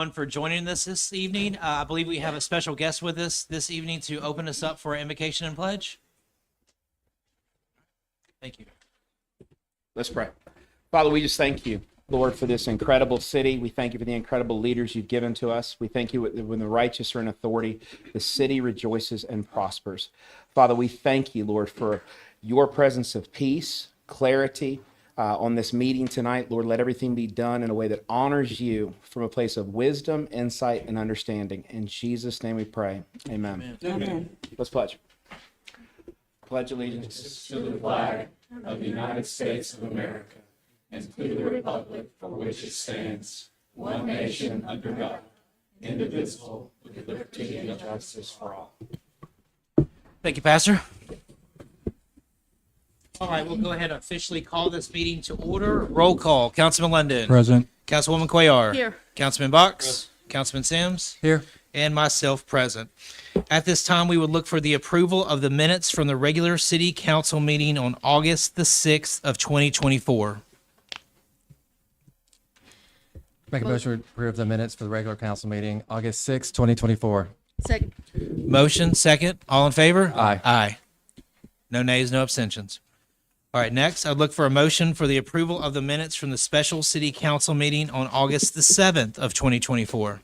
For joining us this evening. I believe we have a special guest with us this evening to open us up for invocation and pledge. Thank you. Let's pray. Father, we just thank you, Lord, for this incredible city. We thank you for the incredible leaders you've given to us. We thank you when the righteous are in authority, the city rejoices and prospers. Father, we thank you, Lord, for your presence of peace, clarity, on this meeting tonight. Lord, let everything be done in a way that honors you from a place of wisdom, insight, and understanding. In Jesus' name we pray. Amen. Amen. Let's pledge. Pledge allegiance to the flag of the United States of America and to the republic for which it stands, one nation under God, indivisible, with liberty and justice for all. Thank you, Pastor. All right, we'll go ahead and officially call this meeting to order. Roll call. Councilman London. Present. Councilwoman Cuellar. Here. Councilman Box. Councilman Sims. Here. And myself present. At this time, we would look for the approval of the minutes from the regular city council meeting on August the 6th of 2024. Make a motion to approve the minutes for the regular council meeting, August 6, 2024. Second. Motion, second. All in favor? Aye. Aye. No nays, no abstentions. All right, next, I'd look for a motion for the approval of the minutes from the special city council meeting on August the 7th of 2024.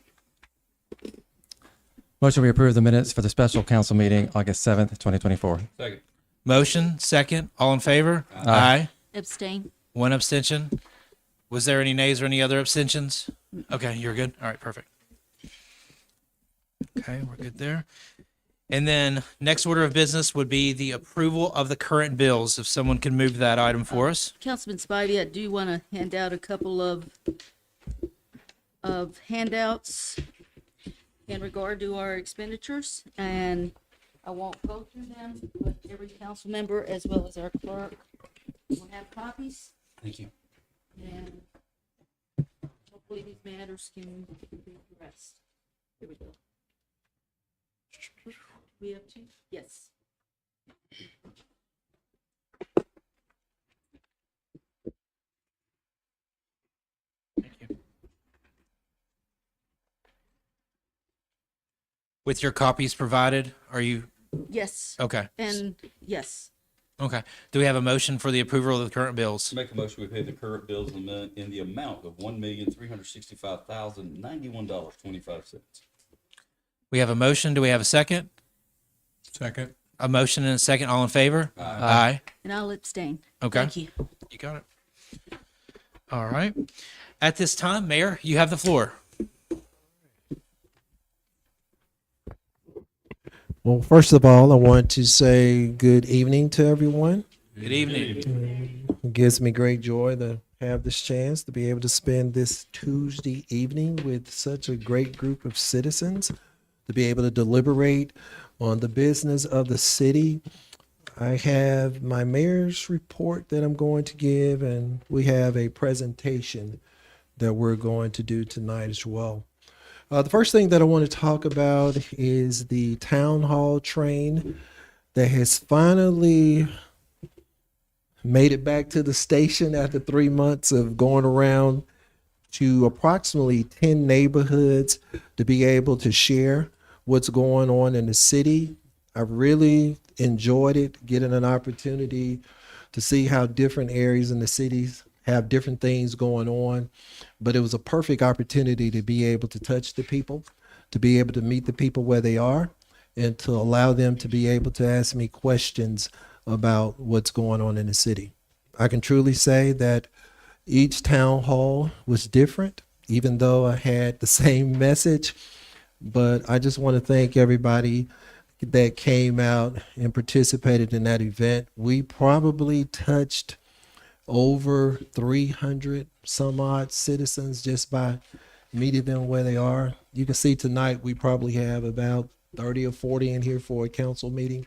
Motion we approve the minutes for the special council meeting, August 7th, 2024. Second. Motion, second. All in favor? Aye. Abstain. One abstention. Was there any nays or any other abstentions? Okay, you're good. All right, perfect. Okay, we're good there. And then next order of business would be the approval of the current bills. If someone can move that item for us. Councilman Spivey, I do want to hand out a couple of handouts in regard to our expenditures, and I won't go through them, but every council member as well as our clerk will have copies. Thank you. And hopefully these matters can be addressed. Here we go. We have two? Yes. Thank you. With your copies provided, are you Yes. okay? And yes. Okay. Do we have a motion for the approval of the current bills? Make a motion, we pay the current bills in the amount of $1,365,091.25. We have a motion. Do we have a second? Second. A motion and a second. All in favor? Aye. And I'll abstain. Okay. Thank you. You got it. All right. At this time, Mayor, you have the floor. Well, first of all, I want to say good evening to everyone. Good evening. It gives me great joy to have this chance to be able to spend this Tuesday evening with such a great group of citizens, to be able to deliberate on the business of the city. I have my mayor's report that I'm going to give, and we have a presentation that we're going to do tonight as well. The first thing that I want to talk about is the town hall train that has finally made it back to the station after 3 months of going around to approximately 10 neighborhoods to be able to share what's going on in the city. I really enjoyed it, getting an opportunity to see how different areas in the cities have different things going on. But it was a perfect opportunity to be able to touch the people, to be able to meet the people where they are, and to allow them to be able to ask me questions about what's going on in the city. I can truly say that each town hall was different, even though I had the same message. But I just want to thank everybody that came out and participated in that event. We probably touched over 300 some odd citizens just by meeting them where they are. You can see tonight we probably have about 30 or 40 in here for a council meeting.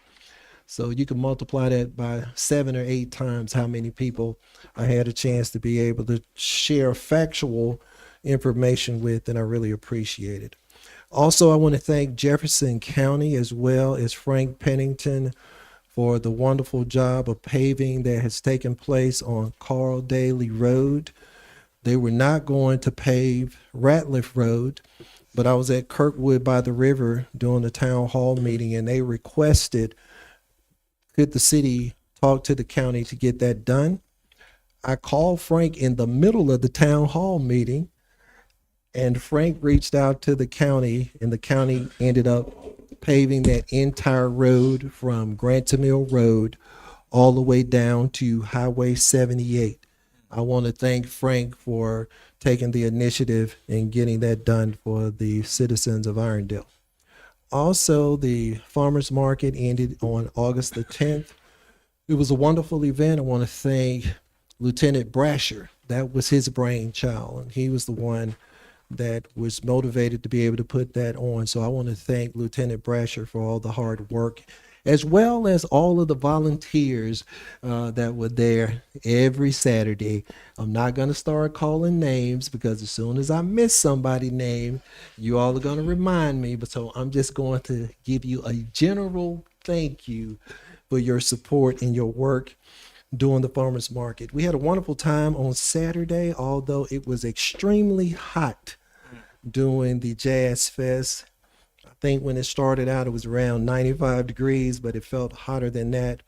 So you can multiply that by 7 or 8 times how many people I had a chance to be able to share factual information with, and I really appreciate it. Also, I want to thank Jefferson County as well as Frank Pennington for the wonderful job of paving that has taken place on Carl Daly Road. They were not going to pave Ratliff Road, but I was at Kirkwood by the river during the town hall meeting, and they requested, could the city talk to the county to get that done? I called Frank in the middle of the town hall meeting, and Frank reached out to the county, and the county ended up paving that entire road from Grantham Mill Road all the way down to Highway 78. I want to thank Frank for taking the initiative and getting that done for the citizens of Irondale. Also, the farmers market ended on August the 10th. It was a wonderful event. I want to thank Lieutenant Brasher. That was his brainchild, and he was the one that was motivated to be able to put that on. So I want to thank Lieutenant Brasher for all the hard work, as well as all of the volunteers that were there every Saturday. I'm not going to start calling names because as soon as I miss somebody's name, you all are going to remind me. But so I'm just going to give you a general thank you for your support and your work during the farmers market. We had a wonderful time on Saturday, although it was extremely hot during the Jazz Fest. I think when it started out, it was around 95 degrees, but it felt hotter than that.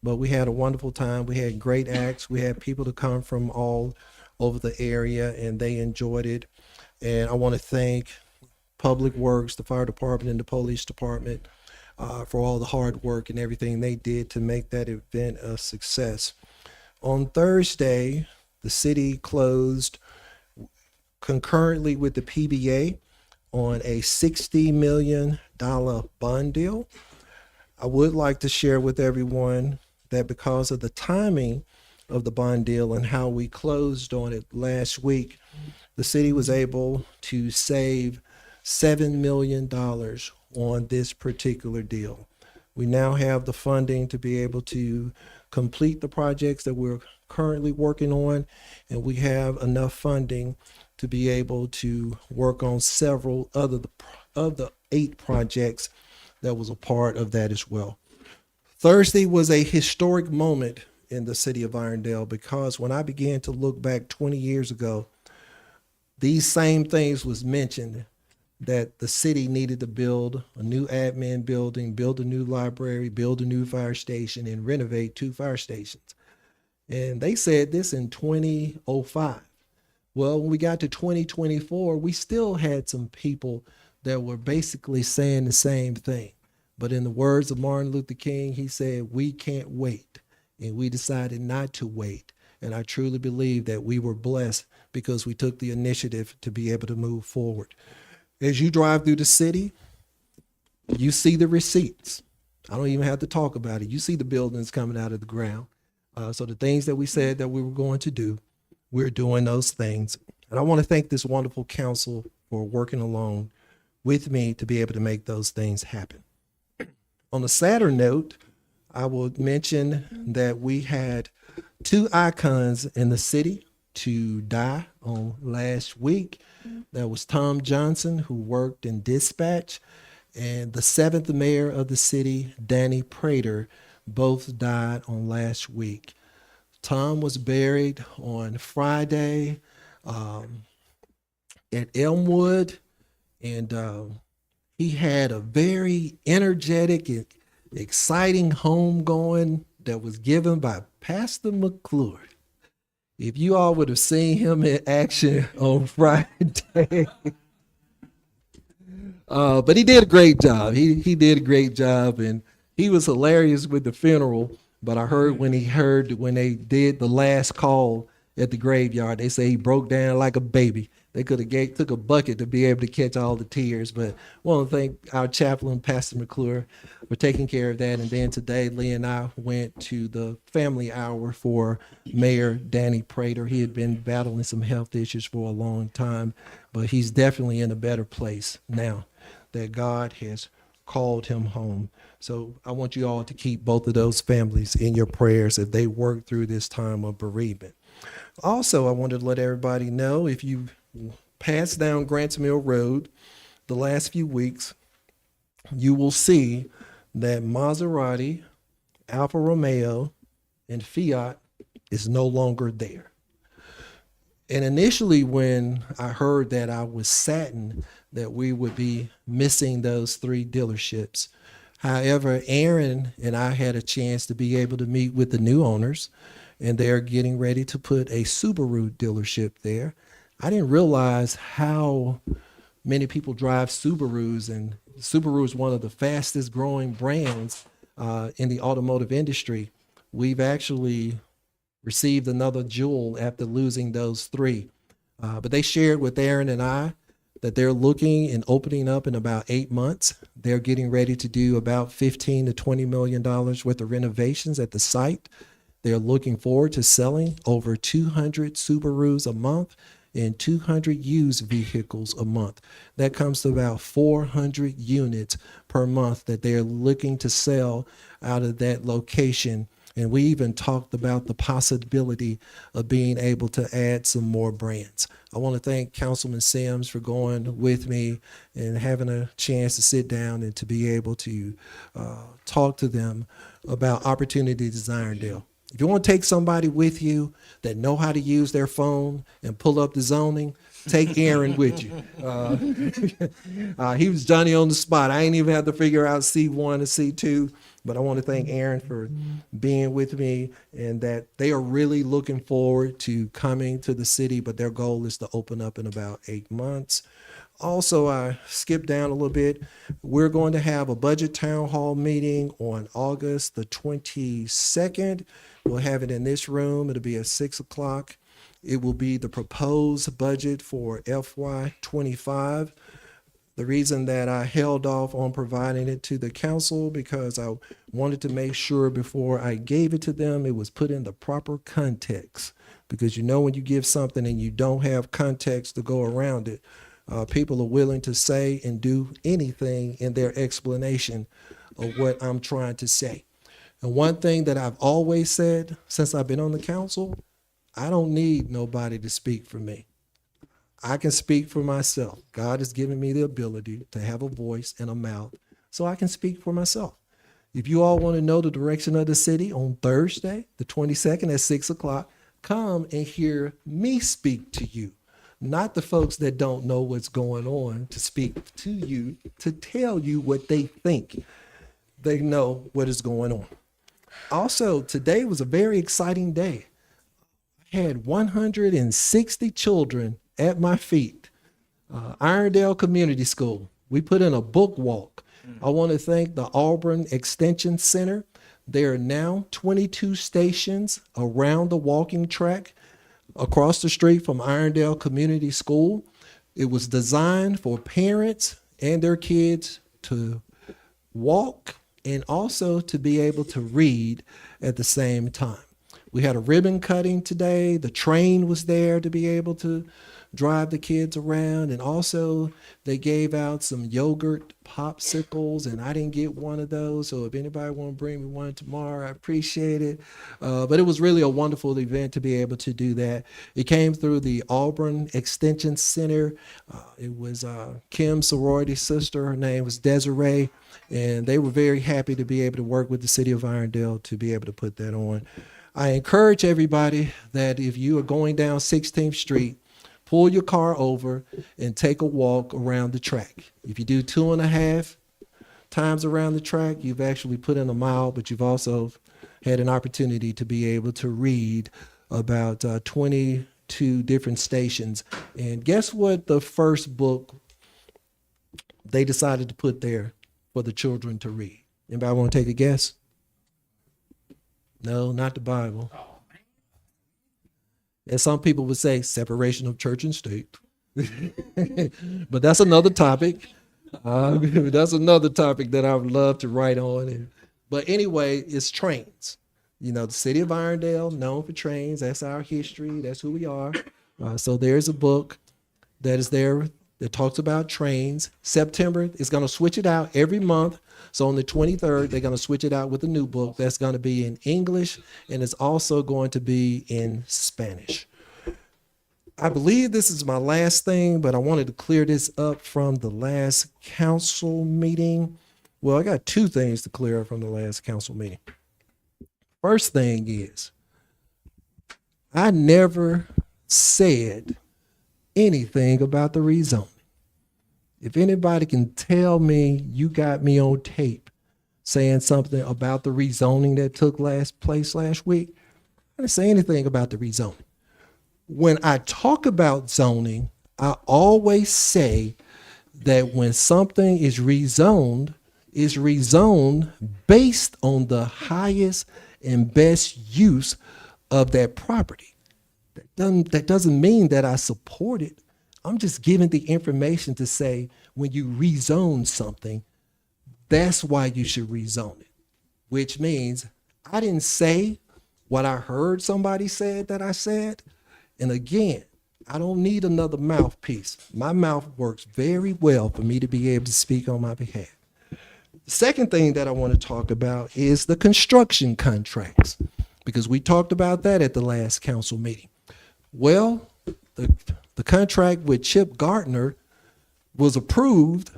But we had a wonderful time. We had great acts. We had people to come from all over the area, and they enjoyed it. And I want to thank Public Works, the fire department, and the police department for all the hard work and everything they did to make that event a success. On Thursday, the city closed concurrently with the PBA on a $60 million bond deal. I would like to share with everyone that because of the timing of the bond deal and how we closed on it last week, the city was able to save $7 million on this particular deal. We now have the funding to be able to complete the projects that we're currently working on, and we have enough funding to be able to work on several other of the 8 projects that was a part of that as well. Thursday was a historic moment in the city of Irondale because when I began to look back 20 years ago, these same things was mentioned, that the city needed to build a new admin building, build a new library, build a new fire station, and renovate 2 fire stations. And they said this in 2005. Well, when we got to 2024, we still had some people that were basically saying the same thing. But in the words of Martin Luther King, he said, "We can't wait." And we decided not to wait. And I truly believe that we were blessed because we took the initiative to be able to move forward. As you drive through the city, you see the receipts. I don't even have to talk about it. You see the buildings coming out of the ground. So the things that we said that we were going to do, we're doing those things. And I want to thank this wonderful council for working along with me to be able to make those things happen. On a sadder note, I will mention that we had 2 icons in the city to die on last week. That was Tom Johnson, who worked in dispatch, and the 7th mayor of the city, Danny Prater, both died on last week. Tom was buried on Friday at Elmwood, and he had a very energetic and exciting homegoing that was given by Pastor McClure. If you all would have seen him in action on Friday, but he did a great job. He did a great job, and he was hilarious with the funeral. But I heard when they did the last call at the graveyard, they say he broke down like a baby. They could have took a bucket to be able to catch all the tears. But I want to thank our chaplain, Pastor McClure, for taking care of that. And then today, Lee and I went to the family hour for Mayor Danny Prater. He had been battling some health issues for a long time, but he's definitely in a better place now that God has called him home. So I want you all to keep both of those families in your prayers as they work through this time of bereavement. Also, I wanted to let everybody know, if you pass down Grantham Mill Road the last few weeks, you will see that Maserati, Alfa Romeo, and Fiat is no longer there. And initially, when I heard that, I was saddened that we would be missing those 3 dealerships. However, Aaron and I had a chance to be able to meet with the new owners, and they're getting ready to put a Subaru dealership there. I didn't realize how many people drive Subarus, and Subaru is one of the fastest growing brands in the automotive industry. We've actually received another jewel after losing those 3. But they shared with Aaron and I that they're looking and opening up in about 8 months. They're getting ready to do about $15 to $20 million worth of renovations at the site. They're looking forward to selling over 200 Subarus a month and 200 used vehicles a month. That comes to about 400 units per month that they're looking to sell out of that location. And we even talked about the possibility of being able to add some more brands. I want to thank Councilman Sims for going with me and having a chance to sit down and to be able to talk to them about opportunities in Irondale. If you want to take somebody with you that know how to use their phone and pull up the zoning, take Aaron with you. He was Johnny on the spot. I ain't even have to figure out C1 and C2, but I want to thank Aaron for being with me, and that they are really looking forward to coming to the city, but their goal is to open up in about 8 months. Also, I skipped down a little bit. We're going to have a budget town hall meeting on August the 22nd. We'll have it in this room. It'll be at 6 o'clock. It will be the proposed budget for FY25. The reason that I held off on providing it to the council because I wanted to make sure before I gave it to them, it was put in the proper context. Because you know when you give something and you don't have context to go around it, people are willing to say and do anything in their explanation of what I'm trying to say. And one thing that I've always said since I've been on the council, I don't need nobody to speak for me. I can speak for myself. God has given me the ability to have a voice and a mouth, so I can speak for myself. If you all want to know the direction of the city on Thursday, the 22nd at 6 o'clock, come and hear me speak to you. Not the folks that don't know what's going on to speak to you, to tell you what they think. They know what is going on. Also, today was a very exciting day. I had 160 children at my feet. Irondale Community School. We put in a book walk. I want to thank the Auburn Extension Center. There are now 22 stations around the walking track across the street from Irondale Community School. It was designed for parents and their kids to walk and also to be able to read at the same time. We had a ribbon cutting today. The train was there to be able to drive the kids around. And also they gave out some yogurt popsicles, and I didn't get one of those. So if anybody want to bring me one tomorrow, I appreciate it. But it was really a wonderful event to be able to do that. It came through the Auburn Extension Center. It was Kim's sorority sister. Her name was Desiree. And they were very happy to be able to work with the city of Irondale to be able to put that on. I encourage everybody that if you are going down 16th Street, pull your car over and take a walk around the track. If you do 2.5 times around the track, you've actually put in a mile, but you've also had an opportunity to be able to read about 22 different stations. And guess what the first book they decided to put there for the children to read? Anybody want to take a guess? No, not the Bible. As some people would say, separation of church and state. But that's another topic. That's another topic that I would love to write on. But anyway, it's trains. You know, the city of Irondale, known for trains. That's our history. That's who we are. So there's a book that is there that talks about trains. September is going to switch it out every month. So on the 23rd, they're going to switch it out with a new book that's going to be in English, and it's also going to be in Spanish. I believe this is my last thing, but I wanted to clear this up from the last council meeting. Well, I got 2 things to clear up from the last council meeting. First thing is, I never said anything about the rezoning. If anybody can tell me you got me on tape saying something about the rezoning that took place last week, I didn't say anything about the rezoning. When I talk about zoning, I always say that when something is rezoned based on the highest and best use of that property. That doesn't mean that I support it. I'm just giving the information to say when you rezone something, that's why you should rezone it, which means I didn't say what I heard somebody said that I said. And again, I don't need another mouthpiece. My mouth works very well for me to be able to speak on my behalf. The second thing that I want to talk about is the construction contracts, because we talked about that at the last council meeting. Well, the contract with Chip Gardner was approved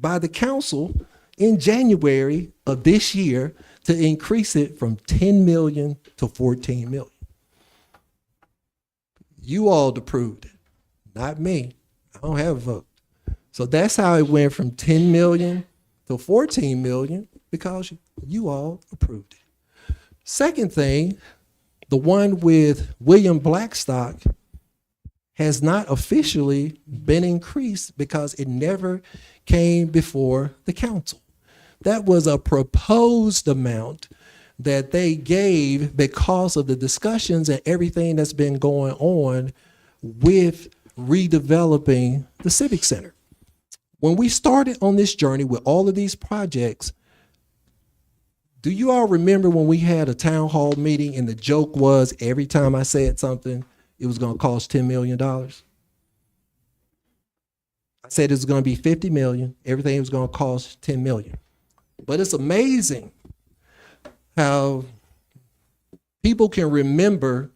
by the council in January of this year to increase it from 10 million to 14 million. You all approved it, not me. I don't have a vote. So that's how it went from 10 million to 14 million, because you all approved it. Second thing, the one with William Blackstock has not officially been increased because it never came before the council. That was a proposed amount that they gave because of the discussions and everything that's been going on with redeveloping the Civic Center. When we started on this journey with all of these projects, do you all remember when we had a town hall meeting and the joke was every time I said something, it was going to cost $10 million? I said it was going to be 50 million. Everything was going to cost 10 million. But it's amazing how people can remember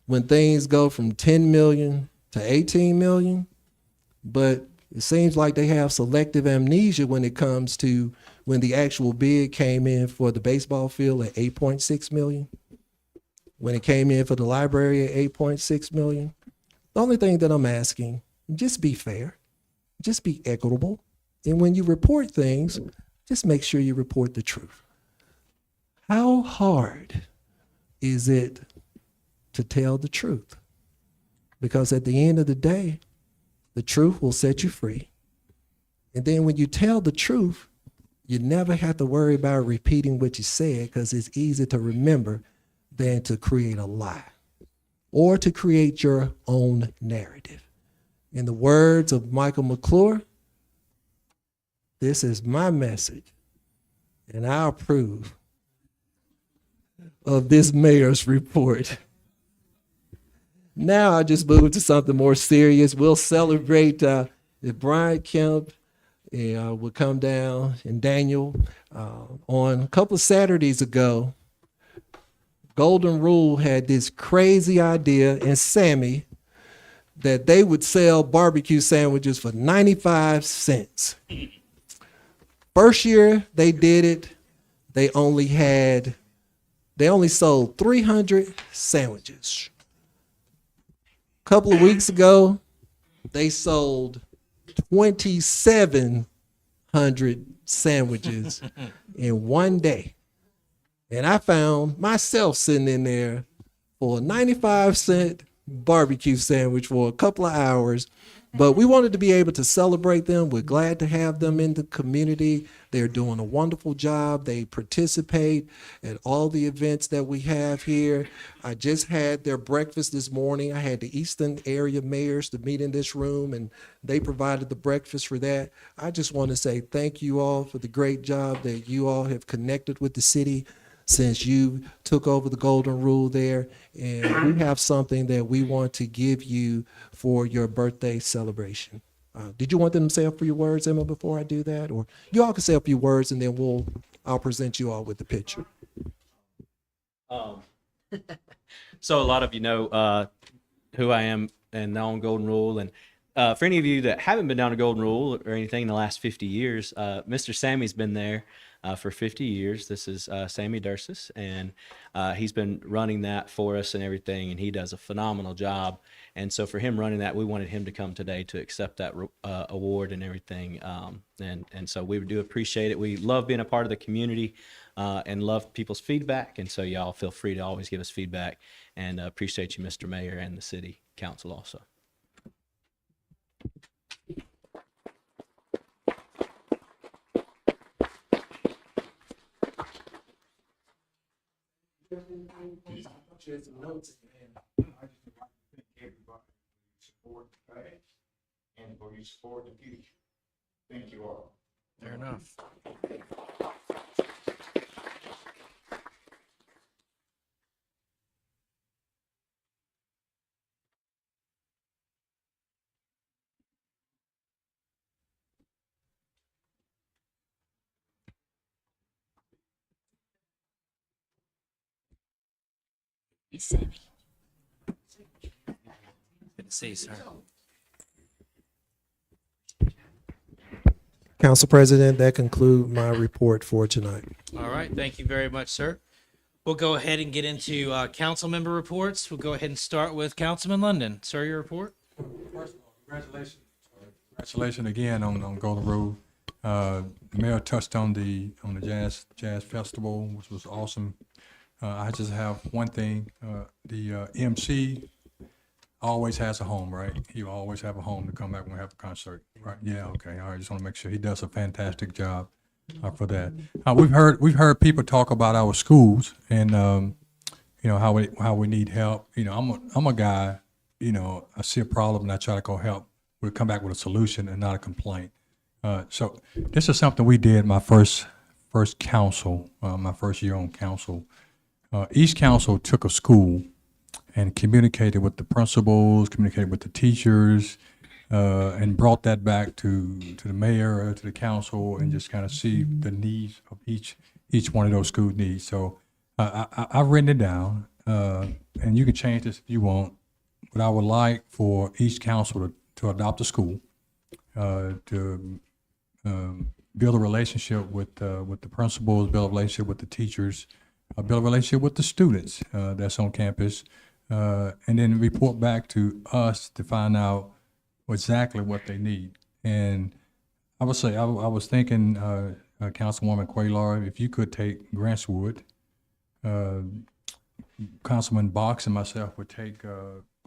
when things go from 10 million to 18 million, but it seems like they have selective amnesia when it comes to when the actual bid came in for the baseball field at 8.6 million, when it came in for the library at 8.6 million. The only thing that I'm asking, just be fair, just be equitable. And when you report things, just make sure you report the truth. How hard is it to tell the truth? Because at the end of the day, the truth will set you free. And then when you tell the truth, you never have to worry about repeating what you said, because it's easy to remember than to create a lie or to create your own narrative. In the words of Michael McClure, this is my message, and I approve of this mayor's report. Now I just move to something more serious. We'll celebrate if Brian Kemp will come down and Daniel. On a couple of Saturdays ago, Golden Rule had this crazy idea, and Sammy, that they would sell barbecue sandwiches for 95 cents. First year they did it, they only sold 300 sandwiches. A couple of weeks ago, they sold 2,700 sandwiches in one day. And I found myself sitting in there for a 95-cent barbecue sandwich for a couple of hours. But we wanted to be able to celebrate them. We're glad to have them in the community. They're doing a wonderful job. They participate at all the events that we have here. I just had their breakfast this morning. I had the Eastern area mayors to meet in this room, and they provided the breakfast for that. I just want to say thank you all for the great job that you all have connected with the city since you took over the Golden Rule there. And we have something that we want to give you for your birthday celebration. Did you want them to say a few words, Emma, before I do that? Or you all can say a few words, and then I'll present you all with the picture. So a lot of you know who I am and now on Golden Rule, and for any of you that haven't been down to Golden Rule or anything in the last 50 years, Mr. Sammy's been there for 50 years. This is Sammy Dursis, and he's been running that for us and everything, and he does a phenomenal job. And so for him running that, we wanted him to come today to accept that award and everything. And so we do appreciate it. We love being a part of the community and love people's feedback. And so y'all feel free to always give us feedback, and appreciate you, Mr. Mayor, and the city council also. And for your support in the future. Thank you all. Fair enough. Good to see you, sir. Council President, that concludes my report for tonight. All right, thank you very much, sir. We'll go ahead and get into council member reports. We'll go ahead and start with Councilman London. Sir, your report? First of all, congratulations. Congratulations again on Golden Rule. The mayor touched on the jazz festival, which was awesome. I just have one thing. The MC always has a home, right? He will always have a home to come back when we have a concert, right? Yeah, okay. All right, just want to make sure he does a fantastic job for that. We've heard people talk about our schools and you know how we need help. You know, I'm a guy. You know, I see a problem and I try to go help. We'll come back with a solution and not a complaint. So this is something we did my first council, my first year on council. Each council took a school and communicated with the principals, communicated with the teachers, and brought that back to the mayor or to the council and just kind of see the needs of each one of those school needs. So I've written it down, and you can change this if you want, but I would like for each council to adopt a school, to build a relationship with the principals, build a relationship with the teachers, build a relationship with the students that's on campus, and then report back to us to find out exactly what they need. And I would say, I was thinking, Councilwoman Quaylar, if you could take Grantswood, Councilman Box and myself would take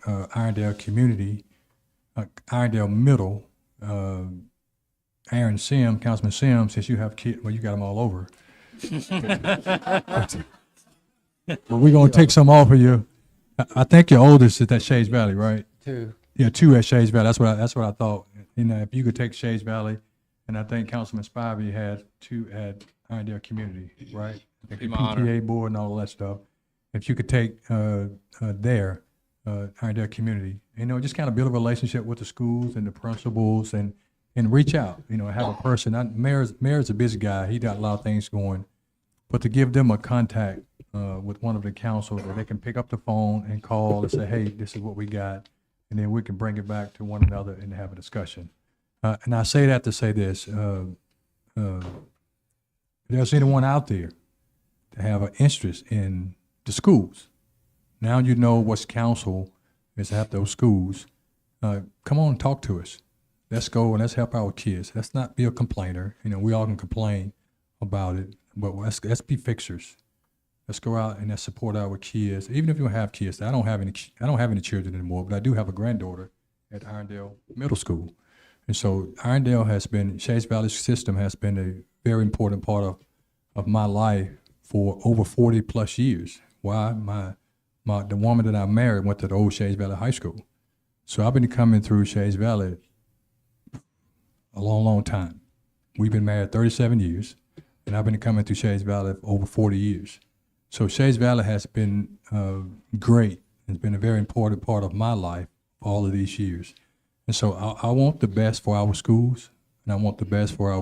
Irondale Community, Irondale Middle, Aaron Sims, Councilman Sims, since you have kids, well, you got them all over. But we're gonna take some off of you. I think your oldest is at Shades Valley, right? 2. Yeah, 2 at Shades Valley. That's what I thought. You know, if you could take Shades Valley, and I think Councilman Spivey had 2 at Irondale Community, right? I think the Be my honor. PTA board and all that stuff. If you could take there, Irondale Community, you know, just kind of build a relationship with the schools and the principals, and reach out. You know, have a person. Mayor's a busy guy. He got a lot of things going, but to give them a contact with one of the councils where they can pick up the phone and call and say, hey, this is what we got. And then we can bring it back to one another and have a discussion. And I say that to say this, if there's anyone out there to have an interest in the schools, now you know what's council is at those schools. Come on and talk to us. Let's go and let's help our kids. Let's not be a complainer. You know, we all can complain about it, but let's be fixers. Let's go out and let's support our kids. Even if you don't have kids, I don't have any children anymore, but I do have a granddaughter at Irondale Middle School. And so Shades Valley system has been a very important part of my life for over 40 plus years. Why? The woman that I married went to the old Shades Valley High School. So I've been coming through Shades Valley a long, long time. We've been married 37 years, and I've been coming through Shades Valley for over 40 years. So Shades Valley has been great. It's been a very important part of my life all of these years. And so I want the best for our schools, and I want the best for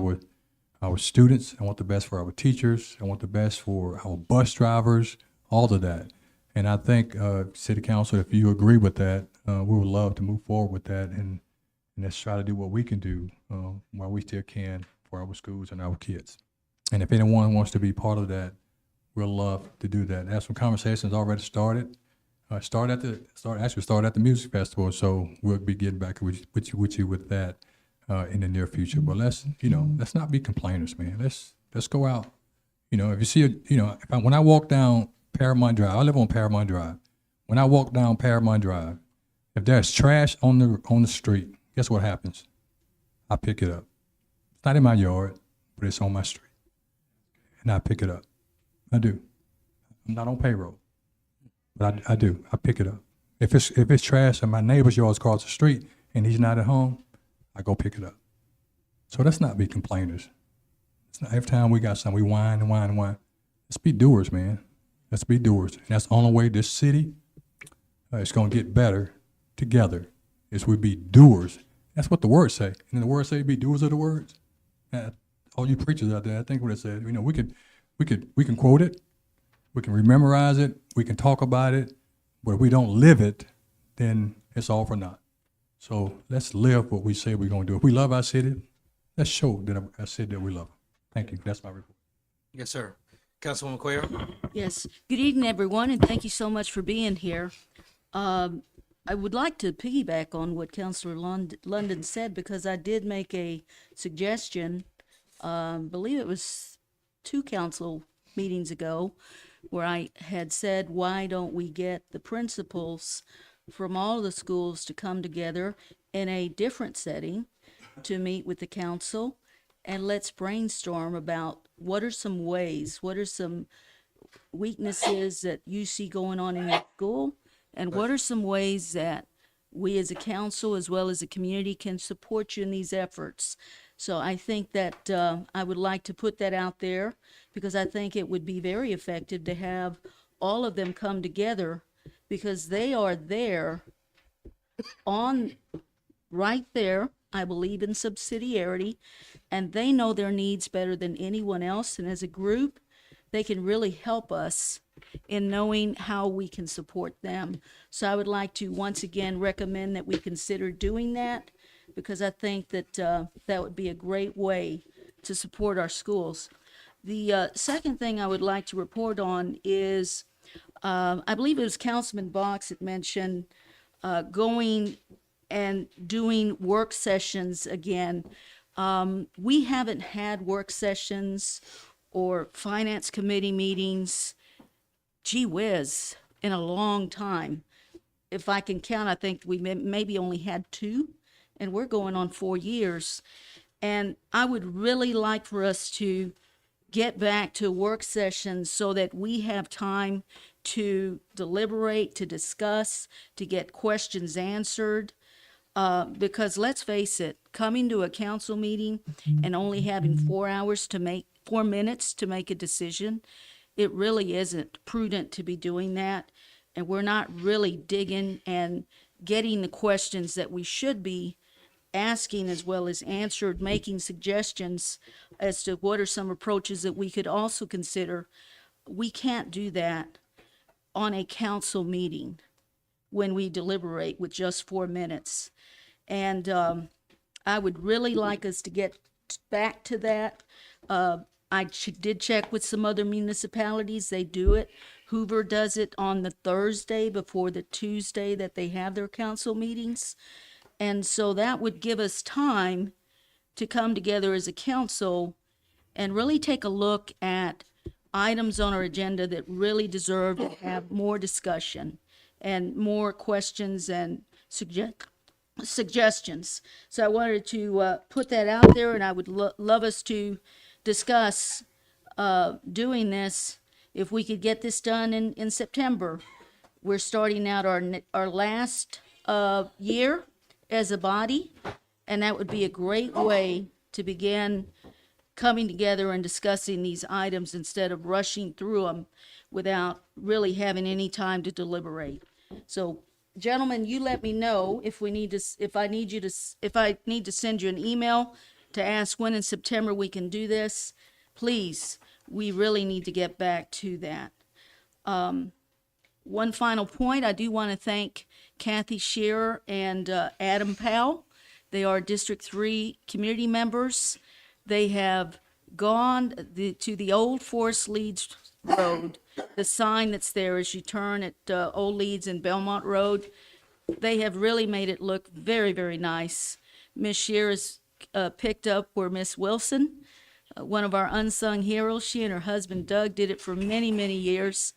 our students. I want the best for our teachers. I want the best for our bus drivers, all of that. And I think, City Council, if you agree with that, we would love to move forward with that and And let's try to do what we can do while we still can for our schools and our kids. And if anyone wants to be part of that, we'll love to do that. As some conversations already started. Start at the music festival, so we'll be getting back with you with that in the near future. But let's not be complainers, man. Let's go out. If you see when I walk down Paramount Drive, I live on Paramount Drive. When I walk down Paramount Drive, if there's trash on the street, guess what happens? I pick it up. It's not in my yard, but it's on my street, and I pick it up. I do. I'm not on payroll. But I do. I pick it up. If it's trash in my neighbor's yard across the street and he's not at home, I go pick it up. So let's not be complainers. It's not, every time we got something, we whine and whine and whine. Let's be doers, man. Let's be doers. And that's the only way this city is going to get better together is we be doers. That's what the words say. And the words say be doers of the words. All you preachers out there, I think what it says. We can quote it. We can memorize it, we can talk about it, but if we don't live it, then it's all for naught. So let's live what we say we're going to do. If we love our city, let's show that our city that we love it. Thank you. That's my report. Yes, sir. Councilwoman Cuellar? Yes. Good evening, everyone, and thank you so much for being here. I would like to piggyback on what Councilor London said because I did make a suggestion, believe it was 2 council meetings ago, where I had said, why don't we get the principals from all the schools to come together in a different setting to meet with the council, and let's brainstorm about what are some ways, what are some weaknesses that you see going on in your school, and what are some ways that we as a council as well as a community can support you in these efforts. So I think that I would like to put that out there because I think it would be very effective to have all of them come together because they are there right there. I believe in subsidiarity and they know their needs better than anyone else. And as a group, they can really help us in knowing how we can support them. So I would like to once again recommend that we consider doing that because I think that that would be a great way to support our schools. The second thing I would like to report on is, I believe it was Councilman Box that mentioned going and doing work sessions again. We haven't had work sessions or finance committee meetings, gee whiz, in a long time. If I can count, I think we maybe only had 2, and we're going on 4 years. And I would really like for us to get back to work sessions so that we have time to deliberate, to discuss, to get questions answered. Because let's face it, coming to a council meeting and only having 4 minutes to make a decision, it really isn't prudent to be doing that. And we're not really digging and getting the questions that we should be asking as well as answered, making suggestions as to what are some approaches that we could also consider. We can't do that on a council meeting when we deliberate with just 4 minutes. And I would really like us to get back to that. I did check with some other municipalities. They do it. Hoover does it on the Thursday before the Tuesday that they have their council meetings. And so that would give us time to come together as a council and really take a look at items on our agenda that really deserve to have more discussion and more questions and suggestions. So I wanted to put that out there, and I would love us to discuss doing this if we could get this done in September. We're starting out our last year as a body, and that would be a great way to begin coming together and discussing these items instead of rushing through them without really having any time to deliberate. So, gentlemen, you let me know if I need to send you an email to ask when in September we can do this. Please, we really need to get back to that. One final point, I do want to thank Kathy Shearer and Adam Powell. They are District 3 community members. They have gone to the old Forest Leeds Road. The sign that's there as you turn at Old Leeds and Belmont Road. They have really made it look very, very nice. Miss Shear has picked up where Miss Wilson, one of our unsung heroes, she and her husband Doug did it for many, many years.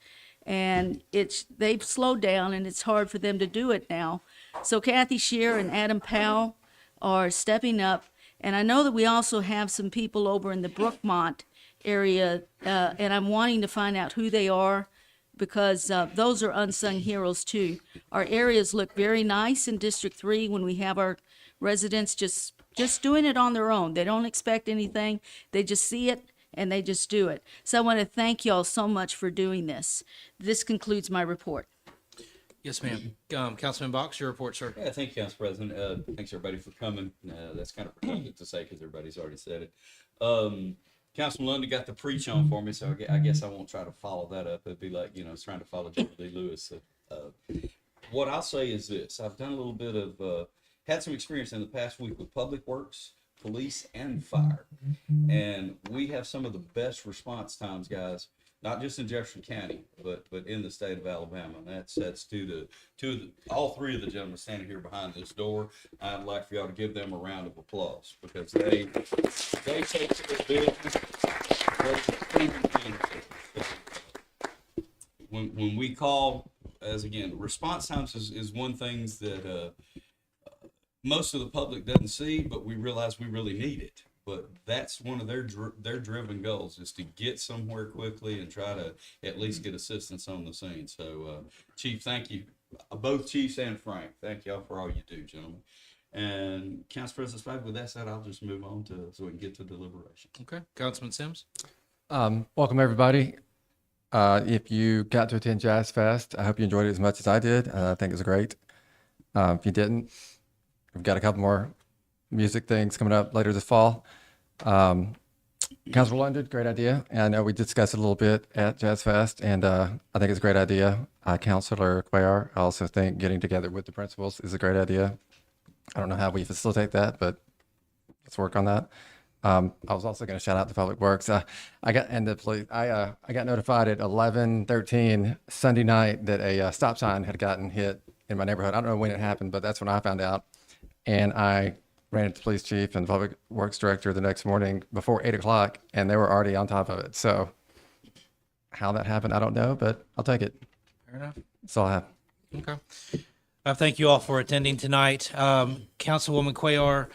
And they've slowed down and it's hard for them to do it now. So Kathy Shear and Adam Powell are stepping up. And I know that we also have some people over in the Brookmont area, and I'm wanting to find out who they are because those are unsung heroes too. Our areas look very nice in District 3 when we have our residents just doing it on their own. They don't expect anything. They just see it and they just do it. So I want to thank y'all so much for doing this. This concludes my report. Yes, ma'am. Councilman Box, your report, sir. Yeah, thank you, Council President. Thanks everybody for coming. That's kind of redundant to say because everybody's already said it. Councilman Lundy got the preach on for me, so I guess I won't try to follow that up. It'd be like, trying to follow Jerry Lee Lewis. What I'll say is this. I've done a little bit of, had some experience in the past week with Public Works, police, and fire. And we have some of the best response times, guys, not just in Jefferson County, but in the state of Alabama. And that's due to all three of the gentlemen standing here behind this door. I'd like for y'all to give them a round of applause because they take care of business. When we call, as again, response times is one thing that most of the public doesn't see, but we realize we really need it. But that's one of their driven goals is to get somewhere quickly and try to at least get assistance on the scene. So, Chief, thank you. Both Chiefs and Frank, thank y'all for all you do, gentlemen. And Council President Spivey, with that said, I'll just move on so we can get to deliberation. Okay. Councilman Sims. Welcome, everybody. If you got to attend Jazz Fest, I hope you enjoyed it as much as I did. I think it was great. If you didn't, we've got a couple more music things coming up later this fall. Councilor London, great idea. And I know we discussed it a little bit at Jazz Fest, and I think it's a great idea. Councilor Cuellar, I also think getting together with the principals is a great idea. I don't know how we facilitate that, but let's work on that. I was also going to shout out to Public Works. I got notified at 11:13 Sunday night that a stop sign had gotten hit in my neighborhood. I don't know when it happened, but that's when I found out. And I ran into the police chief and Public Works director the next morning before 8 o'clock, and they were already on top of it. So how that happened, I don't know, but I'll take it. Fair enough. That's all I have. Okay. Thank you all for attending tonight. Councilwoman Cuellar,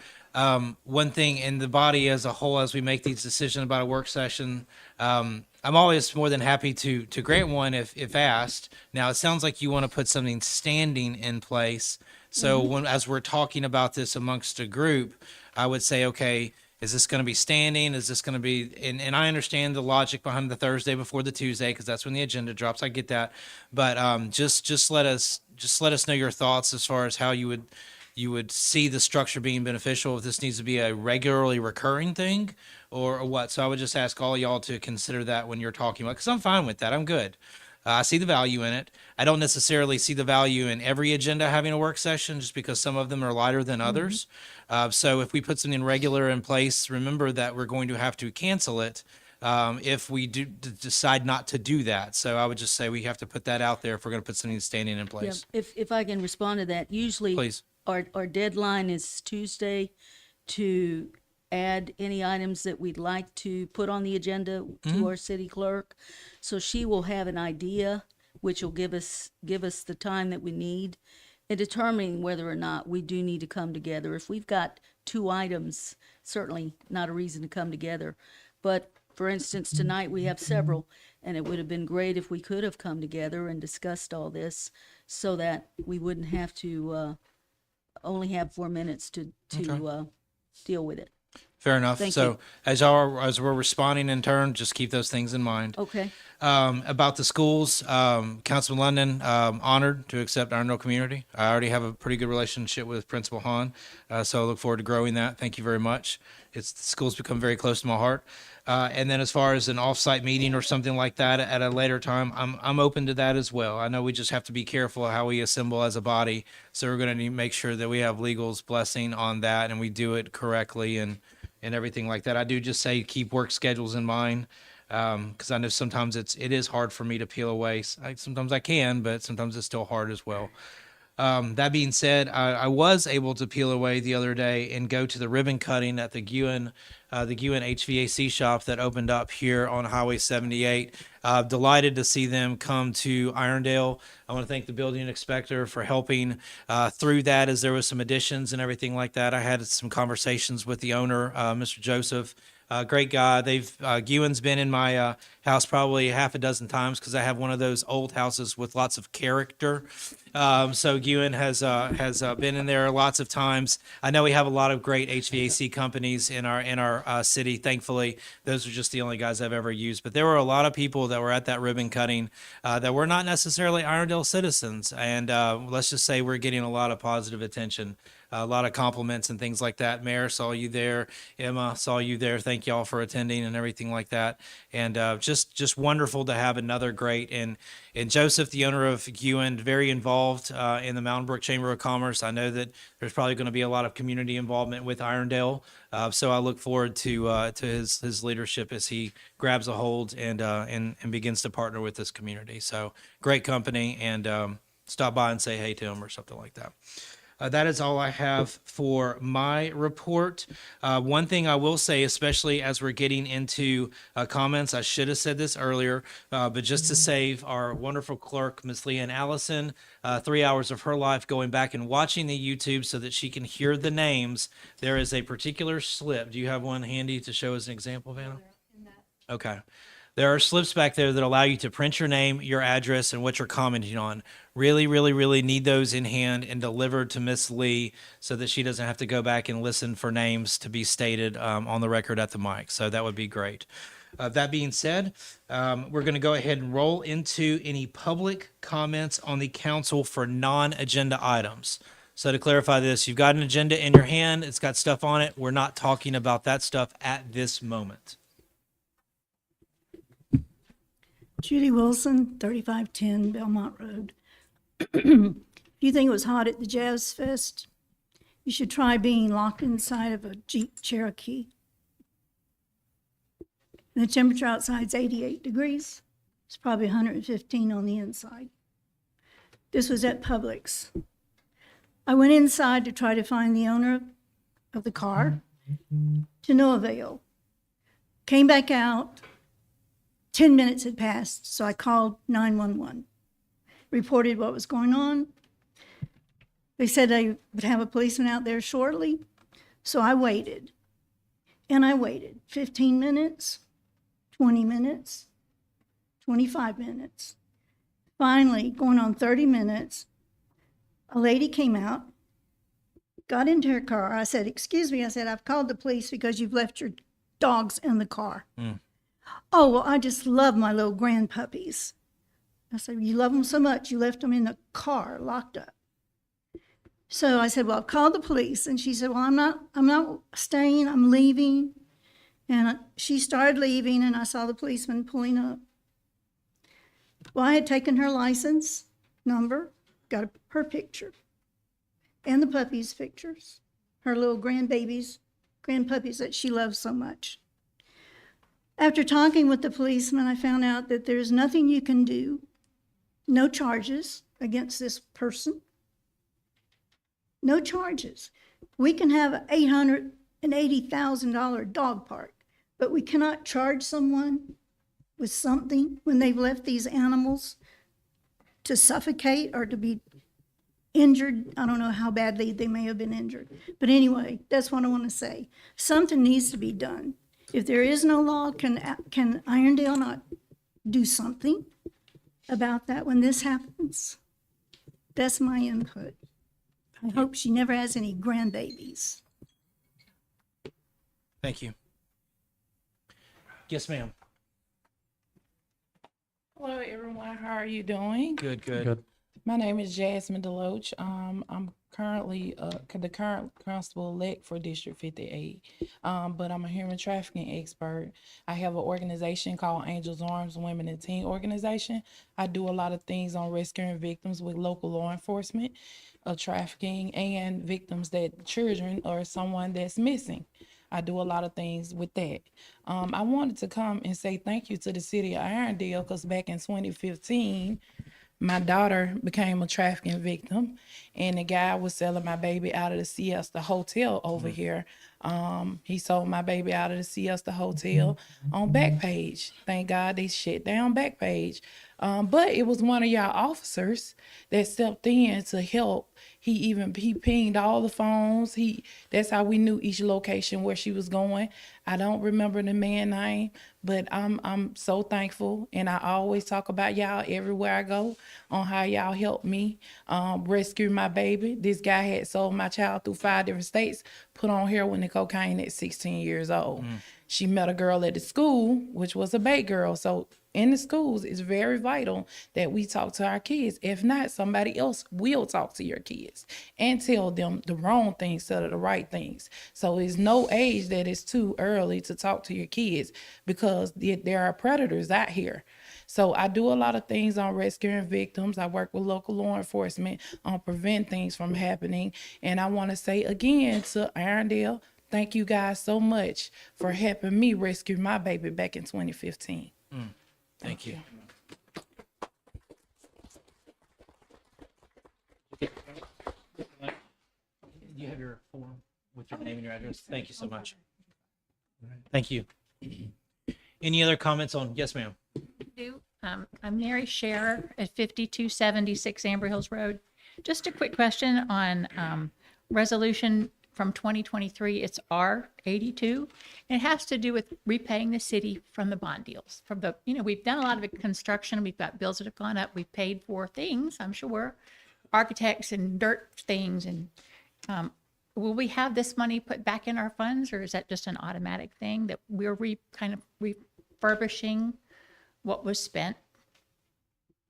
one thing in the body as a whole, as we make these decisions about a work session, I'm always more than happy to grant one if asked. Now, it sounds like you want to put something standing in place. So as we're talking about this amongst a group, I would say, okay, is this going to be standing? Is this going to be, and I understand the logic behind the Thursday before the Tuesday, because that's when the agenda drops. I get that. But just let us know your thoughts as far as how you would see the structure being beneficial, if this needs to be a regularly recurring thing or what. So I would just ask all y'all to consider that when you're talking about, because I'm fine with that. I'm good. I see the value in it. I don't necessarily see the value in every agenda having a work session just because some of them are lighter than others. So if we put something regular in place, remember that we're going to have to cancel it if we do decide not to do that. So I would just say we have to put that out there if we're going to put something standing in Yeah, place. if I can respond to that, usually Please. our deadline is Tuesday to add any items that we'd like to put on the agenda to our city clerk. So she will have an idea, which will give us the time that we need in determining whether or not we do need to come together. If we've got 2 items, certainly not a reason to come together. But for instance, tonight we have several, and it would have been great if we could have come together and discussed all this so that we wouldn't have to only have 4 minutes to deal with it. Fair enough. Thank So you. as we're responding in turn, just keep those things in mind. Okay. About the schools, Councilman London, honored to accept Iron Hill Community. I already have a pretty good relationship with Principal Hahn, so I look forward to growing that. Thank you very much. it's the school's become very close to my heart. And then as far as an off-site meeting or something like that at a later time, I'm open to that as well. I know we just have to be careful how we assemble as a body. So we're going to need to make sure that we have legal's blessing on that and we do it correctly and everything like that. I do just say keep work schedules in mind. Because I know sometimes it is hard for me to peel away. Sometimes I can, but sometimes it's still hard as well. That being said, I was able to peel away the other day and go to the ribbon cutting at the Guin HVAC shop that opened up here on Highway 78. Delighted to see them come to Irondale. I want to thank the building inspector for helping through that as there was some additions and everything like that. I had some conversations with the owner, Mr. Joseph. Great guy. Guin's been in my house probably half a dozen times because I have one of those old houses with lots of character. So Guin has been in there lots of times. I know we have a lot of great HVAC companies in our city. Thankfully, those are just the only guys I've ever used. But there were a lot of people that were at that ribbon cutting that were not necessarily Irondale citizens, and let's just say we're getting a lot of positive attention. A lot of compliments and things like that. Mayor, saw you there. Emma, saw you there. Thank y'all for attending and everything like that. And just wonderful to have another great. And Joseph, the owner of Guin, very involved in the Mountain Brook Chamber of Commerce. I know that there's probably going to be a lot of community involvement with Irondale. So I look forward to his leadership as he grabs a hold and begins to partner with this community. So great company, and stop by and say hey to him or something like that. That is all I have for my report. One thing I will say, especially as we're getting into comments, I should have said this earlier, but just to save our wonderful clerk, Miss Leanne Allison, 3 hours of her life going back and watching the YouTube so that she can hear the names, there is a particular slip. Do you have one handy to show as an example, Vanna? Okay. There are slips back there that allow you to print your name, your address, and what you're commenting on. Really, really, really need those in hand and delivered to Miss Lee so that she doesn't have to go back and listen for names to be stated on the record at the mic. So that would be great. That being said, we're going to go ahead and roll into any public comments on the council for non-agenda items. So to clarify this, you've got an agenda in your hand. It's got stuff on it. We're not talking about that stuff at this moment. Judy Wilson, 3510 Belmont Road. If you think it was hot at the Jazz Fest, you should try being locked inside of a Jeep Cherokee. And the temperature outside is 88 degrees. It's probably 115 on the inside. This was at Publix. I went inside to try to find the owner of the car, to no avail. Came back out. 10 minutes had passed, so I called 911, reported what was going on. They said they would have a policeman out there shortly, so I waited. And I waited 15 minutes, 20 minutes, 25 minutes. Finally, going on 30 minutes, a lady came out, got into her car. I said, "Excuse me," I said, "I've called the police because you've left your dogs in the car." "Oh, well, I just love my little grand puppies." I said, "You love them so much, you left them in the car locked up." So I said, "Well, I've called the police." And she said, "Well, I'm not staying, I'm leaving." And she started leaving, and I saw the policeman pulling up. Well, I had taken her license number, got her picture, and the puppies' pictures, her little grandpuppies that she loves so much. After talking with the policeman, I found out that there's nothing you can do, no charges against this person, no charges. We can have an $880,000 dog park, but we cannot charge someone with something when they've left these animals to suffocate or to be injured. I don't know how badly they may have been injured. But anyway, that's what I want to say. Something needs to be done. If there is no law, can Irondale not do something about that when this happens? That's my input. I hope she never has any grandbabies. Thank you. Yes, ma'am. Hello, everyone. How are you doing? Good, good. Good. My name is Jasmine Deloach. I'm currently the current constable-elect for District 58, but I'm a human trafficking expert. I have an organization called Angels Arms Women and Teen Organization. I do a lot of things on rescuing victims with local law enforcement of trafficking and victims that children or someone that's missing. I do a lot of things with that. I wanted to come and say thank you to the city of Irondale because back in 2015, my daughter became a trafficking victim, and the guy was selling my baby out of the Siesta Hotel over here. He sold my baby out of the Siesta Hotel on Backpage. Thank God they shut down Backpage. But it was one of y'all officers that stepped in to help. He pinged all the phones. That's how we knew each location where she was going. I don't remember the man name, but I'm so thankful, and I always talk about y'all everywhere I go on how y'all helped me rescue my baby. This guy had sold my child through 5 different states, put on heroin and cocaine at 16 years old. She met a girl at the school, which was a bait girl. So in the schools, it's very vital that we talk to our kids. If not, somebody else will talk to your kids and tell them the wrong things instead of the right things. So it's no age that is too early to talk to your kids because there are predators out here. So I do a lot of things on rescuing victims. I work with local law enforcement on prevent things from happening. And I want to say again to Irondale, thank you guys so much for helping me rescue my baby back in 2015. Thank you. You have your form with your name and your address. Thank you so much. Thank you. Any other comments on? Yes, ma'am. I'm Mary Scherer at 5276 Amber Hills Road. Just a quick question on resolution from 2023. It's R82. It has to do with repaying the city from the bond deals. We've done a lot of construction. We've got bills that have gone up. We've paid for things, I'm sure, architects and dirt things. And will we have this money put back in our funds, or is that just an automatic thing that we're kind of refurbishing what was spent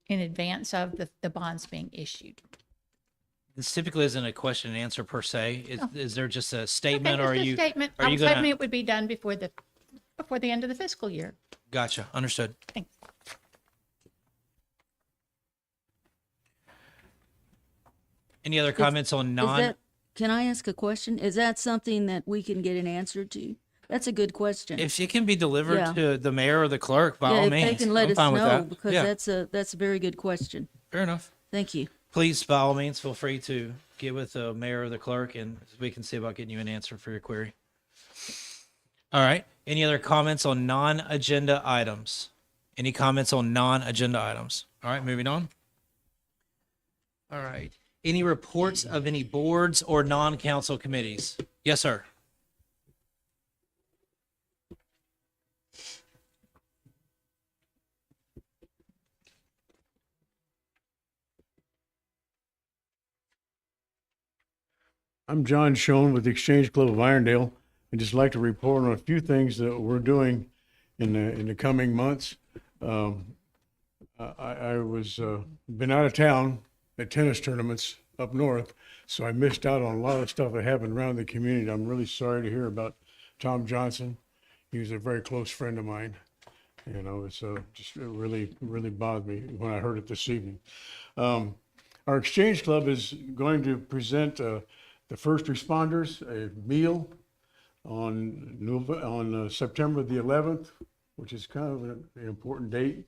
in advance of the bonds being issued? This typically isn't a question and answer per se. Is there just a statement, Okay, or are just a you? statement. Are I you was gonna? hoping it would be done before the end of the fiscal year. Gotcha. Understood. Thanks. Any other comments on Can I ask a question? Is that something that we can get an answer to? That's a good question. If it can be delivered Yeah. to the mayor or the clerk, by Yeah, all if means, they can let I'm us fine with know, that. because Yeah, that's a very good question. fair enough. Thank you. Please, by all means, feel free to get with the mayor or the clerk, and we can see about getting you an answer for your query. All right. Any other comments on non-agenda items? Any comments on non-agenda items? All right, moving on. All right. Any reports of any boards or non-council committees? Yes, sir. I'm John Schoen with the Exchange Club of Irondale. I'd just like to report on a few things that we're doing in the coming months. I was been out of town at tennis tournaments up north, so I missed out on a lot of stuff that happened around the community. I'm really sorry to hear about Tom Johnson. He was a very close friend of mine. You know, it's just it really bothered me when I heard it this evening. Our Exchange Club is going to present the first responders a meal on September the 11th, which is kind of an important date,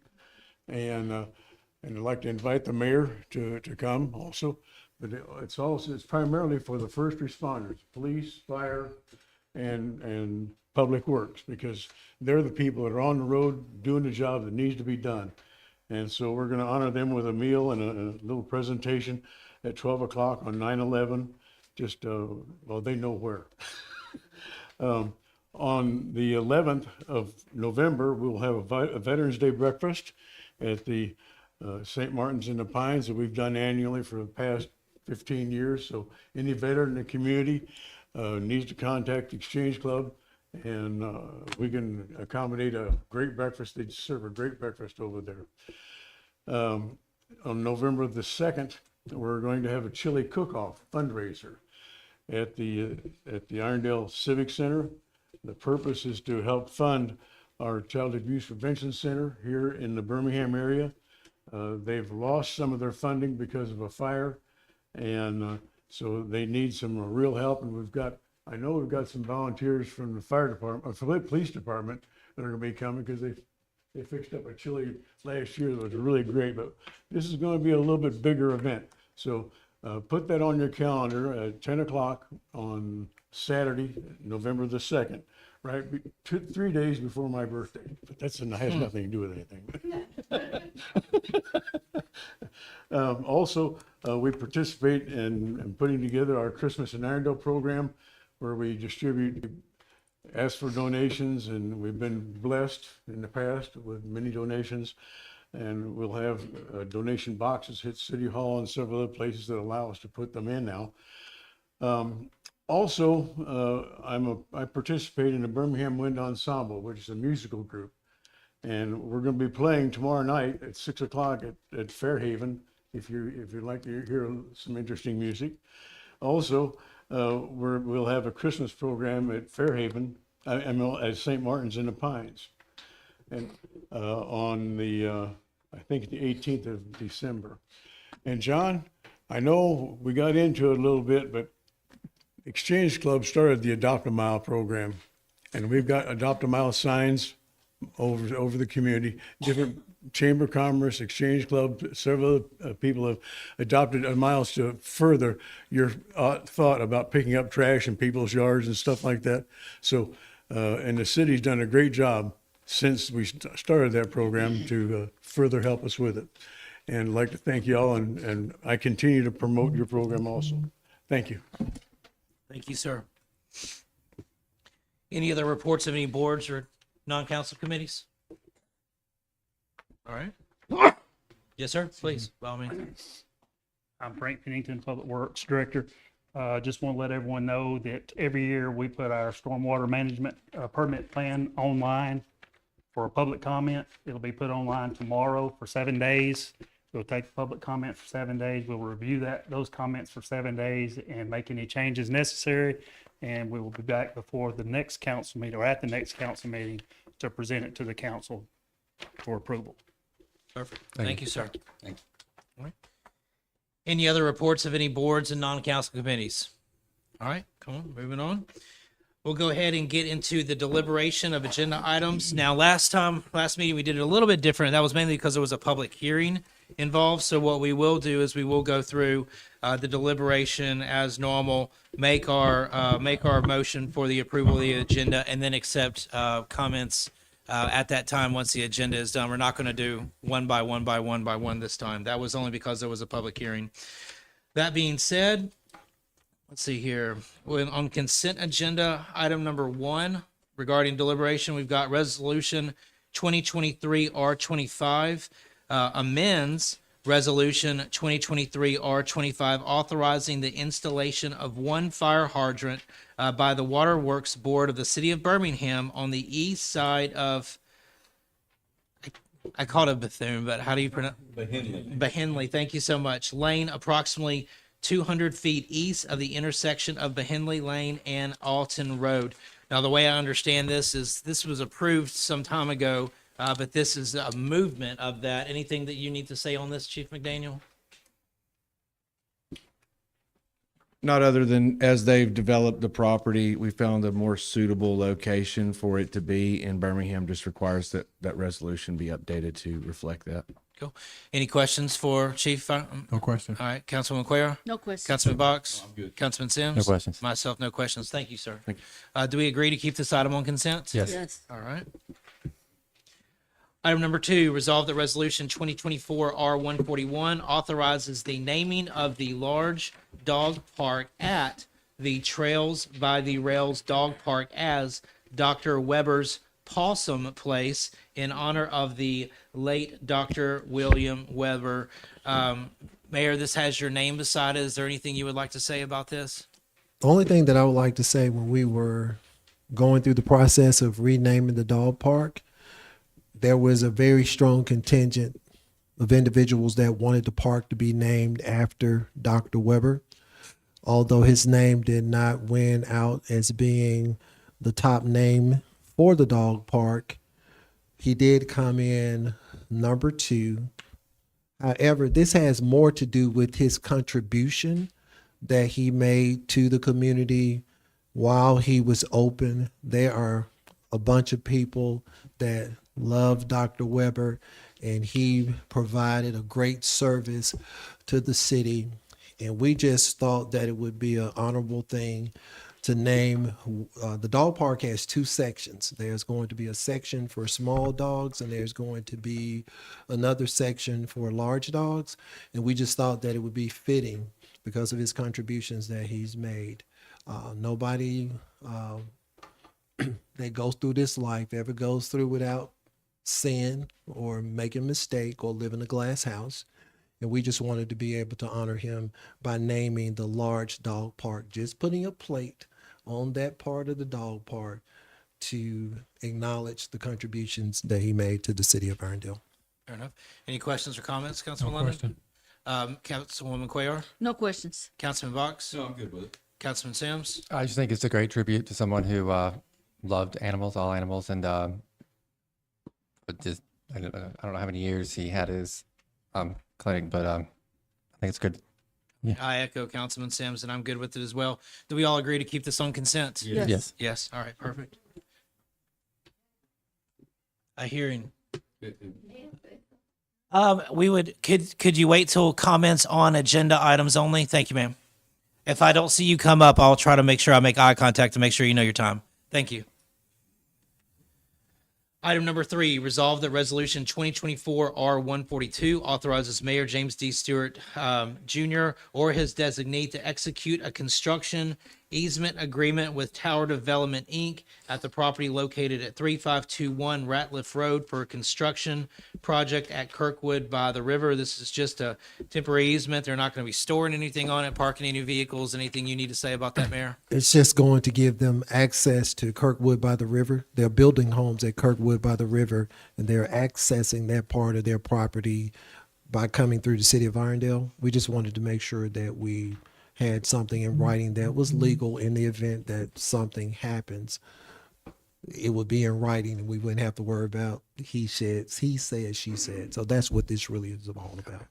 and I'd like to invite the mayor to come also. But it's primarily for the first responders, police, fire, and public works, because they're the people that are on the road doing the job that needs to be done. And so we're going to honor them with a meal and a little presentation at 12 o'clock on 9/11. Just, well, they know where. On the 11th of November, we'll have a Veterans Day breakfast at the St. Martin's in the Pines that we've done annually for the past 15 years. So any veteran in the community needs to contact the Exchange Club, and we can accommodate a great breakfast. They serve a great breakfast over there. on November the 2nd, we're going to have a chili cook-off fundraiser at the Irondale Civic Center. The purpose is to help fund our Child Abuse Prevention Center here in the Birmingham area. They've lost some of their funding because of a fire, and so they need some real help. And I know we've got some volunteers from the fire department, from the police department, that are going to be coming because they fixed up a chili last year that was really great. But this is going to be a little bit bigger event, so put that on your calendar at 10 o'clock on Saturday, November the 2nd. Right, 3 days before my birthday, but that has nothing to do with anything. Also, we participate in putting together our Christmas in Irondale program, where we ask for donations, and we've been blessed in the past with many donations. And we'll have donation boxes hit City Hall and several other places that allow us to put them in now. Also, I participate in the Birmingham Wind Ensemble, which is a musical group. And we're going to be playing tomorrow night at 6 o'clock at Fairhaven, if you'd like to hear some interesting music. Also, we'll have a Christmas program at Fairhaven, at St. Martin's in the Pines. And on I think the 18th of December. And John, I know we got into it a little bit, but Exchange Club started the Adopt a Mile program, and we've got Adopt a Mile signs over the community. Different Chamber of Commerce, Exchange Club, several people have adopted a miles to further your thought about picking up trash in people's yards and stuff like that. So, and the city's done a great job since we started that program to further help us with it. And I'd like to thank y'all, and I continue to promote your program also. Thank you. Thank you, sir. Any other reports of any boards or non-council committees? All right. Yes, sir, please, by all means. I'm Frank Pennington, Public Works Director. Just want to let everyone know that every year we put our stormwater management permit plan online for a public comment. It'll be put online tomorrow for 7 days. We'll take public comment for 7 days. We'll review those comments for 7 days and make any changes necessary. And we will be back before the next council meeting, or at the next council meeting, to present it to the council for approval. Perfect. Thank you, sir. Thank you. All right. Any other reports of any boards and non-council committees? All right, come on, moving on. We'll go ahead and get into the deliberation of agenda items. Now, last meeting, we did it a little bit different. That was mainly because there was a public hearing involved. So what we will do is we will go through the deliberation as normal, make our motion for the approval of the agenda, and then accept comments at that time once the agenda is done. We're not going to do one by one this time. That was only because there was a public hearing. That being said, let's see here. On consent agenda, item number 1 regarding deliberation, we've got resolution 2023 R25 amends resolution 2023 R25 authorizing the installation of one fire hydrant by the Waterworks Board of the City of Birmingham on the east side of, I called it Bethune, but how do you pronounce? Behenley. Thank you so much. Lane, approximately 200 feet east of the intersection of Behenley Lane and Alton Road. Now, the way I understand this is this was approved some time ago, but this is a movement of that. Anything that you need to say on this, Chief McDaniel? Not other than as they've developed the property, we found a more suitable location for it to be in Birmingham. Just requires that resolution be updated to reflect that. Cool. Any questions for Chief? No question. All right, Councilman Cuellar? No question. Councilman Box? I'm good. Councilman Sims? No questions. Myself, no questions. Thank you, sir. Thank Do we agree to keep this item on consent? Yes. Yes. All right. Item number 2, resolve that resolution 2024 R141 authorizes the naming of the large dog park at the Trails by the Rails Dog Park as Dr. Weber's Possum Place in honor of the late Dr. William Weber. Mayor, this has your name beside it. Is there anything you would like to say about this? The only thing that I would like to say, when we were going through the process of renaming the dog park, there was a very strong contingent of individuals that wanted the park to be named after Dr. Weber. Although his name did not win out as being the top name for the dog park, he did come in number 2. However, this has more to do with his contribution that he made to the community while he was open. There are a bunch of people that love Dr. Weber, and he provided a great service to the city. And we just thought that it would be an honorable thing to name. The dog park has 2 sections. There's going to be a section for small dogs, and there's going to be another section for large dogs. And we just thought that it would be fitting because of his contributions that he's made. Nobody that goes through this life ever goes through without sin or making a mistake or live in a glass house. And we just wanted to be able to honor him by naming the large dog park, just putting a plate on that part of the dog park to acknowledge the contributions that he made to the city of Irondale. Fair enough. Any questions or comments, Councilman No London? question. Councilwoman Cuellar? No questions. Councilman Box? No, I'm good with it. Councilman Sims? I just think it's a great tribute to someone who loved animals, all animals, and but just I don't know how many years he had his clinic, but I think it's good. I echo Councilman Sims, and I'm good with it as well. Do we all agree to keep this on consent? Yes. Yes. Yes. All right. Perfect. A hearing. We would. Could you wait till comments on agenda items only? Thank you, ma'am. If I don't see you come up, I'll try to make sure I make eye contact to make sure you know your time. Thank you. Item number 3, resolve that resolution 2024 R142 authorizes Mayor James D. Stewart Jr. or his designee to execute a construction easement agreement with Tower Development, Inc. at the property located at 3521 Ratliff Road for a construction project at Kirkwood by the river. This is just a temporary easement. They're not going to be storing anything on it, parking any vehicles. Anything you need to say about that, Mayor? It's just going to give them access to Kirkwood by the river. They're building homes at Kirkwood by the river, and they're accessing that part of their property by coming through the city of Irondale. We just wanted to make sure that we had something in writing that was legal in the event that something happens. It would be in writing, and we wouldn't have to worry about he said, she said. So that's what this really is all about.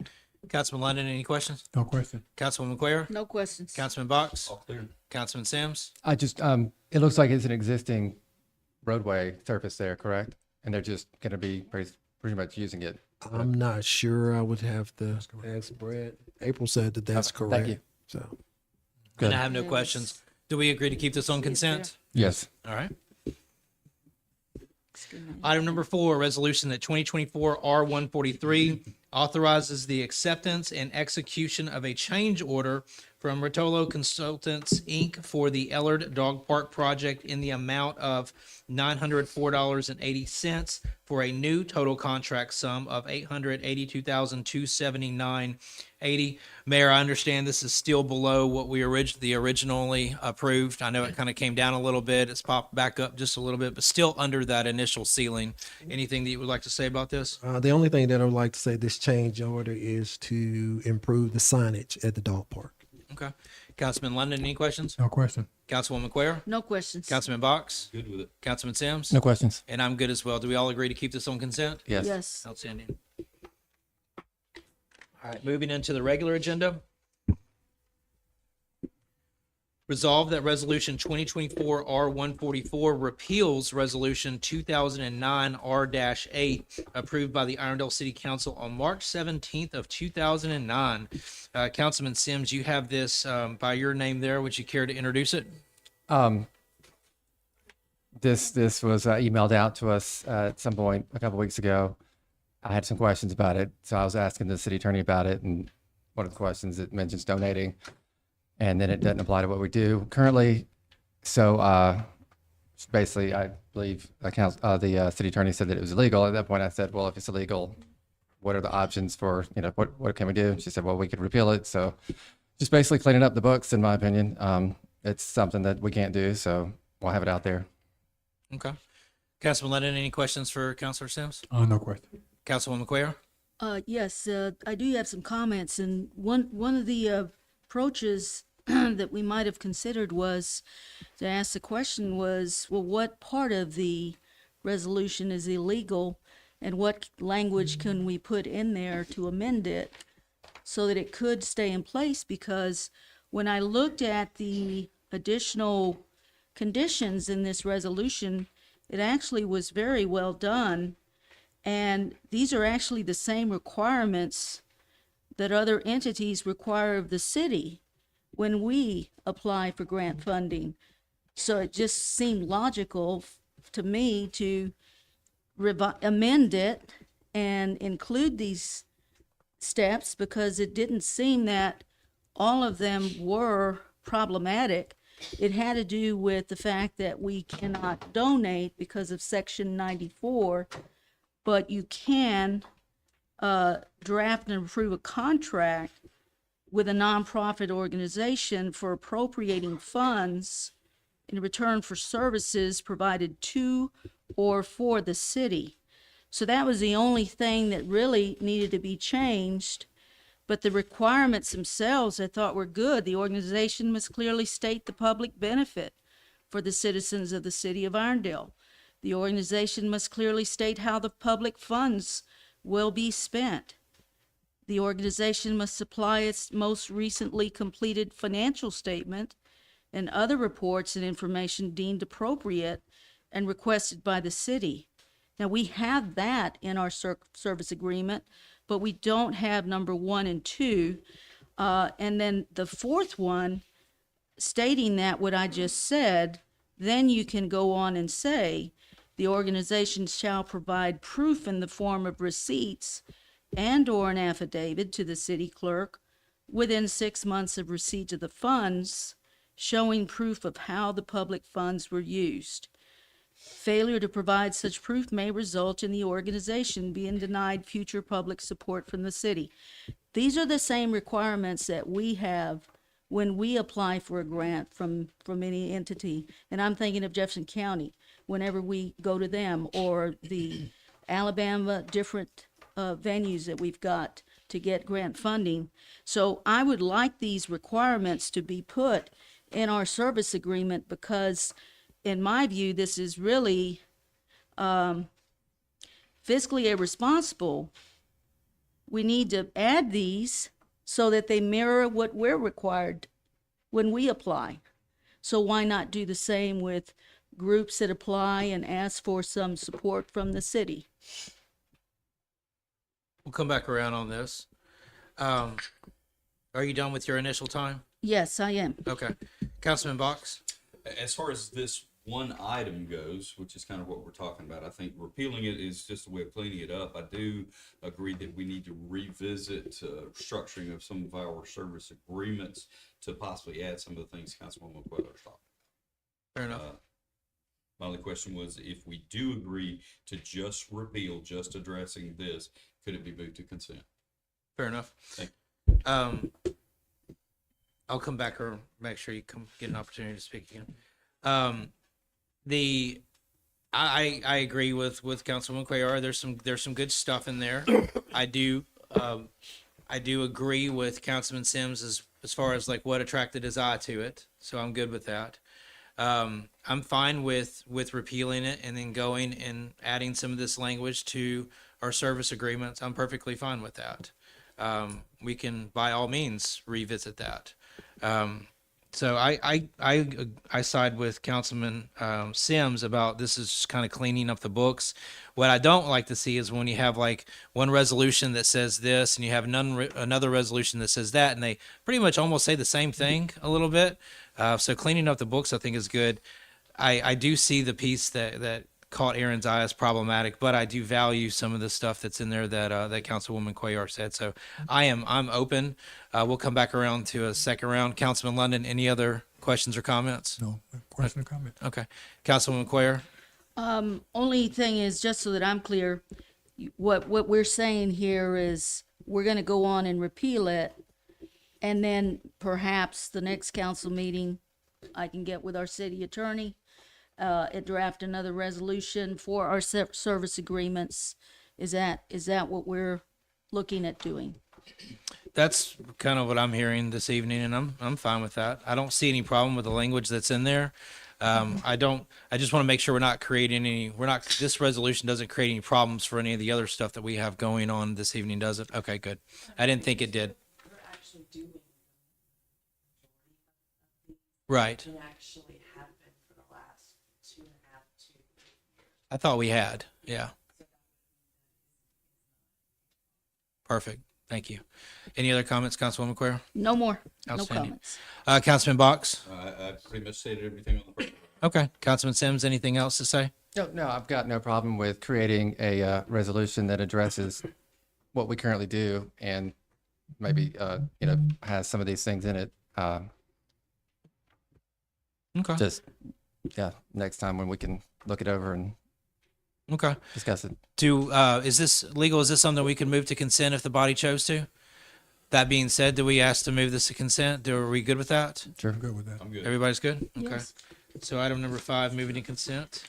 Councilman London, any questions? No question. Councilwoman Cuellar? No questions. Councilman Box? All clear. Councilman Sims? I just it looks like it's an existing roadway surface there, correct? And they're just going to be pretty much using it. I'm not sure. I would have to ask Brett. April said that that's Okay, correct. thank you. So Good. And I have no questions. Do we agree to keep this on consent? Yes. All right. Item number 4, resolution that 2024 R143 authorizes the acceptance and execution of a change order from Rotolo Consultants, Inc. for the Ellard Dog Park project in the amount of $904.80 for a new total contract sum of $882,279.80. Mayor, I understand this is still below what we originally approved. I know it kind of came down a little bit. It's popped back up just a little bit, but still under that initial ceiling. Anything that you would like to say about this? the only thing that I would like to say, this change order is to improve the signage at the dog park. Okay. Councilman London, any questions? No question. Councilwoman Cuellar? No questions. Councilman Box? Good with it. Councilman Sims? No questions. And I'm good as well. Do we all agree to keep this on consent? Yes. Yes. Outstanding. All right, moving into the regular agenda. Resolve that resolution 2024 R144 repeals resolution 2009 R-8 approved by the Irondale City Council on March 17th of 2009. Councilman Sims, you have this by your name there. Would you care to introduce it? This was emailed out to us at some point a couple weeks ago. I had some questions about it, so I was asking the city attorney about it, and one of the questions it mentions donating, and then it doesn't apply to what we do currently. So basically, I believe the city attorney said that it was illegal. At that point, I said, well, if it's illegal, what are the options for, what can we do? She said, well, we could repeal it. So just basically cleaning up the books, in my opinion. It's something that we can't do, so we'll have it out there. Okay. Councilman Lennon, any questions for Councilor Sims? No question. Councilwoman Cuellar? Yes, I do have some comments, and one of the approaches that we might have considered was to ask the question was, well, what part of the resolution is illegal, and what language can we put in there to amend it so that it could stay in place? Because when I looked at the additional conditions in this resolution, it actually was very well done. And these are actually the same requirements that other entities require of the city when we apply for grant funding. So it just seemed logical to me to amend it and include these steps, because it didn't seem that all of them were problematic. It had to do with the fact that we cannot donate because of Section 94, but you can draft and approve a contract with a nonprofit organization for appropriating funds in return for services provided to or for the city. So that was the only thing that really needed to be changed. But the requirements themselves I thought were good. The organization must clearly state the public benefit for the citizens of the city of Irondale. The organization must clearly state how the public funds will be spent. The organization must supply its most recently completed financial statement and other reports and information deemed appropriate and requested by the city. Now, we have that in our service agreement, but we don't have number 1 and 2. And then the fourth one, stating that what I just said, then you can go on and say, the organization shall provide proof in the form of receipts and or an affidavit to the city clerk within 6 months of receipt of the funds, showing proof of how the public funds were used. Failure to provide such proof may result in the organization being denied future public support from the city. These are the same requirements that we have when we apply for a grant from any entity. And I'm thinking of Jefferson County, whenever we go to them, or the Alabama different venues that we've got to get grant funding. So I would like these requirements to be put in our service agreement, because in my view, this is really fiscally irresponsible. We need to add these so that they mirror what we're required when we apply. So why not do the same with groups that apply and ask for some support from the city? We'll come back around on this. Are you done with your initial time? Yes, I am. Okay. Councilman Box? As far as this one item goes, which is kind of what we're talking about, I think repealing it is just a way of cleaning it up. I do agree that we need to revisit structuring of some of our service agreements to possibly add some of the things Councilwoman Queller talked. Fair enough. My only question was, if we do agree to just repeal, just addressing this, could it be moved to consent? Fair enough. Thank you. I'll come back or make sure you get an opportunity to speak again. I agree with Councilwoman Cuellar. There's some good stuff in there. I do agree with Councilman Sims as far as like what attracted his eye to it. So I'm good with that. I'm fine with repealing it and then going and adding some of this language to our service agreements. I'm perfectly fine with that. We can by all means revisit that. So I side with Councilman Sims about this is just kind of cleaning up the books. What I don't like to see is when you have like one resolution that says this and you have another resolution that says that, and they pretty much almost say the same thing a little bit. So cleaning up the books I think is good. I do see the piece that caught Aaron's eye as problematic, but I do value some of the stuff that's in there that Councilwoman Cuellar said. So I'm open. We'll come back around to a second round. Councilman London, any other questions or comments? No, question or comment? Okay. Councilwoman Cuellar? Only thing is, just so that I'm clear, what we're saying here is we're going to go on and repeal it, and then perhaps the next council meeting, I can get with our city attorney and draft another resolution for our service agreements. Is that what we're looking at doing. That's kind of what I'm hearing this evening, and I'm fine with that. I don't see any problem with the language that's in there. I just want to make sure this resolution doesn't create any problems for any of the other stuff that we have going on this evening, does it? Okay, good. I didn't think it did. Right. I thought we had, yeah. Perfect. Thank you. Any other comments, Councilwoman Quayle? No more. No Outstanding. comments. Councilman Box? I pretty much said everything on the paper. Okay. Councilman Sims, anything else to say? No, I've got no problem with creating a resolution that addresses what we currently do and maybe, has some of these things in it. Okay. Just, next time when we can look it over and Okay. discuss it. Is this legal? Is this something we can move to consent if the body chose to? That being said, do we ask to move this to consent? Are we good with that? Sure. Good with that. I'm good. Everybody's good? Okay. Yes. So item number 5, moving to consent.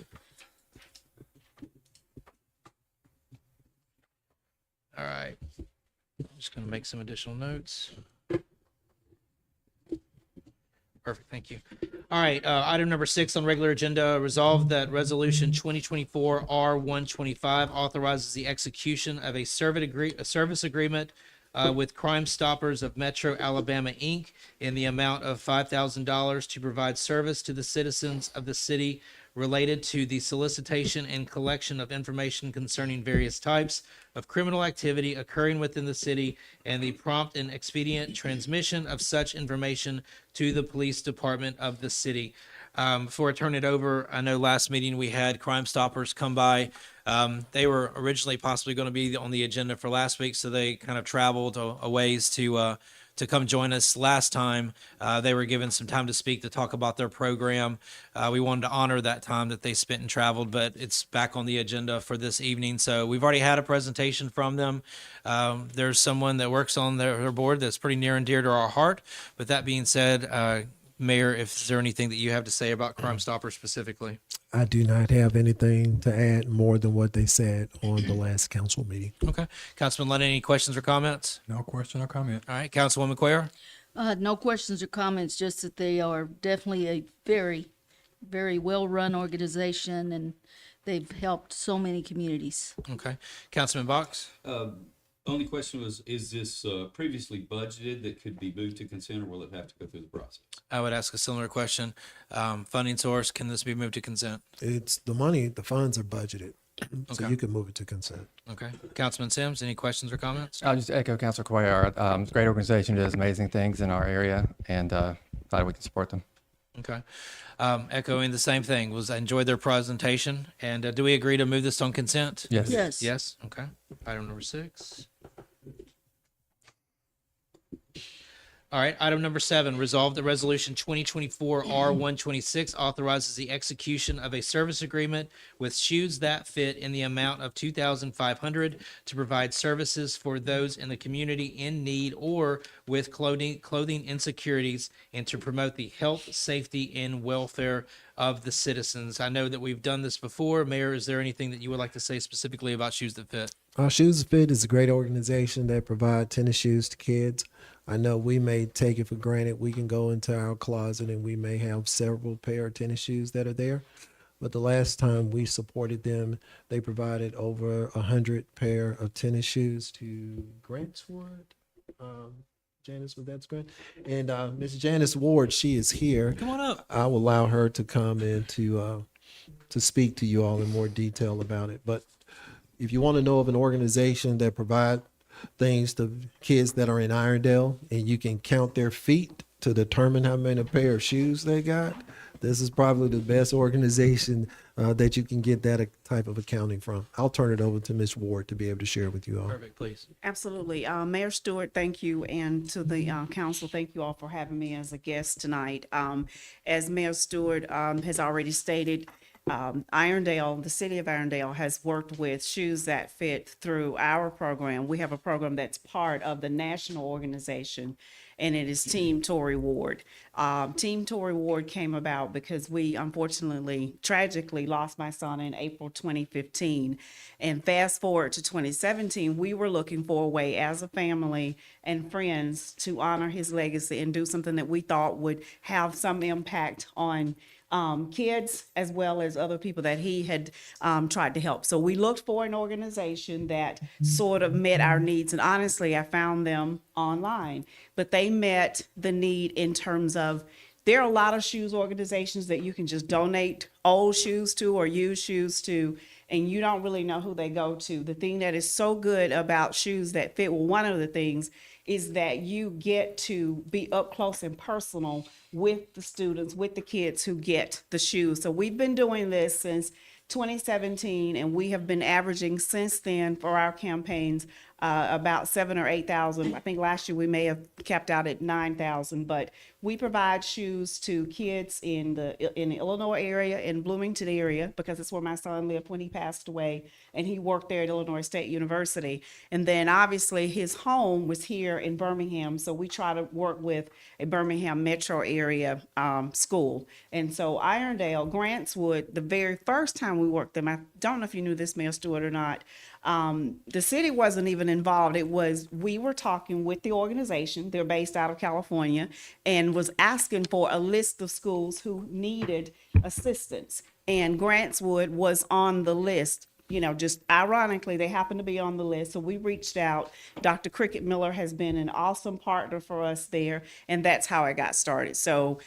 All right. I'm just going to make some additional notes. Perfect. Thank you. All right. Item number 6 on regular agenda, resolve that resolution 2024 R125 authorizes the execution of a service agreement with Crime Stoppers of Metro Alabama, Inc. in the amount of $5,000 to provide service to the citizens of the city related to the solicitation and collection of information concerning various types of criminal activity occurring within the city and the prompt and expedient transmission of such information to the police department of the city. Before I turn it over, I know last meeting we had Crime Stoppers come by. They were originally possibly going to be on the agenda for last week, so they kind of traveled a ways to come join us last time. They were given some time to speak to talk about their program. We wanted to honor that time that they spent and traveled, but it's back on the agenda for this evening. So we've already had a presentation from them. There's someone that works on their board that's pretty near and dear to our heart. But that being said, Mayor, is there anything that you have to say about Crime Stoppers specifically? I do not have anything to add more than what they said on the last council meeting. Okay. Councilman Lennon, any questions or comments? No question or comment. All right. Councilwoman Quayle? No questions or comments, just that they are definitely a very, very well-run organization, and they've helped so many communities. Okay. Councilman Box? Only question was, is this previously budgeted that could be moved to consent, or will it have to go through the process? I would ask a similar question. Funding source, can this be moved to consent? It's the money, the funds are budgeted, so Okay. you can move it to consent. Okay. Councilman Sims, any questions or comments? I'll just echo Councilor Cuellar. Great organization, does amazing things in our area, and glad we can support them. Okay. Echoing the same thing, I enjoyed their presentation. And do we agree to move this on consent? Yes. Yes. Yes. Okay. Item number 6. All right. Item number 7, resolve that resolution 2024 R126 authorizes the execution of a service agreement with Shoes That Fit in the amount of $2,500 to provide services for those in the community in need or with clothing insecurities, and to promote the health, safety, and welfare of the citizens. I know that we've done this before. Mayor, is there anything that you would like to say specifically about Shoes That Fit? Shoes That Fit is a great organization that provide tennis shoes to kids. I know we may take it for granted. We can go into our closet and we may have several pair of tennis shoes that are there. But the last time we supported them, they provided over 100 pair of tennis shoes to Grants Ward. Janice, was that Grant? And Miss Janice Ward, she is here. Come on up. I will allow her to come in to speak to you all in more detail about it. But if you want to know of an organization that provide things to kids that are in Irondale, and you can count their feet to determine how many pair of shoes they got, this is probably the best organization that you can get that type of accounting from. I'll turn it over to Ms. Ward to be able to share with you all. Perfect, please. Absolutely. Mayor Stewart, thank you. And to the council, thank you all for having me as a guest tonight. As Mayor Stewart has already stated, Irondale, the city of Irondale has worked with Shoes That Fit through our program. We have a program that's part of the national organization, and it is Team Tory Ward. Team Tory Ward came about because we unfortunately, tragically lost my son in April 2015. And fast forward to 2017, we were looking for a way as a family and friends to honor his legacy and do something that we thought would have some impact on kids as well as other people that he had tried to help. So we looked for an organization that sort of met our needs. And honestly, I found them online, but they met the need in terms of there are a lot of shoes organizations that you can just donate old shoes to or used shoes to, and you don't really know who they go to. The thing that is so good about Shoes That Fit, well, one of the things is that you get to be up close and personal with the students, with the kids who get the shoes. So we've been doing this since 2017, and we have been averaging since then for our campaigns about 7,000 or 8,000. I think last year we may have capped out at 9,000, but we provide shoes to kids in the Illinois area, in Bloomington area, because it's where my son lived when he passed away, and he worked there at Illinois State University. And then obviously his home was here in Birmingham, so we try to work with a Birmingham metro area school. And so Irondale, Grantswood, the very first time we worked them, I don't know if you knew this, Mayor Stewart, or not, the city wasn't even involved. It was, we were talking with the organization, they're based out of California, and was asking for a list of schools who needed assistance. And Grantswood was on the list. You know, just ironically, they happened to be on the list. So we reached out. Dr. Cricket Miller has been an awesome partner for us there, and that's how it got started. So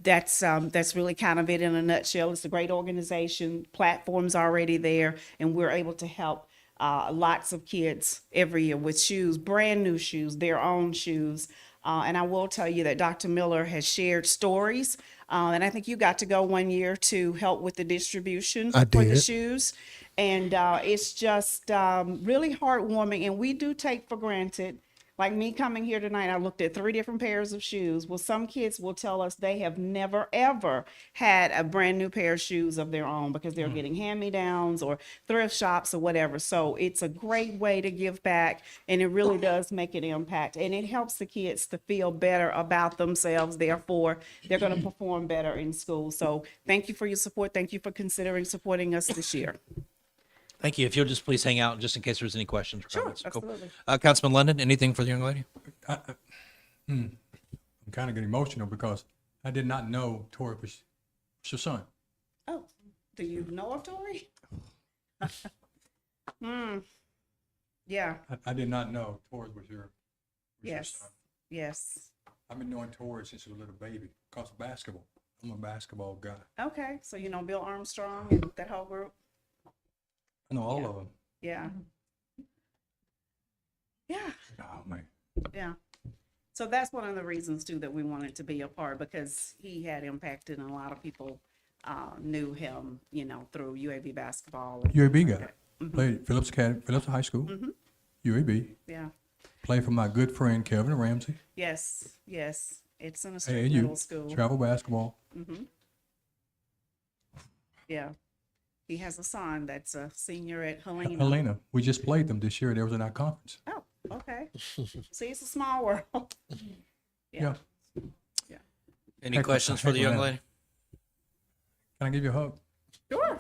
that's really kind of it in a nutshell. It's a great organization. Platform's already there, and we're able to help lots of kids every year with shoes, brand new shoes, their own shoes. And I will tell you that Dr. Miller has shared stories. And I think you got to go one year to help with the distribution I for the did. shoes. And it's just really heartwarming. And we do take for granted, like me coming here tonight, I looked at 3 different pairs of shoes. Well, some kids will tell us they have never, ever had a brand new pair of shoes of their own because they're getting hand-me-downs or thrift shops or whatever. So it's a great way to give back, and it really does make an impact. And it helps the kids to feel better about themselves. Therefore, they're going to perform better in school. So thank you for your support. Thank you for considering supporting us this year. Thank you. If you'll just please hang out just in case there's any questions or Sure, comments. Cool. absolutely. Councilman London, anything for the young lady? I'm kind of getting emotional because I did not know Tori was your son. Oh, do you know of Tori? Yeah, I did not know Tori was your yes, son. yes. I've been knowing Tori since she was a little baby because of basketball. I'm a basketball guy. Okay, so you know Bill Armstrong and that whole group? I know all of them. Yeah. Yeah, Oh, man. yeah. So that's one of the reasons too that we wanted to be a part, because he had impacted and a lot of people knew him, you know, through UAB basketball. and UAB things guy. like that. Played Phillips Academy, Phillips High School. UAB. Yeah, Played for my good friend Kelvin Ramsey. yes, yes. It's in a straight AAU. middle school. Travel basketball. Yeah. He has a son that's a senior at Helena. Helena. We just played them this year. They was in our conference. Oh, okay. See, it's a small world. Yeah. Any Heck, questions for the heck young with lady? Can I give you a hug? Sure.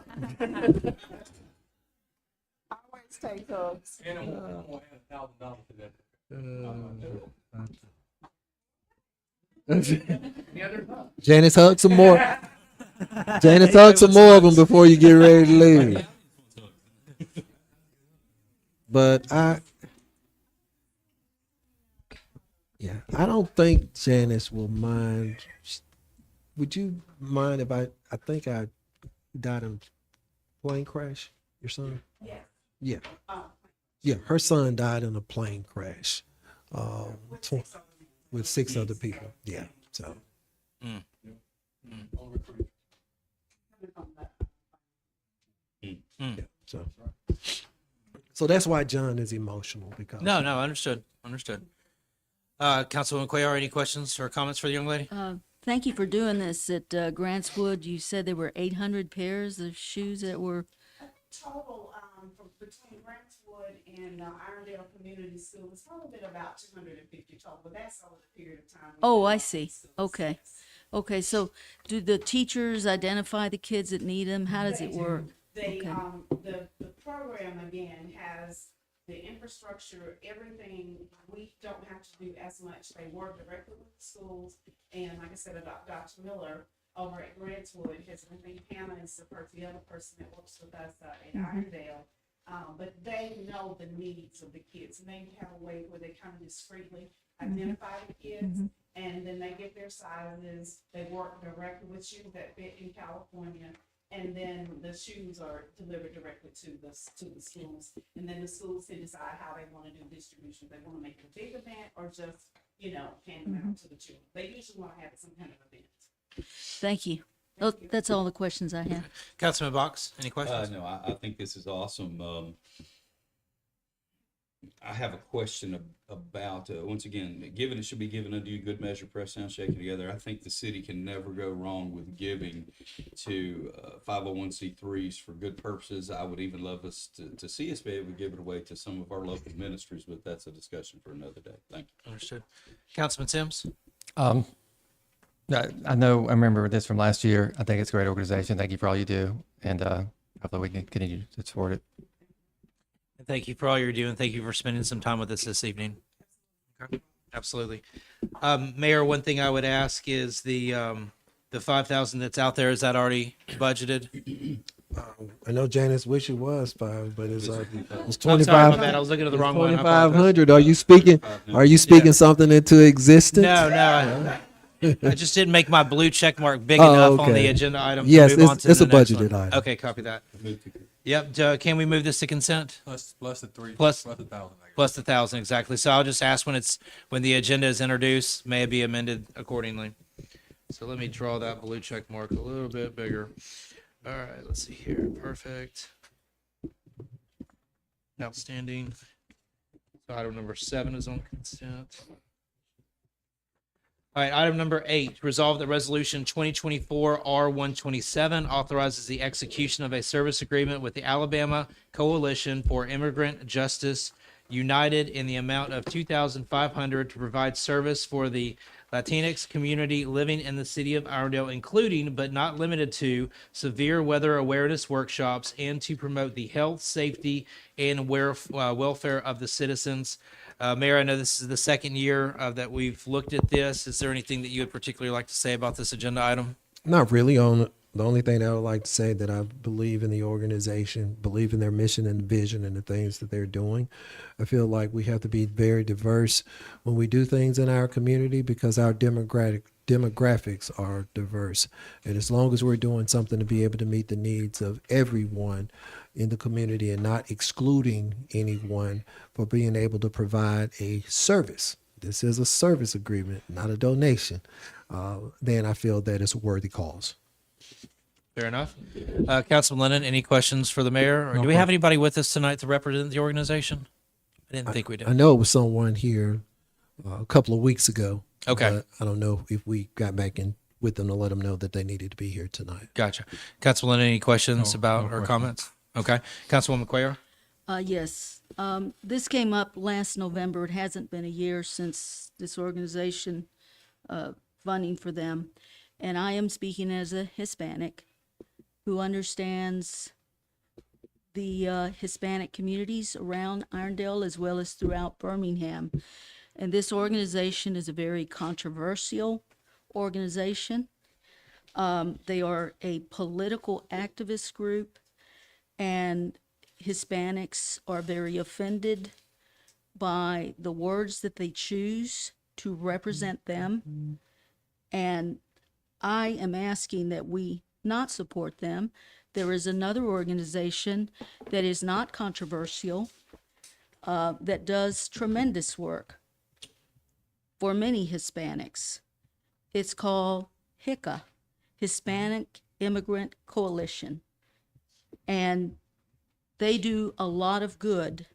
Always take hugs. Janice, hug some more. Janice, hug some more of them before you get ready to leave. But I don't think Janice will mind. Would you mind if I think I died in a plane crash, your son? Yeah. Yeah, her son died in a plane crash with 6 other people. Yeah, so. Yeah, so that's why John is emotional, because No, understood. Councilwoman Cuellar, any questions or comments for the young lady? Thank you for doing this at Grantswood. You said there were 800 pairs of shoes that were, Total, from between Grantswood and Irondale Community School, it's probably been about 250 total, but that's over the period of time. we've oh, been I open see. schools. Okay. Okay, so do the teachers identify the kids that need them? How does They it do. work? They, Okay. the program again has the infrastructure, everything. We don't have to do as much. They work directly with the schools. And like I said, Dr. Miller over at Grantswood has, I think Hannah is the other person that works with us at Irondale. But they know the needs of the kids, and they have a way where they kind of discreetly identify the kids. And then they get their sizes, they work directly with shoes that fit in California, and then the shoes are delivered directly to the schools. And then the schools can decide how they want to do distribution. They want to make it a big event or just, hand them out to the children. They usually want to have some kind of event. Thank you. Oh, that's all the questions I have. Councilman Box, any questions? No, I think this is awesome. I have a question about, once again, it should be given unto you, good measure, pressed down, shaken together. I think the city can never go wrong with giving to 501c3s for good purposes. I would even love us to see us be able to give it away to some of our local ministries, but that's a discussion for another day. Thank you. Understood. Councilman Sims? I remember this from last year. I think it's a great organization. Thank you for all you do. And hopefully we can continue to support it. And thank you for all you're doing. Thank you for spending some time with us this evening. Okay. Absolutely. Mayor, one thing I would ask is the 5,000 that's out there, is that already budgeted? I know Janice wish it was 5, but it's I'm 25. sorry, my bad. I was looking at the wrong one. I apologize. 2,500. Are you speaking something into existence? No. I just didn't make my blue check mark big enough on the agenda item. To Yes, move on to it's the a next budgeted one. item. Okay, copy that. Yep. Can we move this to consent? Plus the 3, Plus- plus 1,000. Plus the 1,000, exactly. So I'll just ask when the agenda is introduced, may it be amended accordingly. So let me draw that blue check mark a little bit bigger. All right, let's see here. Perfect. Outstanding. So item number 7 is on consent. All right, item number 8, resolve that resolution 2024 R127 authorizes the execution of a service agreement with the Alabama Coalition for Immigrant Justice United in the amount of $2,500 to provide service for the Latinx community living in the city of Irondale, including but not limited to severe weather awareness workshops and to promote the health, safety, and welfare of the citizens. Mayor, I know this is the second year that we've looked at this. Is there anything that you would particularly like to say about this agenda item? Not really. The only thing I would like to say that I believe in the organization, believe in their mission and vision and the things that they're doing. I feel like we have to be very diverse when we do things in our community because our demographics are diverse. And as long as we're doing something to be able to meet the needs of everyone in the community and not excluding anyone for being able to provide a service. This is a service agreement, not a donation. Then I feel that it's a worthy cause. Fair enough. Councilman Lennon, any questions for the mayor? Or do we have anybody with us tonight to represent the organization? I didn't think we did. I know it was someone here a couple of weeks ago. Okay. But I don't know if we got back in with them to let them know that they needed to be here tonight. Gotcha. Councilman Lennon, any questions about or questions. comments? Okay. Councilwoman Cuellar? Yes. This came up last November. It hasn't been a year since this organization funding for them. And I am speaking as a Hispanic who understands the Hispanic communities around Irondale as well as throughout Birmingham. And this organization is a very controversial organization. They are a political activist group, and Hispanics are very offended by the words that they choose to represent them. And I am asking that we not support them. There is another organization that is not controversial, that does tremendous work for many Hispanics. It's called HICA, Hispanic Immigrant Coalition. And they do a lot of good.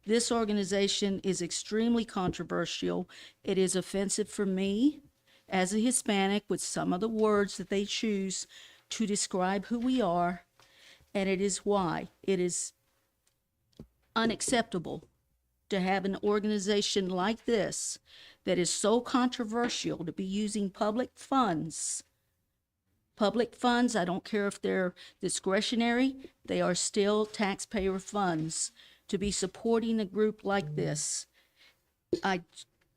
This organization is extremely controversial. It is offensive for me as a Hispanic with some of the words that they choose to describe who we are, and it is why it is unacceptable to have an organization like this that is so controversial to be using public funds. Public funds, I don't care if they're discretionary, they are still taxpayer funds to be supporting a group like this. I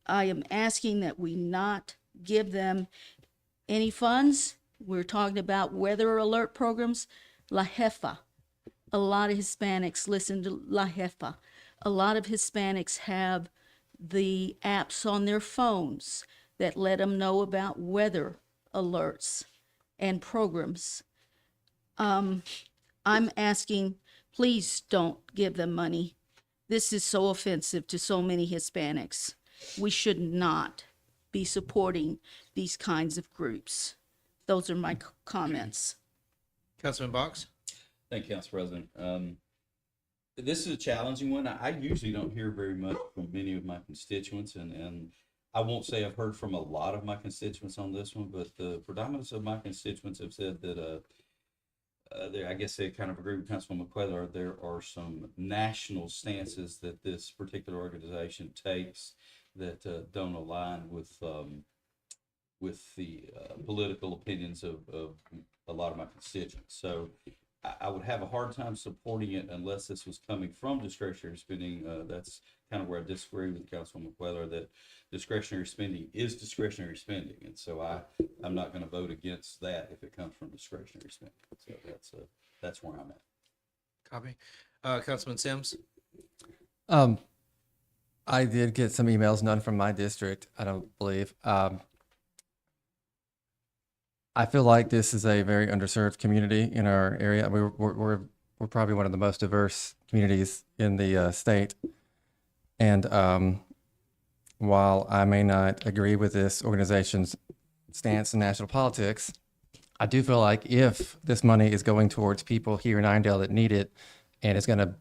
am asking that we not give them any funds. We're talking about weather alert programs. La Jefa. A lot of Hispanics listen to La Jefa. A lot of Hispanics have the apps on their phones that let them know about weather alerts and programs. I'm asking, please don't give them money. This is so offensive to so many Hispanics. We should not be supporting these kinds of groups. Those are my comments. Councilman Box? Thank you, Council President. This is a challenging one. I usually don't hear very much from many of my constituents, and I won't say I've heard from a lot of my constituents on this one, but the predominance of my constituents have said that I guess they kind of agree with Councilman McQuayle. There are some national stances that this particular organization takes that don't align with the political opinions of a lot of my constituents. So I would have a hard time supporting it unless this was coming from discretionary spending. That's kind of where I disagree with Councilman McQuayle, that discretionary spending is discretionary spending. And so I'm not going to vote against that if it comes from discretionary spending. So that's where I'm at. Copy. Councilman Sims? I did get some emails, none from my district, I don't believe. I feel like this is a very underserved community in our area. We're probably one of the most diverse communities in the state. And while I may not agree with this organization's stance in national politics, I do feel like if this money is going towards people here in Irondale that need it and it's going to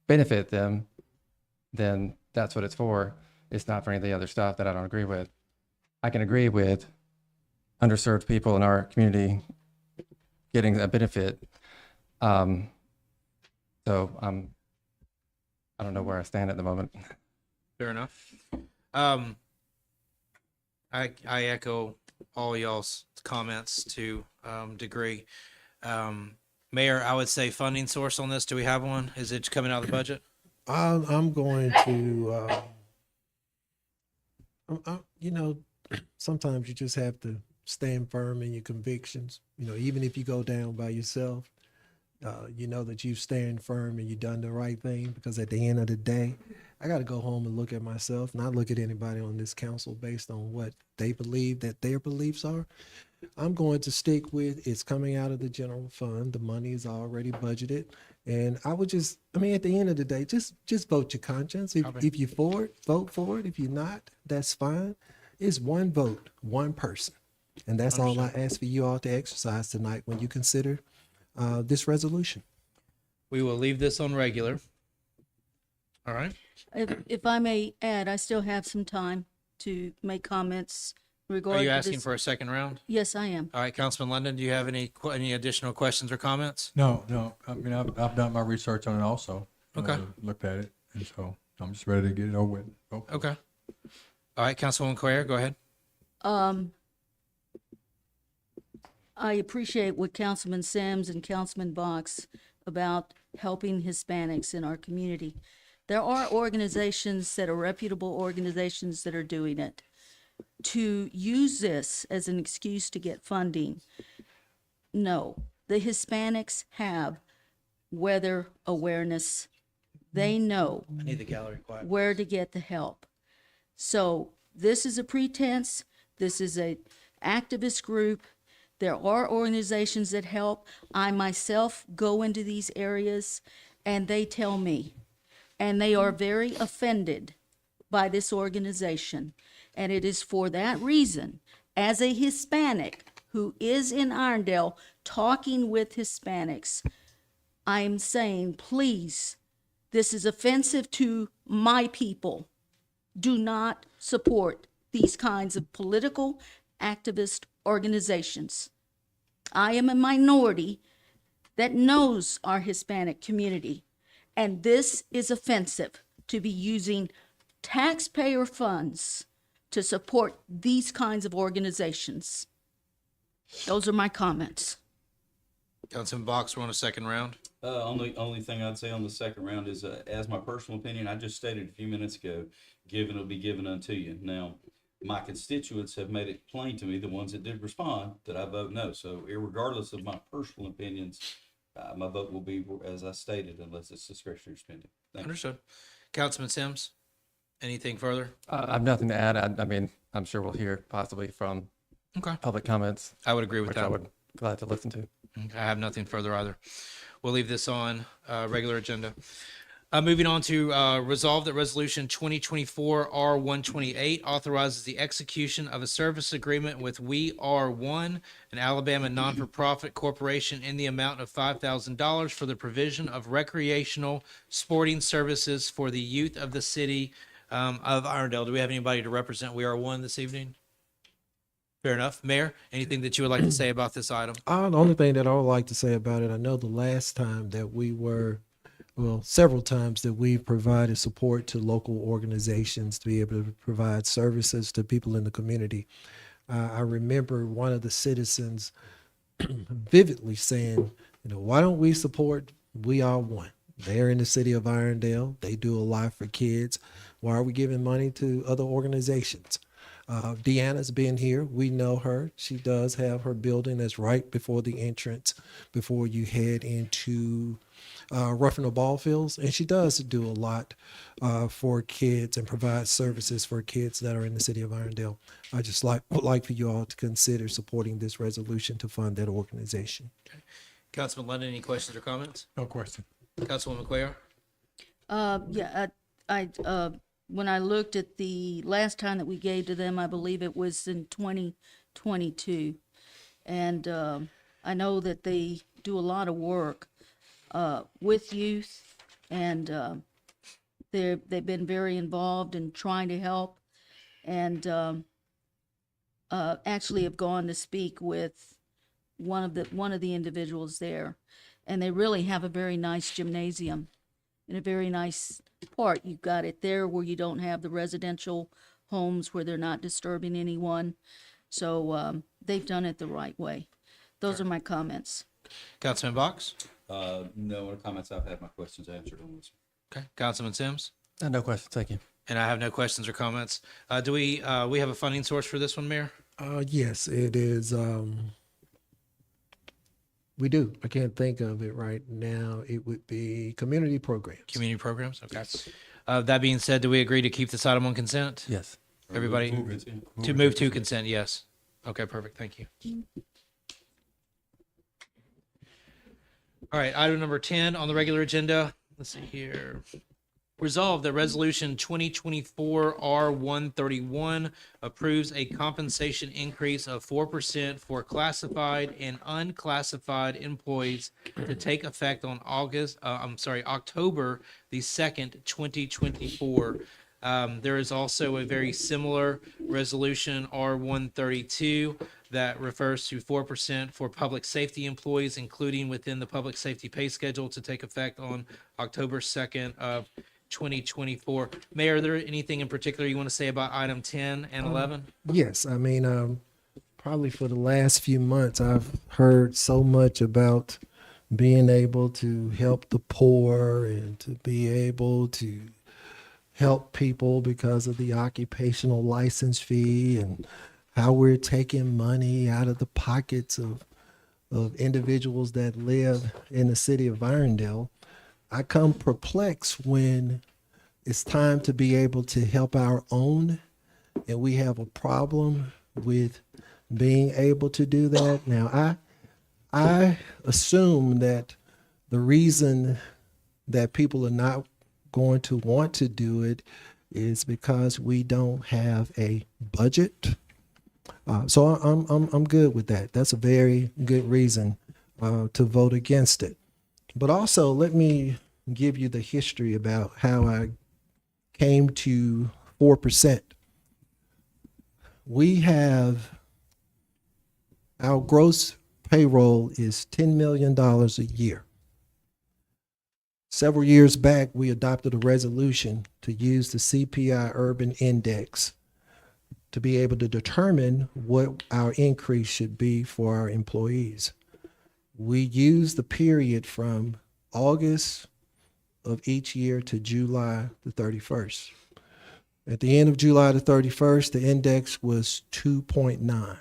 benefit them, then that's what it's for. It's not for any of the other stuff that I don't agree with. I can agree with underserved people in our community getting a benefit. So I don't know where I stand at the moment. Fair enough. I echo all y'all's comments to degree. Mayor, I would say funding source on this. Do we have one? Is it coming out of the budget? I'm going to, you know, sometimes you just have to stand firm in your convictions. You know, even if you go down by yourself, you know that you stand firm and you've done the right thing, because at the end of the day, I got to go home and look at myself, not look at anybody on this council based on what they believe that their beliefs are. I'm going to stick with it's coming out of the general fund. The money is already budgeted. And I would just, I mean, at the end of the day, just vote your conscience. If you're for it, vote for it. If you're not, that's fine. It's one vote, one person. And that's all I ask for you all to exercise tonight when you consider this resolution. We will leave this on regular. All right. If I may add, I still have some time to make comments regarding. Are you asking for a second round? Yes, I am. All right, Councilman London, do you have any additional questions or comments? No. I mean, I've done my research on it also. Okay. Looked at it, and so I'm just ready to get it over with. Okay. All right, Councilwoman Cuellar, go ahead. I appreciate what Councilman Sims and Councilman Box about helping Hispanics in our community. There are organizations that are reputable organizations that are doing it. To use this as an excuse to get funding, no. The Hispanics have weather awareness. They know I need the gallery quiet. where to get the help. So this is a pretense. This is a activist group. There are organizations that help. I myself go into these areas and they tell me, and they are very offended by this organization. And it is for that reason, as a Hispanic who is in Irondale talking with Hispanics, I am saying, please, this is offensive to my people. Do not support these kinds of political activist organizations. I am a minority that knows our Hispanic community, and this is offensive to be using taxpayer funds to support these kinds of organizations. Those are my comments. Councilman Box, we're on a second round. Only thing I'd say on the second round is, as my personal opinion, I just stated a few minutes ago, given will be given unto you. Now, my constituents have made it plain to me, the ones that did respond, that I vote no. So irregardless of my personal opinions, my vote will be as I stated, unless it's discretionary spending. Thank you. Understood. Councilman Sims, anything further? I have nothing to add. I mean, I'm sure we'll hear possibly from Okay. public comments, I would agree with which that. I would glad to listen to. I have nothing further either. We'll leave this on regular agenda. Moving on to resolve that resolution 2024 R128 authorizes the execution of a service agreement with We Are One, an Alabama non-for-profit corporation, in the amount of $5,000 for the provision of recreational sporting services for the youth of the city of Irondale. Do we have anybody to represent We Are One this evening? Fair enough. Mayor, anything that you would like to say about this item? The only thing that I would like to say about it, I know the last time that we were, well, several times that we provided support to local organizations to be able to provide services to people in the community. I remember one of the citizens vividly saying, why don't we support We Are One? They're in the city of Irondale. They do a lot for kids. Why are we giving money to other organizations? Deanna's been here. We know her. She does have her building that's right before the entrance, before you head into Ruffino Ball Fields. And she does do a lot for kids and provide services for kids that are in the city of Irondale. I just would like for you all to consider supporting this resolution to fund that organization. Councilman London, any questions or comments? No question. Councilwoman Cuellar? When I looked at the last time that we gave to them, I believe it was in 2022. And I know that they do a lot of work with youth, and they've been very involved in trying to help, and actually have gone to speak with one of the individuals there. And they really have a very nice gymnasium in a very nice part. You've got it there where you don't have the residential homes where they're not disturbing anyone. So they've done it the right way. Those are my comments. Councilman Box? No other comments. I've had my questions answered on this. Okay. Councilman Sims? No questions. Thank you. And I have no questions or comments. Do we have a funding source for this one, Mayor? Yes, it is. We do. I can't think of it right now. It would be community programs. Community programs? Okay. That being said, do we agree to keep this item on consent? Yes. Everybody? To move to consent, yes. Okay, perfect. Thank you. All right, item number 10 on the regular agenda. Let's see here. Resolved that resolution 2024 R131 approves a compensation increase of 4% for classified and unclassified employees to take effect on October the 2nd, 2024. There is also a very similar resolution R132 that refers to 4% for public safety employees, including within the public safety pay schedule, to take effect on October 2nd of 2024. Mayor, are there anything in particular you want to say about item 10 and 11? Yes, I mean, probably for the last few months, I've heard so much about being able to help the poor and to be able to help people because of the occupational license fee and how we're taking money out of the pockets of individuals that live in the city of Irondale. I come perplexed when it's time to be able to help our own, and we have a problem with being able to do that. Now, I assume that the reason that people are not going to want to do it is because we don't have a budget. So I'm good with that. That's a very good reason to vote against it. But also, let me give you the history about how I came to 4%. We have Our gross payroll is $10 million a year. Several years back, we adopted a resolution to use the CPI Urban Index to be able to determine what our increase should be for our employees. We use the period from August of each year to July the 31st. At the end of July the 31st, the index was 2.9.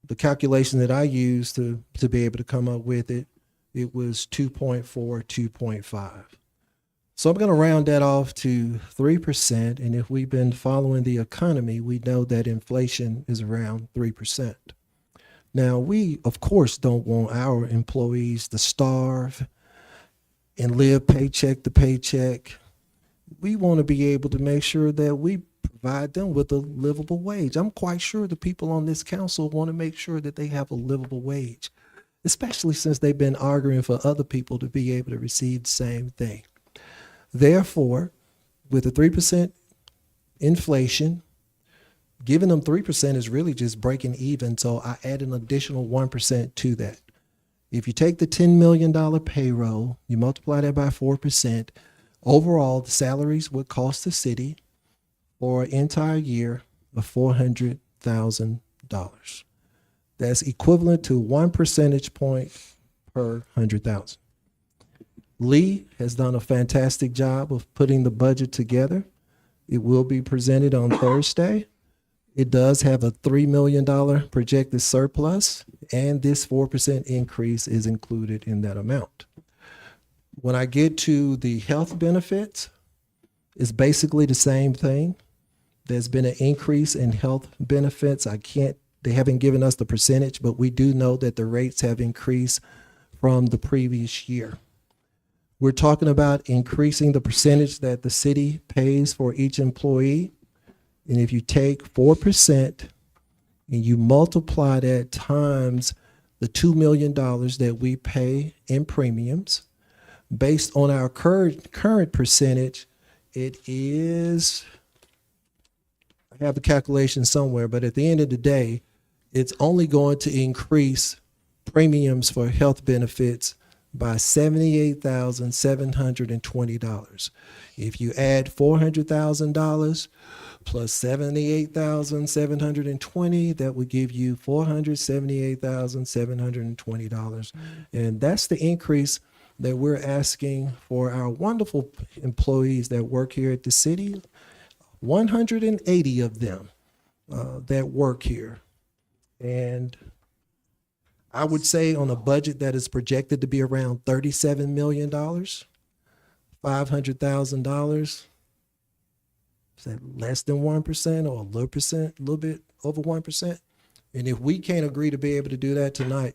The calculation that I used to be able to come up with it, it was 2.4, 2.5. So I'm going to round that off to 3%. And if we've been following the economy, we know that inflation is around 3%. Now, we, of course, don't want our employees to starve and live paycheck to paycheck. We want to be able to make sure that we provide them with a livable wage. I'm quite sure the people on this council want to make sure that they have a livable wage, especially since they've been arguing for other people to be able to receive the same thing. Therefore, with the 3% inflation, giving them 3% is really just breaking even. So I add an additional 1% to that. If you take the $10 million payroll, you multiply that by 4%, overall, the salaries would cost the city for an entire year of $400,000. That's equivalent to 1 percentage point per 100,000. Lee has done a fantastic job of putting the budget together. It will be presented on Thursday. It does have a $3 million projected surplus, and this 4% increase is included in that amount. When I get to the health benefits, it's basically the same thing. There's been an increase in health benefits. They haven't given us the percentage, but we do know that the rates have increased from the previous year. We're talking about increasing the percentage that the city pays for each employee. And if you take 4% and you multiply that times the $2 million that we pay in premiums, based on our current percentage, it is, I have the calculation somewhere, but at the end of the day, it's only going to increase premiums for health benefits by $78,720. If you add $400,000 plus $78,720, that would give you $478,720. And that's the increase that we're asking for our wonderful employees that work here at the city, 180 of them that work here. And I would say on a budget that is projected to be around $37 million, $500,000, is that less than 1% or a little bit over 1%? And if we can't agree to be able to do that tonight,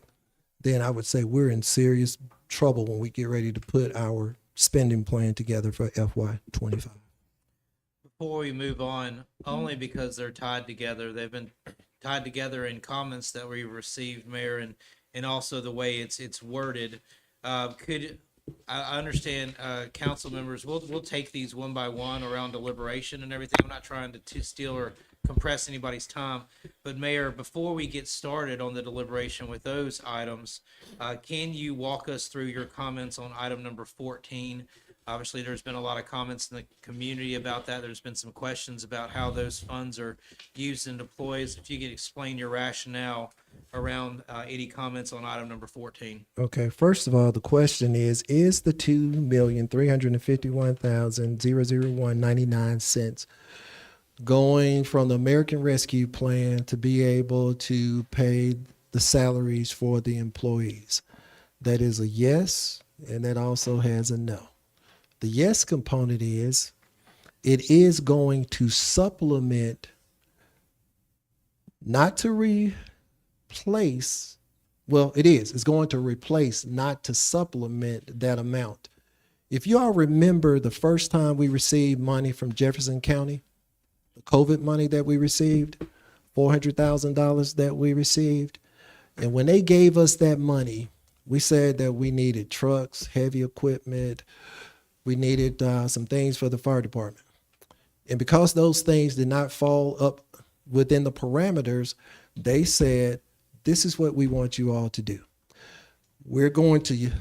then I would say we're in serious trouble when we get ready to put our spending plan together for FY25. Before we move on, only because they're tied together, they've been tied together in comments that we received, Mayor, and also the way it's worded. Could I understand, council members? We'll take these one by one around deliberation and everything. I'm not trying to steal or compress anybody's time, but Mayor, before we get started on the deliberation with those items, can you walk us through your comments on item number 14? Obviously, there's been a lot of comments in the community about that. There's been some questions about how those funds are used and deployed. If you could explain your rationale around any comments on item number 14. Okay, first of all, the question is the $2,351,001.99 going from the American Rescue Plan to be able to pay the salaries for the employees? That is a yes, and that also has a no. The yes component is it is going to supplement, not to replace, well, it is. It's going to replace, not to supplement that amount. If you all remember the first time we received money from Jefferson County, the COVID money that we received, $400,000 that we received, and when they gave us that money, we said that we needed trucks, heavy equipment, we needed some things for the fire department. And because those things did not fall up within the parameters, they said this is what we want you all to do. We're going to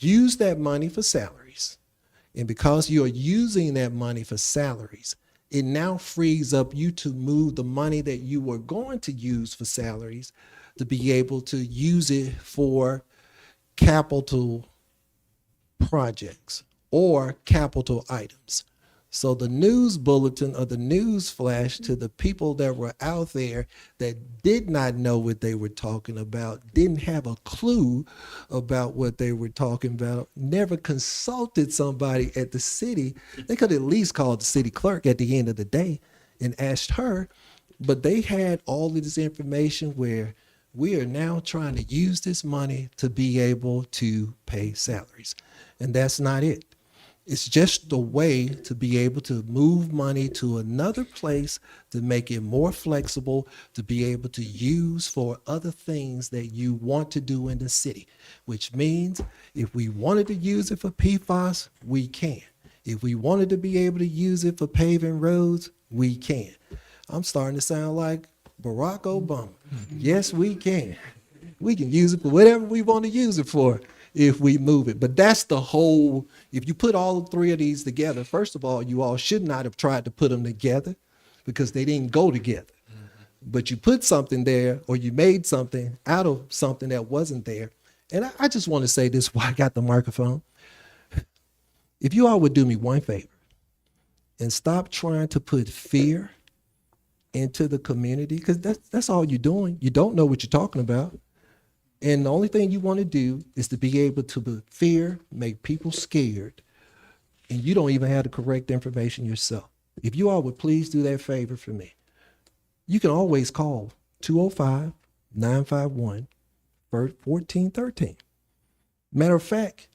use that money for salaries. And because you're using that money for salaries, it now frees up you to move the money that you were going to use for salaries to be able to use it for capital projects or capital items. So the news bulletin or the news flash to the people that were out there that did not know what they were talking about, didn't have a clue about what they were talking about, never consulted somebody at the city. They could at least call the city clerk at the end of the day and asked her, but they had all of this information where we are now trying to use this money to be able to pay salaries. And that's not it. It's just a way to be able to move money to another place to make it more flexible, to be able to use for other things that you want to do in the city, which means if we wanted to use it for PFAS, we can. If we wanted to be able to use it for paving roads, we can. I'm starting to sound like Barack Obama. Yes, we can. We can use it for whatever we want to use it for if we move it. But that's the whole, if you put all three of these together, first of all, you all should not have tried to put them together because they didn't go together. But you put something there, or you made something out of something that wasn't there. And I just want to say this while I got the microphone. If you all would do me one favor and stop trying to put fear into the community, because that's all you're doing. You don't know what you're talking about. And the only thing you want to do is to be able to put fear, make people scared, and you don't even have the correct information yourself. If you all would please do that favor for me, you can always call 205-951-1413. Matter of fact,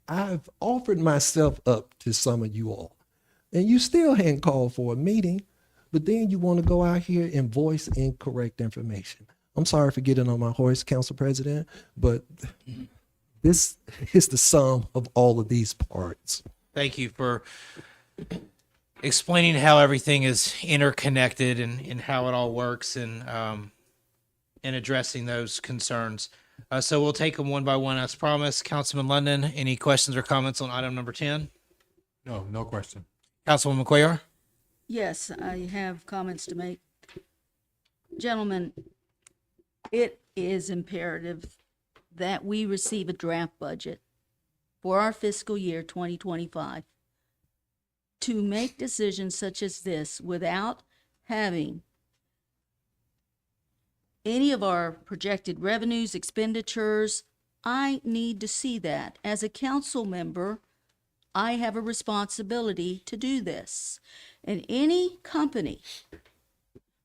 I've offered myself up to some of you all, and you still hadn't called for a meeting, but then you want to go out here and voice incorrect information. I'm sorry for getting on my horse, Council President, but this is the sum of all of these parts. Thank you for explaining how everything is interconnected and how it all works and addressing those concerns. So we'll take them one by one as promised. Councilman London, any questions or comments on item number 10? No, no question. Councilwoman Cuellar? Yes, I have comments to make. Gentlemen, it is imperative that we receive a draft budget for our fiscal year 2025. To make decisions such as this without having any of our projected revenues, expenditures, I need to see that. As a council member, I have a responsibility to do this. And any company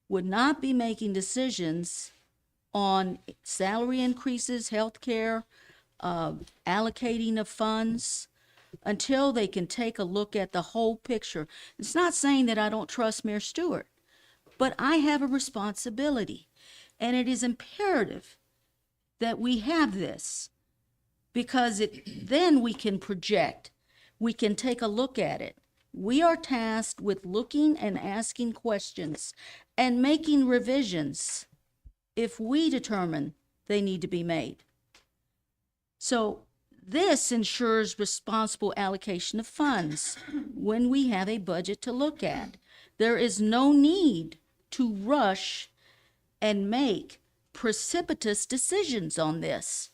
would not be making decisions on salary increases, health care, allocating of funds, until they can take a look at the whole picture. It's not saying that I don't trust Mayor Stewart, but I have a responsibility, and it is imperative that we have this, because then we can project, we can take a look at it. We are tasked with looking and asking questions and making revisions if we determine they need to be made. So this ensures responsible allocation of funds when we have a budget to look at. There is no need to rush and make precipitous decisions on this.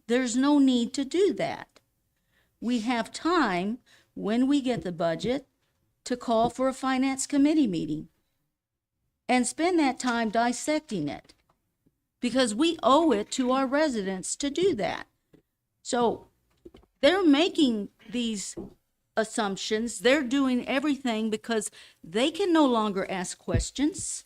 There's no need to do that. We have time when we get the budget to call for a finance committee meeting and spend that time dissecting it, because we owe it to our residents to do that. So they're making these assumptions. They're doing everything because they can no longer ask questions.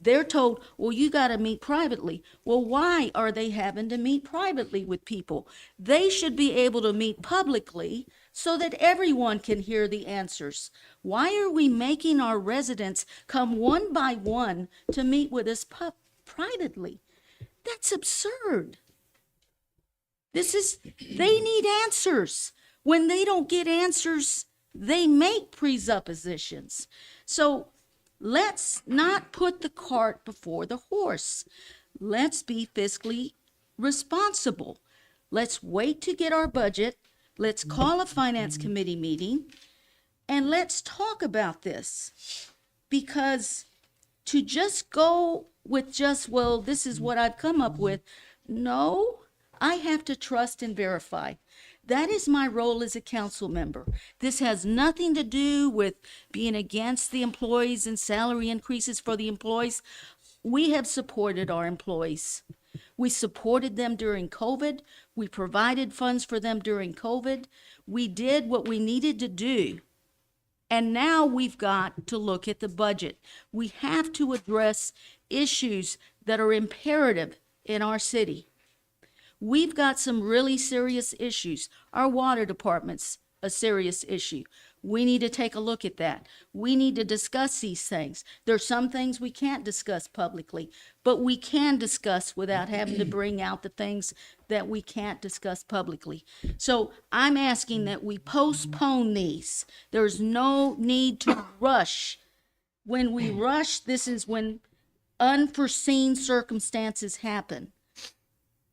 They're told, well, you got to meet privately. Well, why are they having to meet privately with people? They should be able to meet publicly so that everyone can hear the answers. Why are we making our residents come one by one to meet with us privately? That's absurd. They need answers. When they don't get answers, they make presuppositions. So let's not put the cart before the horse. let's be fiscally responsible. Let's wait to get our budget. Let's call a finance committee meeting and let's talk about this. Because to just go with just, well, this is what I've come up with. No, I have to trust and verify. That is my role as a council member. This has nothing to do with being against the employees and salary increases for the employees. We have supported our employees. We supported them during COVID. We provided funds for them during COVID. We did what we needed to do. And now we've got to look at the budget. We have to address issues that are imperative in our city. We've got some really serious issues. Our water department's a serious issue. We need to take a look at that. We need to discuss these things. There's some things we can't discuss publicly, but we can discuss without having to bring out the things that we can't discuss publicly. So I'm asking that we postpone these. There's no need to rush. When we rush, this is when unforeseen circumstances happen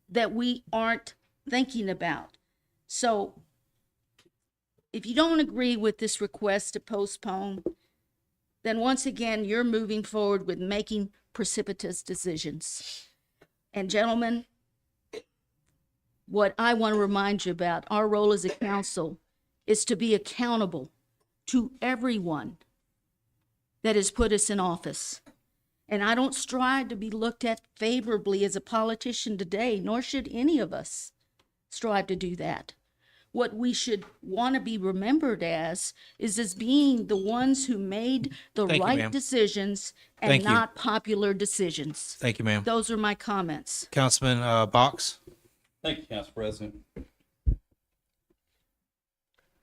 that we aren't thinking about. So if you don't agree with this request to postpone, then once again, you're moving forward with making precipitous decisions. And gentlemen, what I want to remind you about, our role as a council is to be accountable to everyone that has put us in office. And I don't strive to be looked at favorably as a politician today, nor should any of us strive to do that. What we should want to be remembered as is being the ones who made the Thank you, right ma'am. decisions and Thank you. not popular decisions. Thank you, ma'am. Those are my comments. Councilman Box. Thank you, Council President.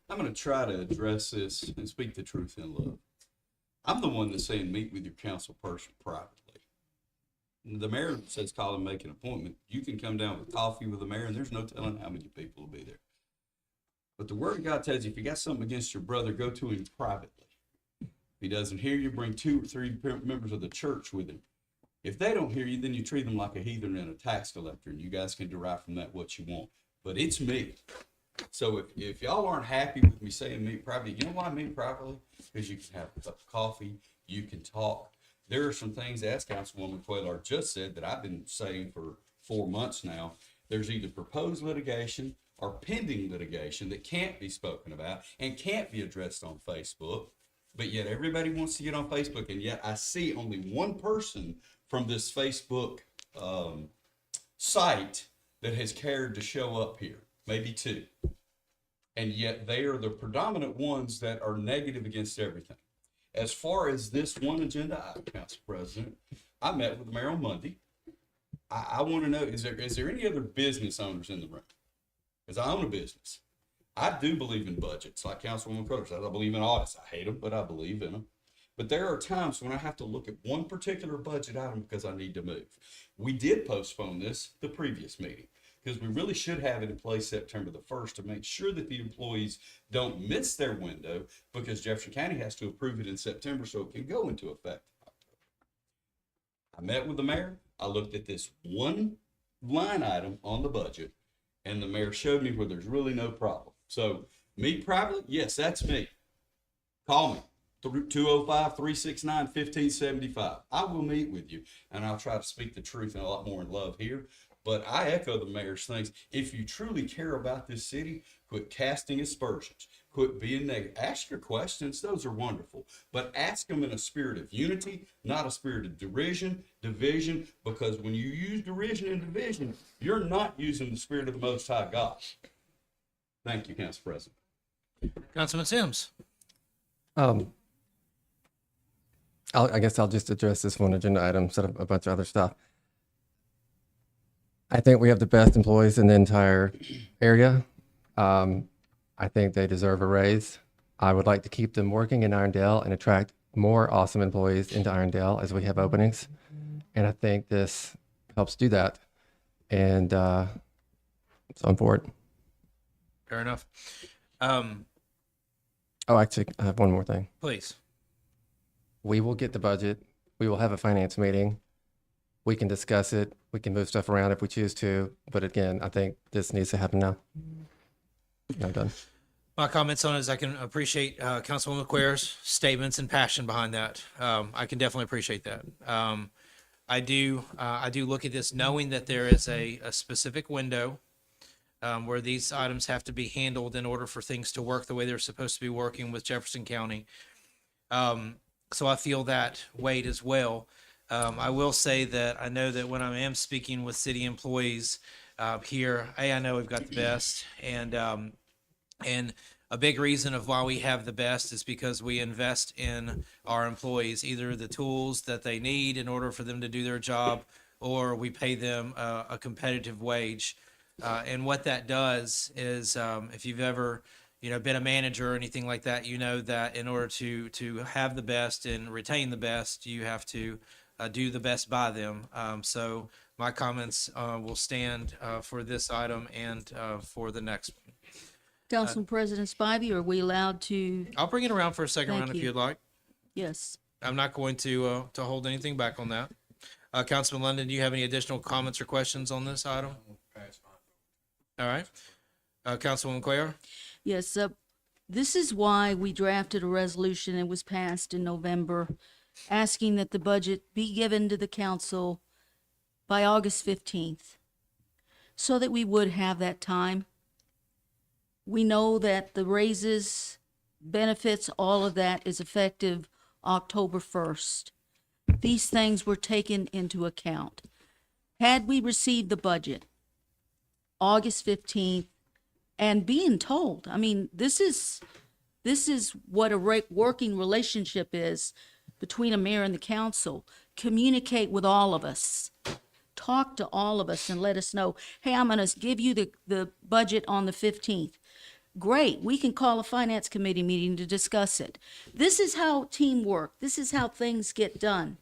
I'm going to try to address this and speak the truth in love. I'm the one that's saying meet with your council person privately. The mayor says call and make an appointment. You can come down with coffee with the mayor, and there's no telling how many people will be there. But the word of God tells you, if you got something against your brother, go to him privately. If he doesn't hear you, bring 2 or 3 members of the church with him. If they don't hear you, then you treat them like a heathen and a tax collector, and you guys can derive from that what you want. But it's me. So if y'all aren't happy with me saying meet privately, you know why I meet privately? Because you can have a cup of coffee, you can talk. There are some things, as Councilwoman Cuellar just said, that I've been saying for 4 months now. There's either proposed litigation or pending litigation that can't be spoken about and can't be addressed on Facebook. But yet everybody wants to get on Facebook, and yet I see only one person from this Facebook site that has cared to show up here, maybe 2. And yet they are the predominant ones that are negative against everything. As far as this one agenda item, Council President, I met with the mayor on Monday. I want to know, is there any other business owners in the room? Because I own a business. I do believe in budgets, like Councilwoman Cuellar said. I believe in audits. I hate them, but I believe in them. But there are times when I have to look at one particular budget item because I need to move. We did postpone this the previous meeting because we really should have it in place September the 1st to make sure that the employees don't miss their window, because Jefferson County has to approve it in September so it can go into effect. I met with the mayor. I looked at this one line item on the budget, and the mayor showed me where there's really no problem. So meet privately? Yes, that's me. Call me. 205-369-1575. I will meet with you, and I'll try to speak the truth and a lot more in love here. But I echo the mayor's things. If you truly care about this city, quit casting aspersions. Quit being negative. Ask your questions. Those are wonderful. But ask them in a spirit of unity, not a spirit of division, because when you use derision and division, you're not using the spirit of the Most High God. Thank you, Council President. Councilman Sims. I guess I'll just address this one agenda item instead of a bunch of other stuff. I think we have the best employees in the entire area. I think they deserve a raise. I would like to keep them working in Irondale and attract more awesome employees into Irondale as we have openings. And I think this helps do that. And so I'm for it. Fair enough. Oh, actually, I have one more thing. Please. We will get the budget. We will have a finance meeting. We can discuss it. We can move stuff around if we choose to. But again, I think this needs to happen now. I'm done. My comments on it is I can appreciate Councilwoman McQuare's statements and passion behind that. I can definitely appreciate that. I do look at this knowing that there is a specific window where these items have to be handled in order for things to work the way they're supposed to be working with Jefferson County. So I feel that weight as well. I will say that I know that when I am speaking with city employees here, I know we've got the best, and a big reason of why we have the best is because we invest in our employees, either the tools that they need in order for them to do their job, or we pay them a competitive wage. And what that does is, if you've ever, been a manager or anything like that, you know that in order to have the best and retain the best, you have to do the best by them. So my comments will stand for this item and for the next one. Council President Spivey, are we allowed to? I'll bring it around for a second Thank round if you. you'd like. Yes. I'm not going to hold anything back on that. Councilman London, do you have any additional comments or questions on this item? All right. Councilwoman Cuellar? Yes, this is why we drafted a resolution and was passed in November, asking that the budget be given to the council by August 15th, so that we would have that time. We know that the raises, benefits, all of that is effective October 1st. These things were taken into account. Had we received the budget August 15th, and being told, I mean, this is what a working relationship is between a mayor and the council. Communicate with all of us. Talk to all of us and let us know, hey, I'm going to give you the budget on the 15th. Great, we can call a finance committee meeting to discuss it. This is how teamwork, this is how things get done.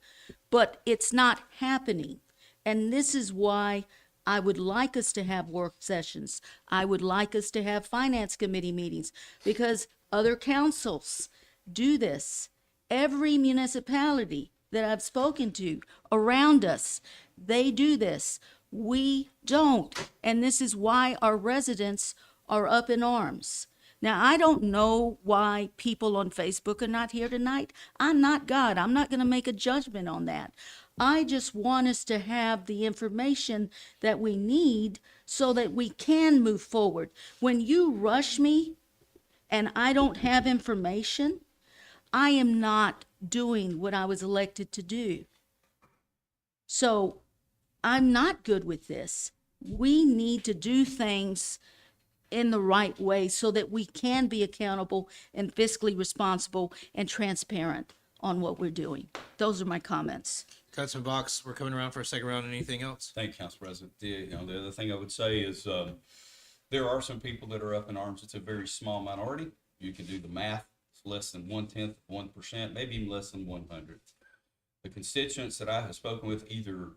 But it's not happening. And this is why I would like us to have work sessions. I would like us to have finance committee meetings, because other councils do this. Every municipality that I've spoken to around us, they do this. We don't. And this is why our residents are up in arms. Now, I don't know why people on Facebook are not here tonight. I'm not God. I'm not going to make a judgment on that. I just want us to have the information that we need so that we can move forward. When you rush me and I don't have information, I am not doing what I was elected to do. So I'm not good with this. We need to do things in the right way so that we can be accountable and fiscally responsible and transparent on what we're doing. Those are my comments. Councilman Box, we're coming around for a second round. Anything else? Thank you, Council President. The other thing I would say is there are some people that are up in arms. It's a very small minority. You can do the math. It's less than 1/10 of 1%, maybe even less than 1/100. The constituents that I have spoken with either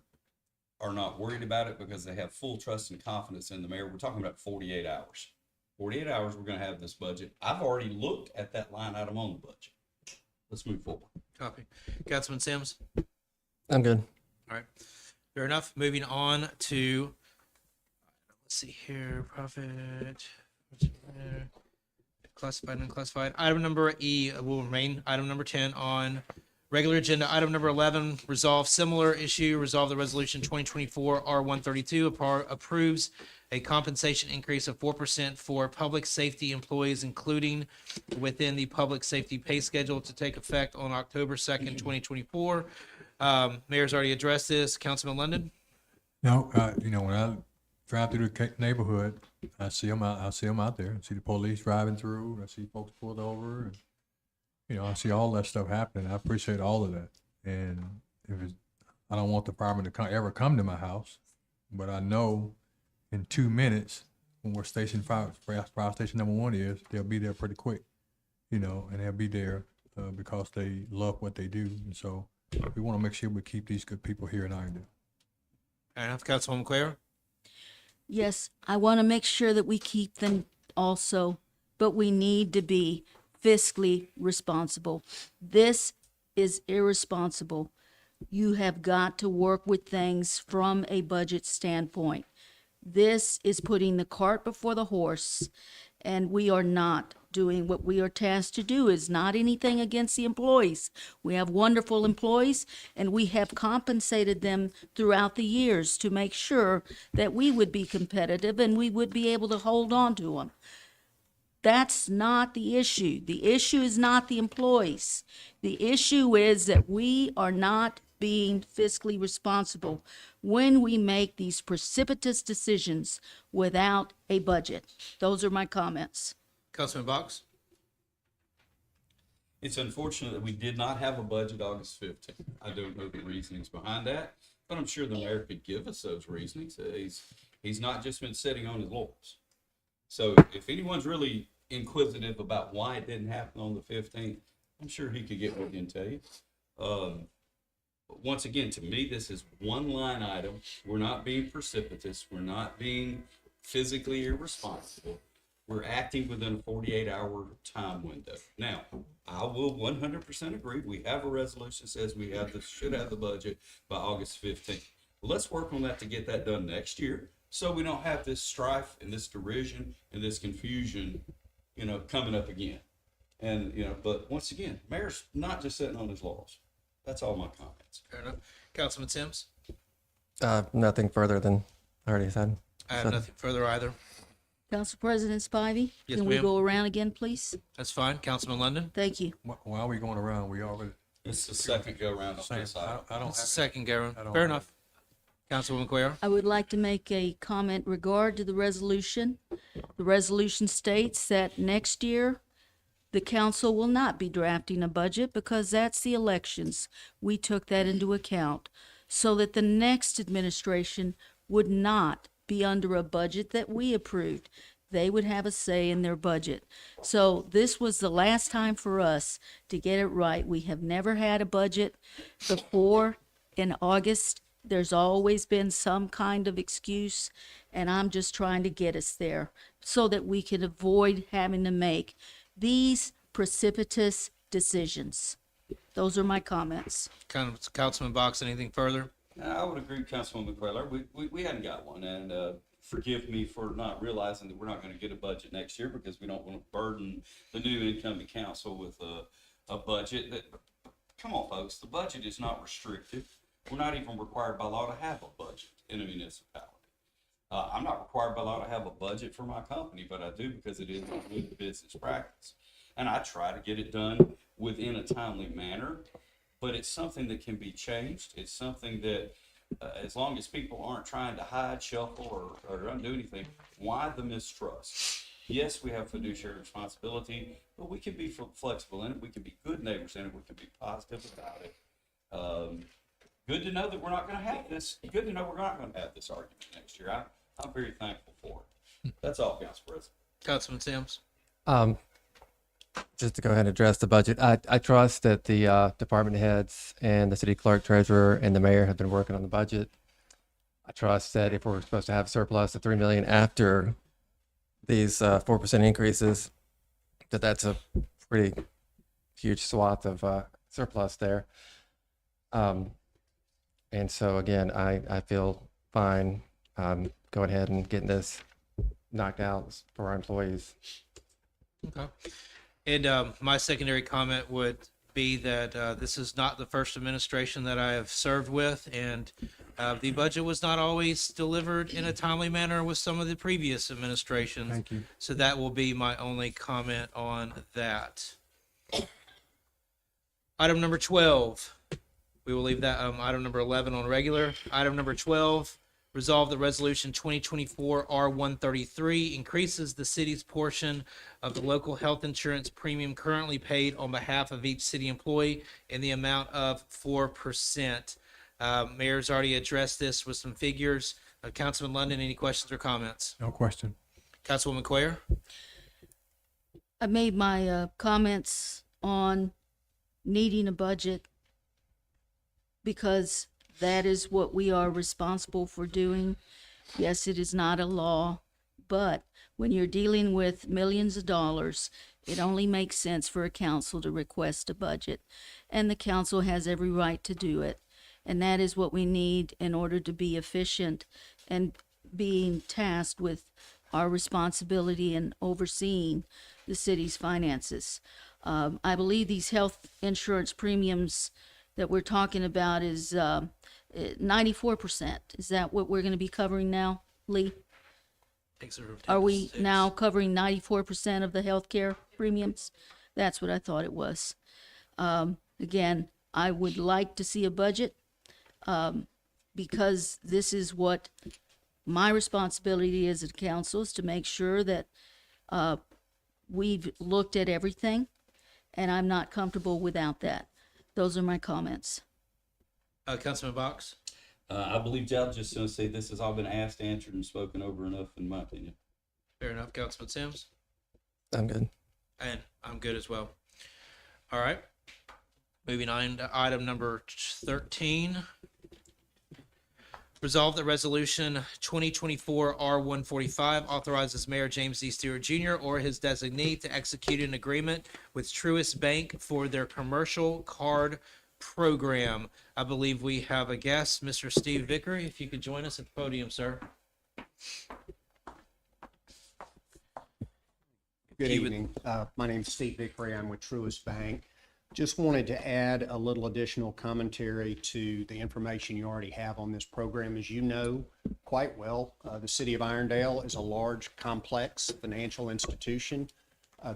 are not worried about it because they have full trust and confidence in the mayor. We're talking about 48 hours. 48 hours, we're going to have this budget. I've already looked at that line item on the budget. Let's move forward. Copy. Councilman Sims? I'm good. All right. Fair enough. Moving on to, let's see here, profit, classified and unclassified. Item number E will remain item number 10 on regular agenda. Item number 11, resolve similar issue. Resolve the resolution 2024 R132 approves a compensation increase of 4% for public safety employees, including within the public safety pay schedule, to take effect on October 2nd, 2024. Mayor's already addressed this. Councilman London? No, when I drive through the neighborhood, I see them out. I see them out there. I see the police driving through. I see folks pulled over, and I see all that stuff happening. I appreciate all of that. And I don't want the firemen to ever come to my house, but I know in 2 minutes when we're fire station number 1 is, they'll be there pretty quick, and they'll be there because they love what they do. And so we want to make sure we keep these good people here in Irondale. Fair enough. Councilwoman Claire? Yes, I want to make sure that we keep them also, but we need to be fiscally responsible. This is irresponsible. You have got to work with things from a budget standpoint. This is putting the cart before the horse, and we are not doing what we are tasked to do. Is not anything against the employees. We have wonderful employees, and we have compensated them throughout the years to make sure that we would be competitive and we would be able to hold on to them. That's not the issue. The issue is not the employees. The issue is that we are not being fiscally responsible when we make these precipitous decisions without a budget. Those are my comments. Councilman Box? It's unfortunate that we did not have a budget August 15th. I don't know the reasonings behind that, but I'm sure the mayor could give us those reasonings. He's not just been sitting on his laurels. So if anyone's really inquisitive about why it didn't happen on the 15th, I'm sure he could get with you and tell you. But once again, to me, this is one line item. We're not being precipitous. We're not being physically irresponsible. We're acting within a 48-hour time window. Now, I will 100% agree. We have a resolution that says we should have the budget by August 15th. Well, let's work on that to get that done next year, so we don't have this strife and this derision and this confusion, coming up again. And, but once again, mayor's not just sitting on his laurels. That's all my comments. Fair enough. Councilman Sims? Nothing further than I already said. I have nothing further either. Council President Spivey, Yes, can we ma'am. go around again, please? That's fine. Councilman London? Thank you. While we going around, we already, It's the second go around on same, this item. I don't That's the have, second, Garen. I don't Fair have- enough. Councilwoman Cuellar? I would like to make a comment regard to the resolution. The resolution states that next year, the council will not be drafting a budget because that's the elections. We took that into account so that the next administration would not be under a budget that we approved. They would have a say in their budget. So this was the last time for us to get it right. We have never had a budget before in August. There's always been some kind of excuse, and I'm just trying to get us there so that we can avoid having to make these precipitous decisions. Those are my comments. Councilman Box, anything further? I would agree with Councilwoman Queller. We hadn't got one, and forgive me for not realizing that we're not going to get a budget next year because we don't want to burden the new incoming council with a budget that. Come on, folks, the budget is not restrictive. We're not even required by law to have a budget in a municipality. I'm not required by law to have a budget for my company, but I do because it is a good business practice. And I try to get it done within a timely manner, but it's something that can be changed. It's something that, as long as people aren't trying to hide, shuffle, or undo anything, why the mistrust? Yes, we have fiduciary responsibility, but we can be flexible in it. We can be good neighbors in it. We can be positive about it. Good to know that we're not going to have this. Good to know we're not going to have this argument next year. I'm very thankful for it. That's all, Council President. Councilman Sims? Just to go ahead and address the budget, I trust that the department heads and the city clerk, treasurer, and the mayor have been working on the budget. I trust that if we're supposed to have surplus of $3 million after these 4% increases, that's a pretty huge swath of surplus there. And so again, I feel fine going ahead and getting this knocked out for our employees. Okay. And my secondary comment would be that this is not the first administration that I have served with, and the budget was not always delivered in a timely manner with some of the previous administrations. Thank you. So that will be my only comment on that. Item number 12. We will leave that item number 11 on regular. Item number 12. Resolve that Resolution 2024 R133 increases the city's portion of the local health insurance premium currently paid on behalf of each city employee in the amount of 4%. Mayor's already addressed this with some figures. Councilman London, any questions or comments? No question. Councilwoman Cuellar? I made my comments on needing a budget because that is what we are responsible for doing. Yes, it is not a law, but when you're dealing with millions of dollars, it only makes sense for a council to request a budget, and the council has every right to do it. And that is what we need in order to be efficient and being tasked with our responsibility in overseeing the city's finances. I believe these health insurance premiums that we're talking about is 94%. Is that what we're going to be covering now, Lee? Are we now covering 94% of the healthcare premiums? That's what I thought it was. Again, I would like to see a budget because this is what my responsibility is as council is to make sure that we've looked at everything, and I'm not comfortable without that. Those are my comments. Councilman Box? I believe Jeff's just gonna say this has all been asked, answered, and spoken over enough, in my opinion. Fair enough. Councilman Sims? I'm good. And I'm good as well. All right. Moving on to item number 13. Resolve that resolution 2024 R145 authorizes Mayor James D. Stewart Jr. or his designee to execute an agreement with Truist Bank for their commercial card program. I believe we have a guest, Mr. Steve Vickery. If you could join us at the podium, sir. Good evening. My name's Steve Vickery. I'm with Truist Bank. Just wanted to add a little additional commentary to the information you already have on this program. As you know quite well, the city of Irondale is a large, complex financial institution.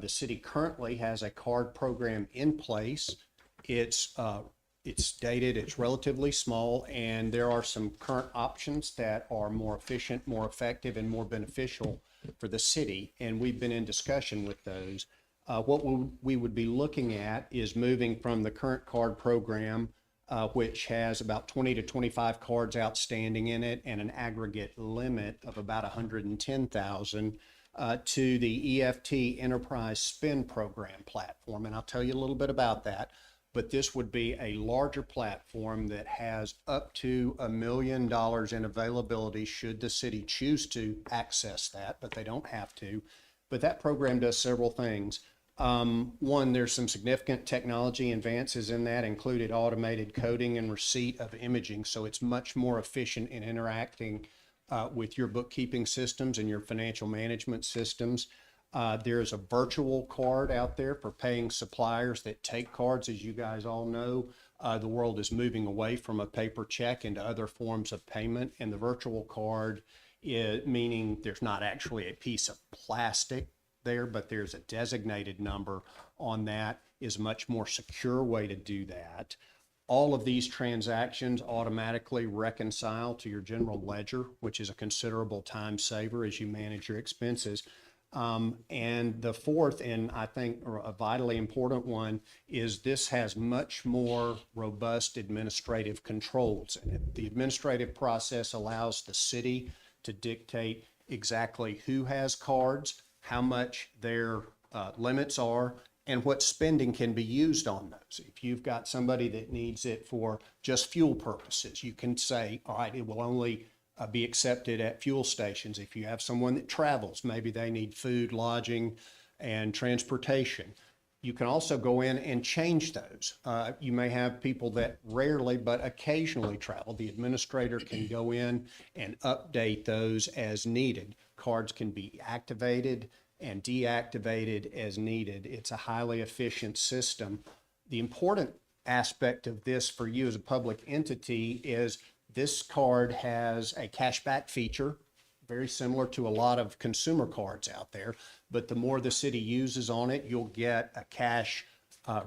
The city currently has a card program in place. It's dated, it's relatively small, and there are some current options that are more efficient, more effective, and more beneficial for the city, and we've been in discussion with those. What we would be looking at is moving from the current card program, which has about 20 to 25 cards outstanding in it and an aggregate limit of about 110,000, to the EFT Enterprise Spend Program platform. And I'll tell you a little bit about that. But this would be a larger platform that has up to $1 million in availability should the city choose to access that, but they don't have to. But that program does several things. One, there's some significant technology advances in that, included automated coding and receipt of imaging. So it's much more efficient in interacting with your bookkeeping systems and your financial management systems. There's a virtual card out there for paying suppliers that take cards. As you guys all know, the world is moving away from a paper check into other forms of payment. And the virtual card, meaning there's not actually a piece of plastic there, but there's a designated number on that, is a much more secure way to do that. All of these transactions automatically reconcile to your general ledger, which is a considerable time saver as you manage your expenses. And the fourth, and I think a vitally important one, is this has much more robust administrative controls in it. The administrative process allows the city to dictate exactly who has cards, how much their limits are, and what spending can be used on those. If you've got somebody that needs it for just fuel purposes, you can say, all right, it will only be accepted at fuel stations. If you have someone that travels, maybe they need food, lodging, and transportation. You can also go in and change those. You may have people that rarely but occasionally travel. The administrator can go in and update those as needed. Cards can be activated and deactivated as needed. It's a highly efficient system. The important aspect of this for you as a public entity is this card has a cashback feature, very similar to a lot of consumer cards out there, but the more the city uses on it, you'll get a cash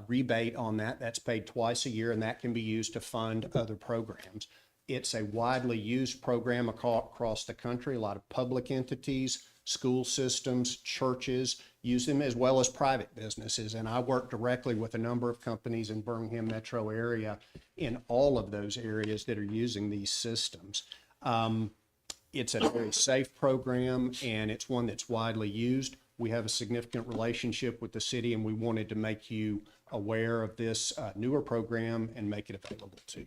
rebate on that. That's paid twice a year, and that can be used to fund other programs. It's a widely used program across the country. A lot of public entities, school systems, churches use them, as well as private businesses. And I work directly with a number of companies in Birmingham metro area in all of those areas that are using these systems. It's a very safe program, and it's one that's widely used. We have a significant relationship with the city, and we wanted to make you aware of this newer program and make it available to you.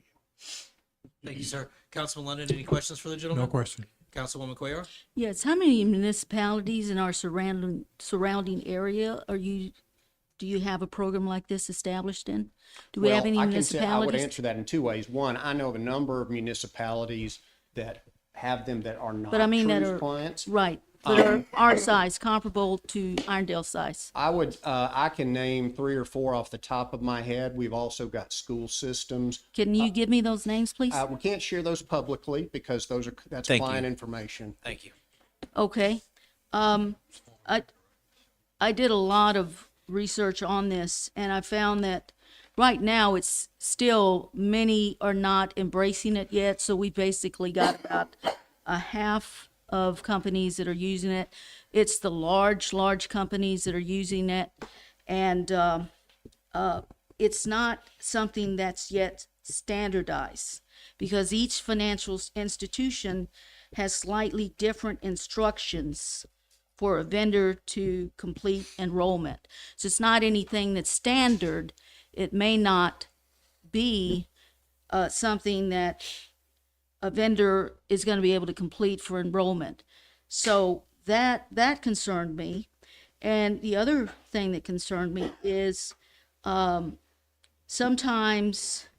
Thank you, sir. Councilman London, any questions for the gentleman? No question. Councilwoman Cuellar? Yes, how many municipalities in our surrounding area do do you have a program like this established in? Do we have any I would municipalities? answer that in two ways. One, I know of a number of municipalities that have them that are not But I mean that Truist are, clients. right, that are our size, comparable to Irondale size. I can name 3 or 4 off the top of my head. We've also got school systems. Can you give me those names, please? We can't share those publicly because that's Thank client you. information. Thank you. Okay. I did a lot of research on this, and I found that right now it's still, many are not embracing it yet. So we basically got about a half of companies that are using it. It's the large companies that are using it. And it's not something that's yet standardized because each financial institution has slightly different instructions for a vendor to complete enrollment. So it's not anything that's standard. It may not be something that a vendor is going to be able to complete for enrollment. So that concerned me. And the other thing that concerned me is sometimes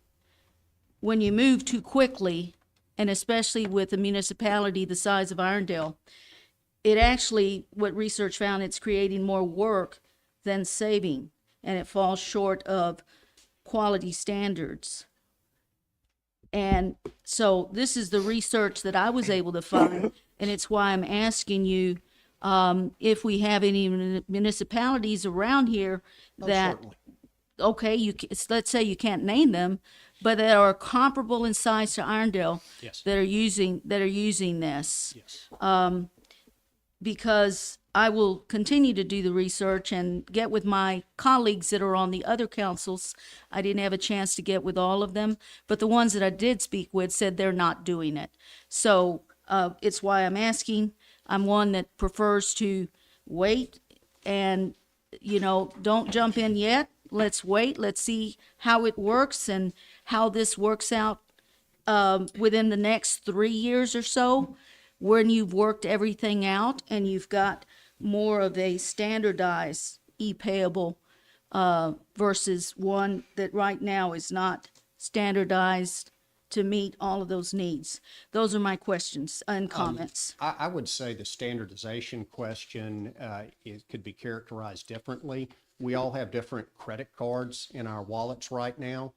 when you move too quickly, and especially with a municipality the size of Irondale, it actually, what research found, it's creating more work than saving, and it falls short of quality standards. And so this is the research that I was able to find, and it's why I'm asking you if we have any municipalities around here that, Certainly. okay, let's say you can't name them, but that are comparable in size to Irondale, Yes. that are using this. Yes. Because I will continue to do the research and get with my colleagues that are on the other councils. I didn't have a chance to get with all of them, but the ones that I did speak with said they're not doing it. So it's why I'm asking. I'm one that prefers to wait and, don't jump in yet. Let's wait. Let's see how it works and how this works out within the next 3 years or so, when you've worked everything out and you've got more of a standardized e-payable versus one that right now is not standardized to meet all of those needs. Those are my questions and comments. I would say the standardization question could be characterized differently. We all have different credit cards in our wallets right now.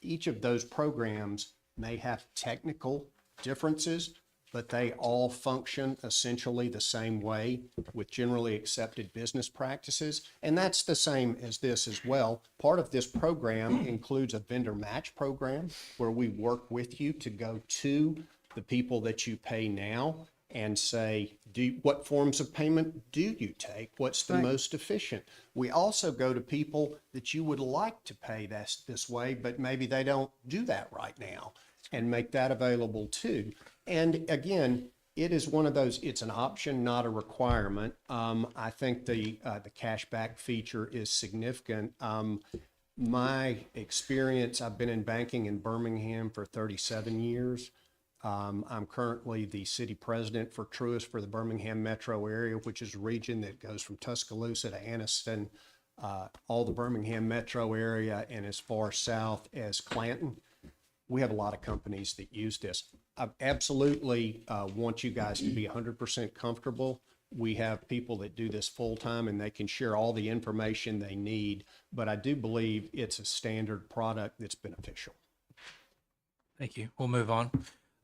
Each of those programs may have technical differences, but they all function essentially the same way with generally accepted business practices. And that's the same as this as well. Part of this program includes a vendor match program where we work with you to go to the people that you pay now and say, what forms of payment do you take? What's the most efficient? We also go to people that you would like to pay this way, but maybe they don't do that right now, and make that available too. And again, it is one of those, it's an option, not a requirement. I think the cashback feature is significant. My experience, I've been in banking in Birmingham for 37 years. I'm currently the city president for Truist for the Birmingham metro area, which is a region that goes from Tuscaloosa to Anniston, all the Birmingham metro area, and as far south as Clanton. We have a lot of companies that use this. I absolutely want you guys to be 100% comfortable. We have people that do this full time and they can share all the information they need, but I do believe it's a standard product that's beneficial. Thank you. We'll move on.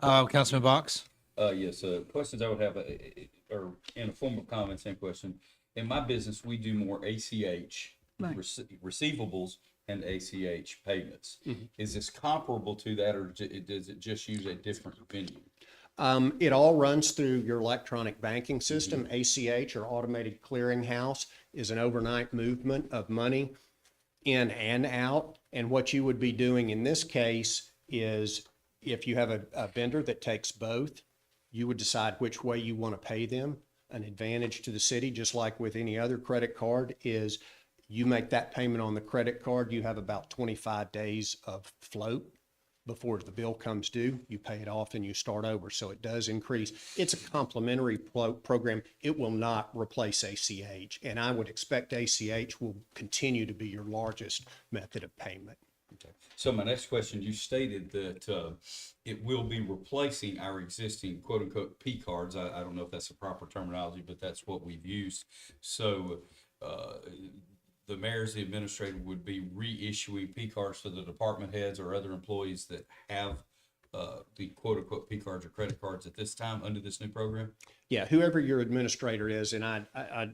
Councilman Box? Yes, questions I would have are in a form of comment, same question. In my business, we do more ACH, Right. receivables, and ACH payments. Is this comparable to that, or does it just use a different venue? It all runs through your electronic banking system. ACH, or Automated Clearinghouse, is an overnight movement of money in and out. And what you would be doing in this case is, if you have a vendor that takes both, you would decide which way you want to pay them. An advantage to the city, just like with any other credit card, is you make that payment on the credit card, you have about 25 days of float. before the bill comes due. You pay it off and you start over. So it does increase. It's a complementary program. It will not replace ACH. And I would expect ACH will continue to be your largest method of payment. So my next question, you stated that it will be replacing our existing quote unquote P cards. I don't know if that's the proper terminology, but that's what we've used. So the mayor as the administrator would be reissuing P cards to the department heads or other employees that have the quote unquote P cards or credit cards at this time under this new program? Yeah, whoever your administrator is, and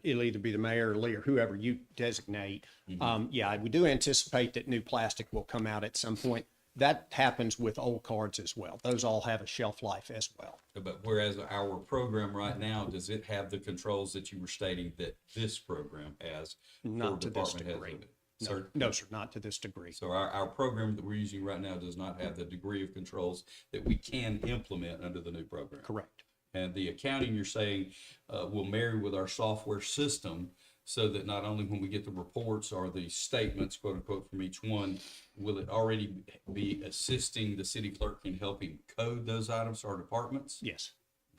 it'll either be the mayor or Lee or whoever you designate. Yeah, we do anticipate that new plastic will come out at some point. That happens with old cards as well. Those all have a shelf life as well. But whereas our program right now, does it have the controls that you were stating that this program has? Not for to this department heads degree. with it? No, Sir? no, sir, not to this degree. So our program that we're using right now does not have the degree of controls that we can implement under the new program. Correct. And the accounting, you're saying, will marry with our software system so that not only when we get the reports or the statements, quote unquote, from each one, will it already be assisting the city clerk in helping code those items to our departments? Yes.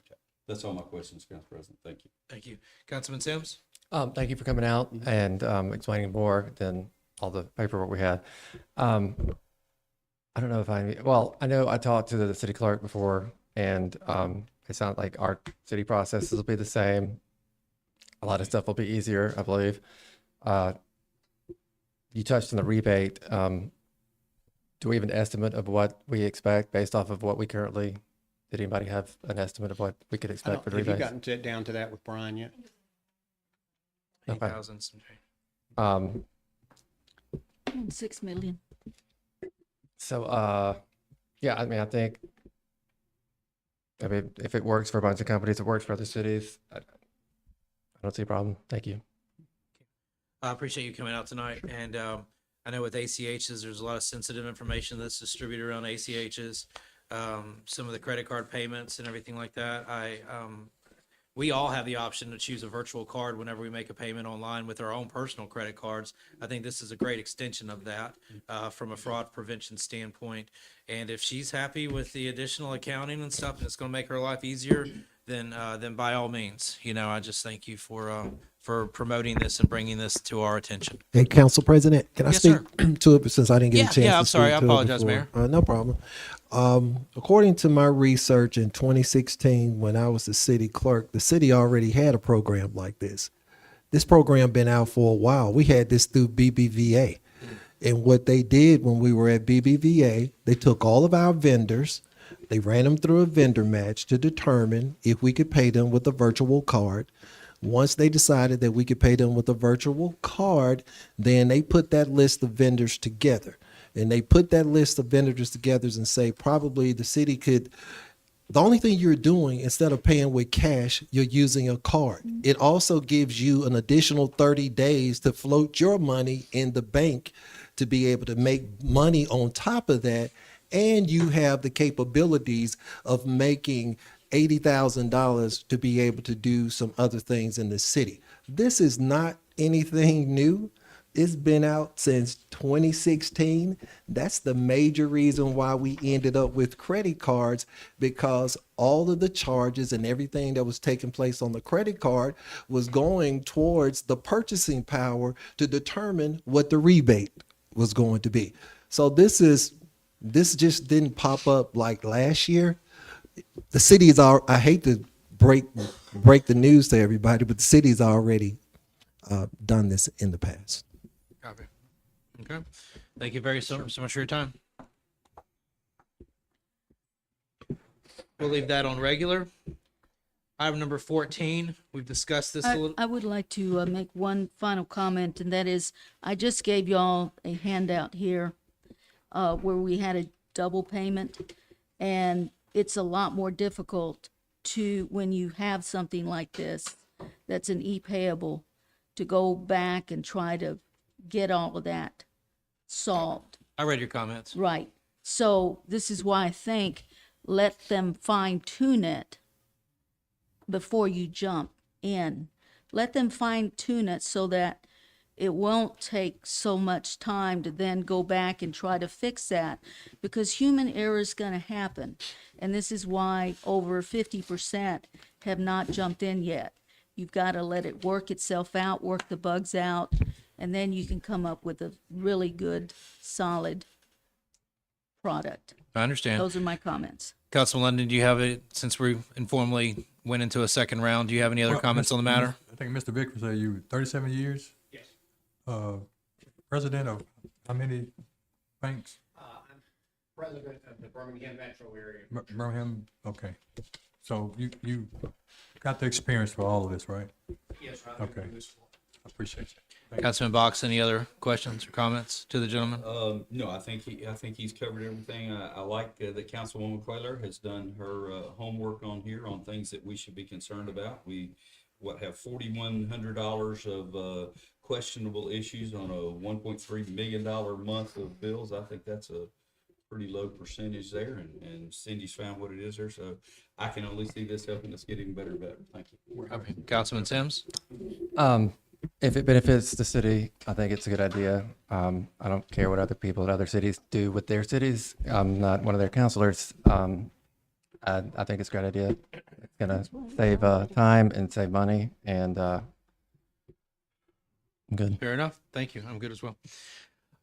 Okay. That's all my questions, Council President. Thank you. Thank you. Councilman Sims? Thank you for coming out and explaining more than all the paperwork we had. I don't know if I know I talked to the city clerk before, and it sounds like our city processes will be the same. A lot of stuff will be easier, I believe. You touched on the rebate. Do we have an estimate of what we expect based off of what we currently, did anybody have an estimate of what we could expect for the Have you rebates? gotten down to that with Brian yet? 8,000. Um, 6 million. So, yeah, I mean, I mean, if it works for a bunch of companies, it works for other cities. I don't see a problem. Thank you. I appreciate you coming out tonight. And I know with ACHs, there's a lot of sensitive information that's distributed around ACHs. Some of the credit card payments and everything like that. We all have the option to choose a virtual card whenever we make a payment online with our own personal credit cards. I think this is a great extension of that from a fraud prevention standpoint. And if she's happy with the additional accounting and stuff, and it's going to make her life easier, then by all means, I just thank you for promoting this and bringing this to our attention. Hey, Council President, can I Yes, speak to it since I didn't get a chance Yeah, to I'm sorry. speak I to it apologize, before? Mayor. No problem. According to my research in 2016, when I was the city clerk, the city already had a program like this. This program been out for a while. We had this through BBVA. And what they did when we were at BBVA, they took all of our vendors, they ran them through a vendor match to determine if we could pay them with a virtual card. Once they decided that we could pay them with a virtual card, then they put that list of vendors together. And they put that list of vendors together and say probably the city could, the only thing you're doing instead of paying with cash, you're using a card. It also gives you an additional 30 days to float your money in the bank to be able to make money on top of that. And you have the capabilities of making $80,000 to be able to do some other things in the city. This is not anything new. It's been out since 2016. That's the major reason why we ended up with credit cards, because all of the charges and everything that was taking place on the credit card was going towards the purchasing power to determine what the rebate was going to be. So this just didn't pop up like last year. The city's I hate to break the news to everybody, but the city's already done this in the past. Copy. Okay. Thank you so much for your time. We'll leave that on regular. Item number 14, we've discussed this a little. I would like to make one final comment, and that is, I just gave y'all a handout here where we had a double payment, and it's a lot more difficult when you have something like this, that's an e-payable, to go back and try to get all of that solved. I read your comments. Right. So this is why I think let them fine tune it before you jump in. Let them fine tune it so that it won't take so much time to then go back and try to fix that, because human error is going to happen. And this is why over 50% have not jumped in yet. You've got to let it work itself out, work the bugs out, and then you can come up with a really good, solid product. I understand. Those are my comments. Councilman London, do you have it, since we informally went into a second round, do you have any other Well, comments on the matter? I think Mr. Vickers said you 37 years? Yes. President of how many banks? I'm president of the Birmingham metro area. Birmingham, okay. So you got the experience for all of this, right? Yes, sir. Okay. I appreciate it. Councilman Box, any other questions or comments to the gentleman? No, I think he's covered everything. I like that Councilwoman Quayler has done her homework on here on things that we should be concerned about. We have $4,100 of questionable issues on a $1.3 million month of bills. I think that's a pretty low percentage there, and Cindy's found what it is there. So I can only see this helping us get even better and better. Thank you. Okay. Councilman Sims? If it benefits the city, I think it's a good idea. I don't care what other people in other cities do with their cities. I'm not one of their counselors. I think it's a great idea. It's gonna save time and save money, and I'm good. Fair enough. Thank you. I'm good as well.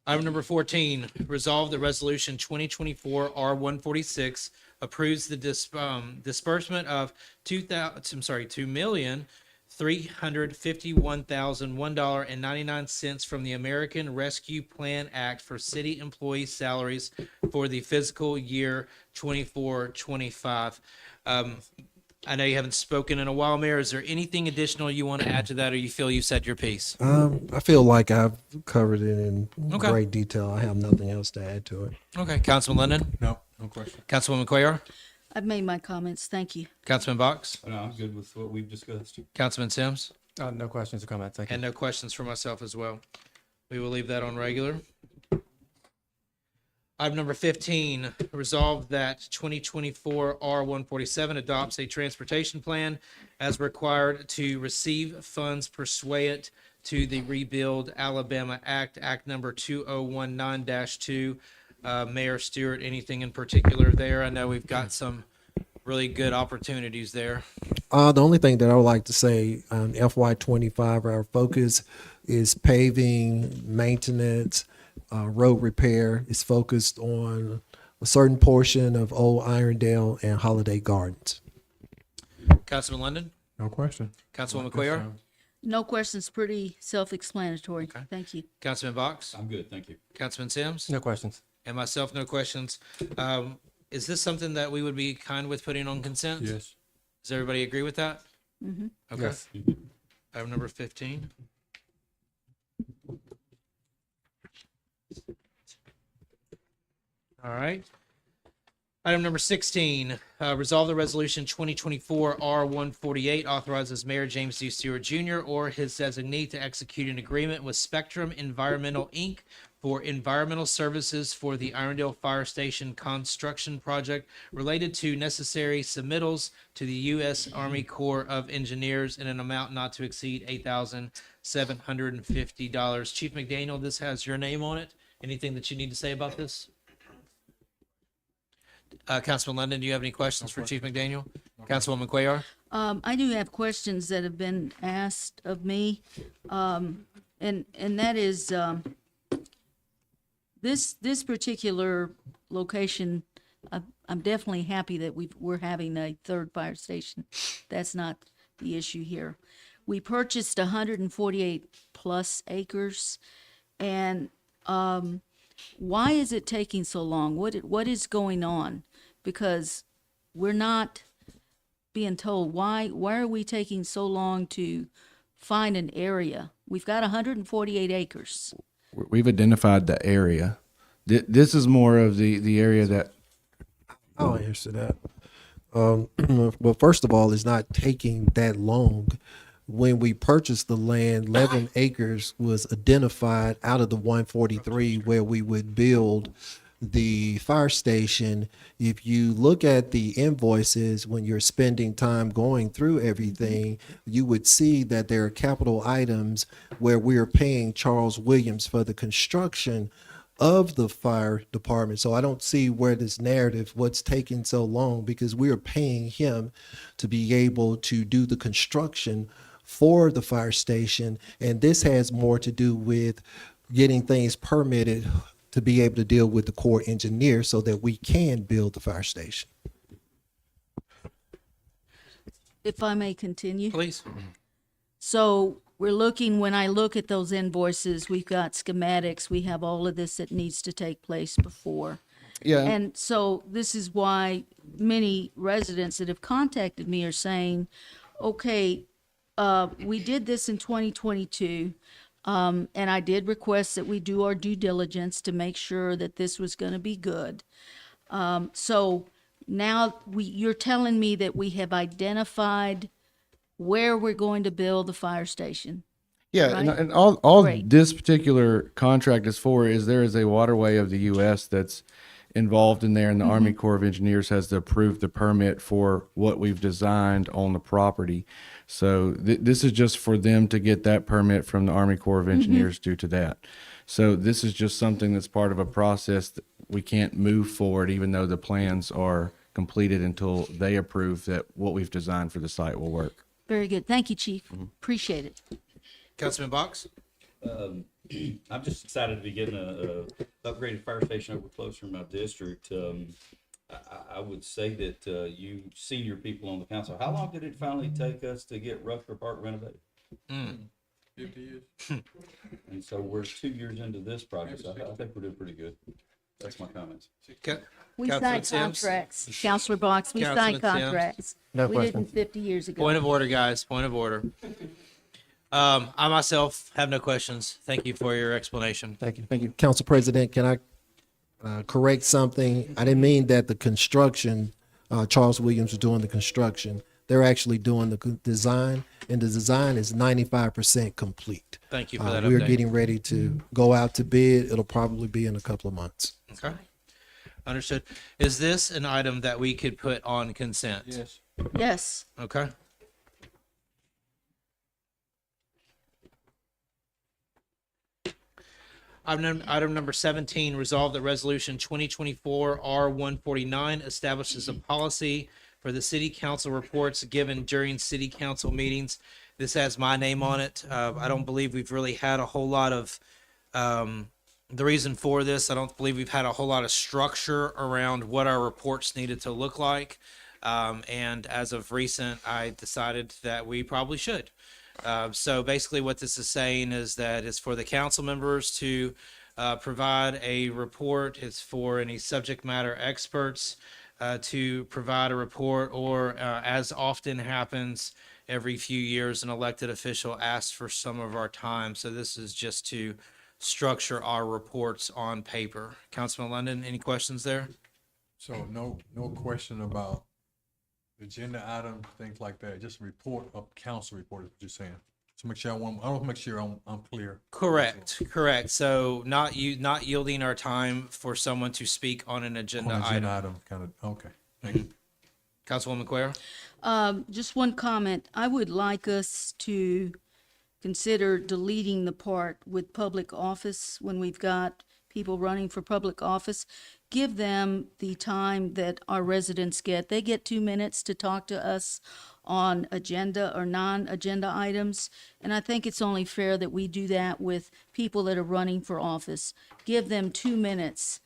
Item number 14, resolve the resolution 2024 R146 approves the disbursement of $2,351,001.99 from the American Rescue Plan Act for city employee salaries for the fiscal year 24-25. I know you haven't spoken in a while, Mayor. Is there anything additional you want to add to that, or you feel you said your piece? I feel like I've covered it in Okay. great detail. I have nothing else to add to it. Okay. Councilman Lennon? No question. Councilwoman Cuellar? I've made my comments. Thank you. Councilman Box? No, I'm good with what we've discussed. Councilman Sims? No questions or comments. Thank you. And no questions for myself as well. We will leave that on regular. Item number 15, resolve that 2024 R147 adopts a transportation plan as required to receive funds pursuant to the Rebuild Alabama Act, Act number 2019-2. Mayor Stewart, anything in particular there? I know we've got some really good opportunities there. The only thing that I would like to say on FY25, our focus is paving, maintenance, road repair. Is focused on a certain portion of Old Irondale and Holiday Gardens. Councilman London? No question. Councilwoman Cuellar? No questions, pretty self-explanatory. Thank you. Councilman Box? I'm good. Thank you. Councilman Sims? No questions. And myself, no questions. Is this something that we would be kind with putting on consent? Yes. Does everybody agree with that? Mm-hmm. Okay. Yes. Item number 15. All right. Item number 16, resolve the resolution 2024 R148 authorizes Mayor James D. Stewart Jr. or his designee to execute an agreement with Spectrum Environmental, Inc. for environmental services for the Irondale Fire Station construction project related to necessary submittals to the U.S. Army Corps of Engineers in an amount not to exceed $8,750. Chief McDaniel, this has your name on it. Anything that you need to say about this? Councilman London, do you have any questions for Chief McDaniel? Councilwoman Cuellar? I do have questions that have been asked of me, and that is this particular location. I'm definitely happy that we're having a third fire station. That's not the issue here. We purchased 148 plus acres, and why is it taking so long? What is going on? Because we're not being told why are we taking so long to find an area? We've got 148 acres. We've identified the area. This is more of the area that. I'll answer that. Well, first of all, it's not taking that long. When we purchased the land, 11 acres was identified out of the 143 where we would build the fire station, if you look at the invoices when you're spending time going through everything, you would see that there are capital items where we are paying Charles Williams for the construction of the fire department. So I don't see where this narrative, what's taking so long, because we are paying him to be able to do the construction for the fire station. And this has more to do with getting things permitted to be able to deal with the Corps engineer so that we can build the fire station. If I may continue. Please. So we're looking, when I look at those invoices, we've got schematics, we have all of this that needs to take place before. Yeah. And so this is why many residents that have contacted me are saying, okay, we did this in 2022. And I did request that we do our due diligence to make sure that this was going to be good. So now you're telling me that we have identified where we're going to build the fire station. Yeah, right? and all Great. this particular contract is for is there is a waterway of the U.S. that's involved in there, and the Army Corps of Engineers has to approve the permit for what we've designed on the property. So this is just for them to get that permit from the Army Corps of Engineers due to that. So this is just something that's part of a process that we can't move forward, even though the plans are completed until they approve that what we've designed for the site will work. Very good. Thank you, Chief. Appreciate it. Councilman Box? I'm just excited to be getting a upgraded fire station over closer in my district. I would say that you senior people on the council, how long did it finally take us to get Rutherford Park renovated? 50 years. And so we're 2 years into this project. So I think we're doing pretty good. That's my comments. We Councilman signed Sims? contracts. Counselor Box, we Councilman signed Sims? contracts. No We question. didn't 50 years ago. Point of order, guys. Point of order. I myself have no questions. Thank you for your explanation. Thank you. Thank you. Council President, can I correct something? I didn't mean that the construction, Charles Williams was doing the construction. They're actually doing the design, and the design is 95% complete. Thank you for that We're update. getting ready to go out to bid. It'll probably be in a couple of months. Okay. Understood. Is this an item that we could put on consent? Yes. Yes. Okay. Item number 17, resolve that resolution 2024 R149 establishes a policy for the city council reports given during city council meetings. This has my name on it. I don't believe we've really had a whole lot of, the reason for this, I don't believe we've had a whole lot of structure around what our reports needed to look like. And as of recent, I decided that we probably should. So basically what this is saying is that it's for the council members to provide a report. It's for any subject matter experts to provide a report, or as often happens every few years, an elected official asks for some of our time. So this is just to structure our reports on paper. Councilman London, any questions there? So no question about agenda items, things like that. Just a report of council report is what you're saying. So make sure I want to make sure I'm clear. Correct. So not yielding our time for someone to speak on an agenda On item. agenda item, kind of, okay. Thank you. Councilwoman Cuellar? Just one comment. I would like us to consider deleting the part with public office when we've got people running for public office. Give them the time that our residents get. They get 2 minutes to talk to us on agenda or non-agenda items. And I think it's only fair that we do that with people that are running for office. Give them 2 minutes.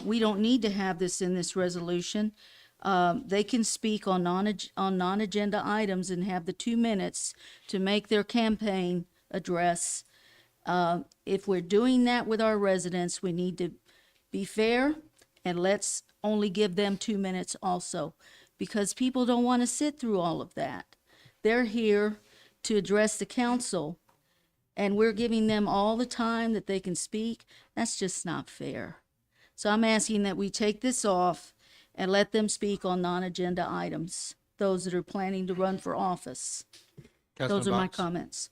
We don't need to have this in this resolution. They can speak on non-agenda items and have the 2 minutes to make their campaign address. If we're doing that with our residents, we need to be fair, and let's only give them 2 minutes also, because people don't want to sit through all of that. They're here to address the council, and we're giving them all the time that they can speak. That's just not fair. So I'm asking that we take this off and let them speak on non-agenda items, those that are planning to run for office. Those are my comments.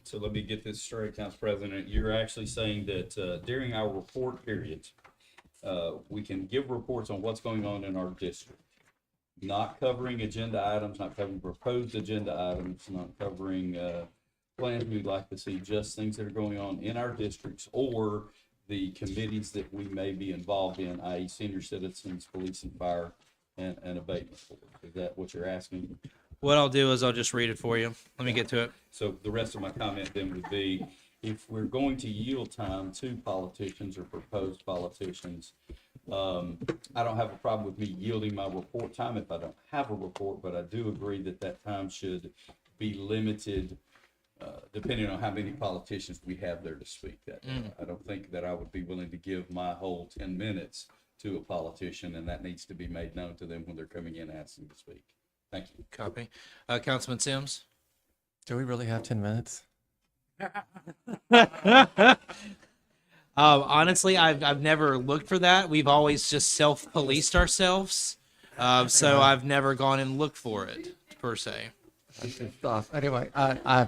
So let me get this straight, Council President. You're actually saying that during our report periods, we can give reports on what's going on in our district, not covering agenda items, not covering proposed agenda items, not covering plans we'd like to see, just things that are going on in our districts or the committees that we may be involved in, i.e. senior citizens, police and fire, and abatement board. Is that what you're asking? What I'll do is I'll just read it for you. Let me get to it. So the rest of my comment then would be, if we're going to yield time to politicians or proposed politicians, I don't have a problem with me yielding my report time if I don't have a report, but I do agree that that time should be limited, depending on how many politicians we have there to speak that day. I don't think that I would be willing to give my whole 10 minutes to a politician, and that needs to be made known to them when they're coming in asking to speak. Thank you. Copy. Councilman Sims? Do we really have 10 minutes? Honestly, I've never looked for that. We've always just self-policed ourselves. So I've never gone and looked for it, per se. Anyway, I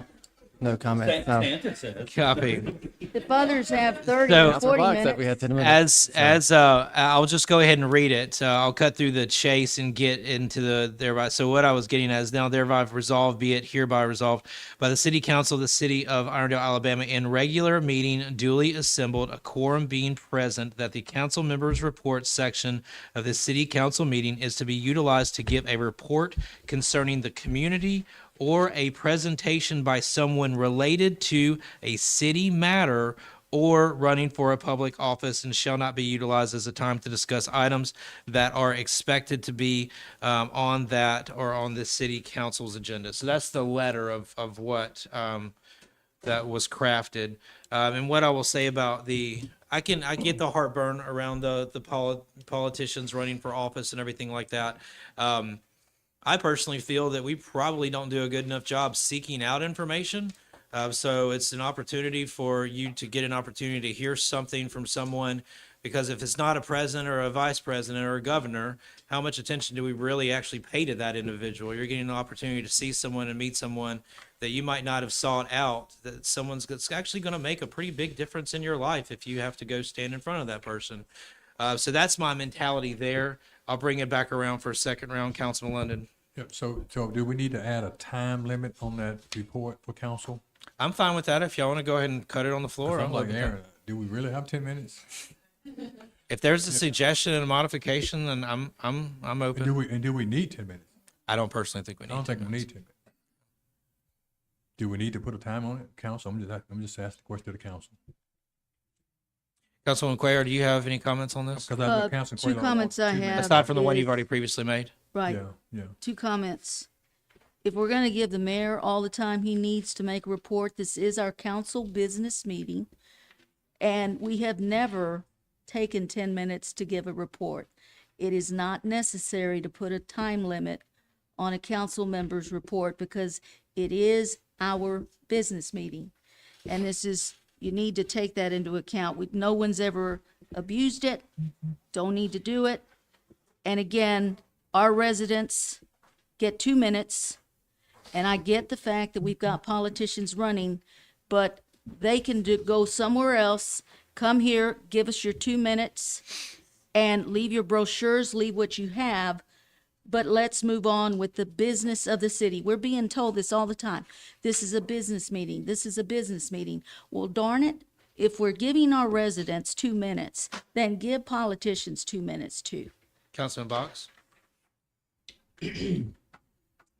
no comment. No. Santa says. Copy. If others have 30 So- or 40 Buck said minutes. we had 10 minutes. I'll just go ahead and read it. I'll cut through the chase and get into the thereby. So what I was getting at is now thereby resolved, be it hereby resolved by the City Council of the City of Irondale, Alabama, in regular meeting duly assembled, a quorum being present, that the council members' report section of the City Council meeting is to be utilized to give a report concerning the community or a presentation by someone related to a city matter or running for a public office, and shall not be utilized as a time to discuss items that are expected to be on that or on the city council's agenda. So that's the letter of what that was crafted. And what I will say about I get the heartburn around the politicians running for office and everything like that. I personally feel that we probably don't do a good enough job seeking out information. So it's an opportunity for you to get an opportunity to hear something from someone, because if it's not a president or a vice president or a governor, how much attention do we really actually pay to that individual? You're getting an opportunity to see someone and meet someone that you might not have sought out, that someone's that's actually going to make a pretty big difference in your life if you have to go stand in front of that person. So that's my mentality there. I'll bring it back around for a second round, Councilman London. Yep, so do we need to add a time limit on that report for council? I'm fine with that. If y'all want to go ahead and cut it on the floor, I'm I'm like, like, Aaron, do we really have 10 minutes? if there's a suggestion and a modification, then I'm And open. do we need 10 minutes? I don't personally think we I need. don't think 10 we minutes. need 10 minutes. Do we need to put a time on it, council? I'm just asking the question to the council. Councilwoman Cuellar, do you have any comments on this? Because I Council Two Quayle, comments I 2 minutes. have. Aside from the one is- you've already previously made. Right. Yeah. Two comments. If we're going to give the mayor all the time he needs to make a report, this is our council business meeting. And we have never taken 10 minutes to give a report. It is not necessary to put a time limit on a council member's report because it is our business meeting. And you need to take that into account. No one's ever abused it, don't need to do it. And again, our residents get 2 minutes. And I get the fact that we've got politicians running, but they can go somewhere else, come here, give us your 2 minutes, and leave your brochures, leave what you have. But let's move on with the business of the city. We're being told this all the time. This is a business meeting. This is a business meeting. Well, darn it, if we're giving our residents 2 minutes, then give politicians 2 minutes too. Councilman Box?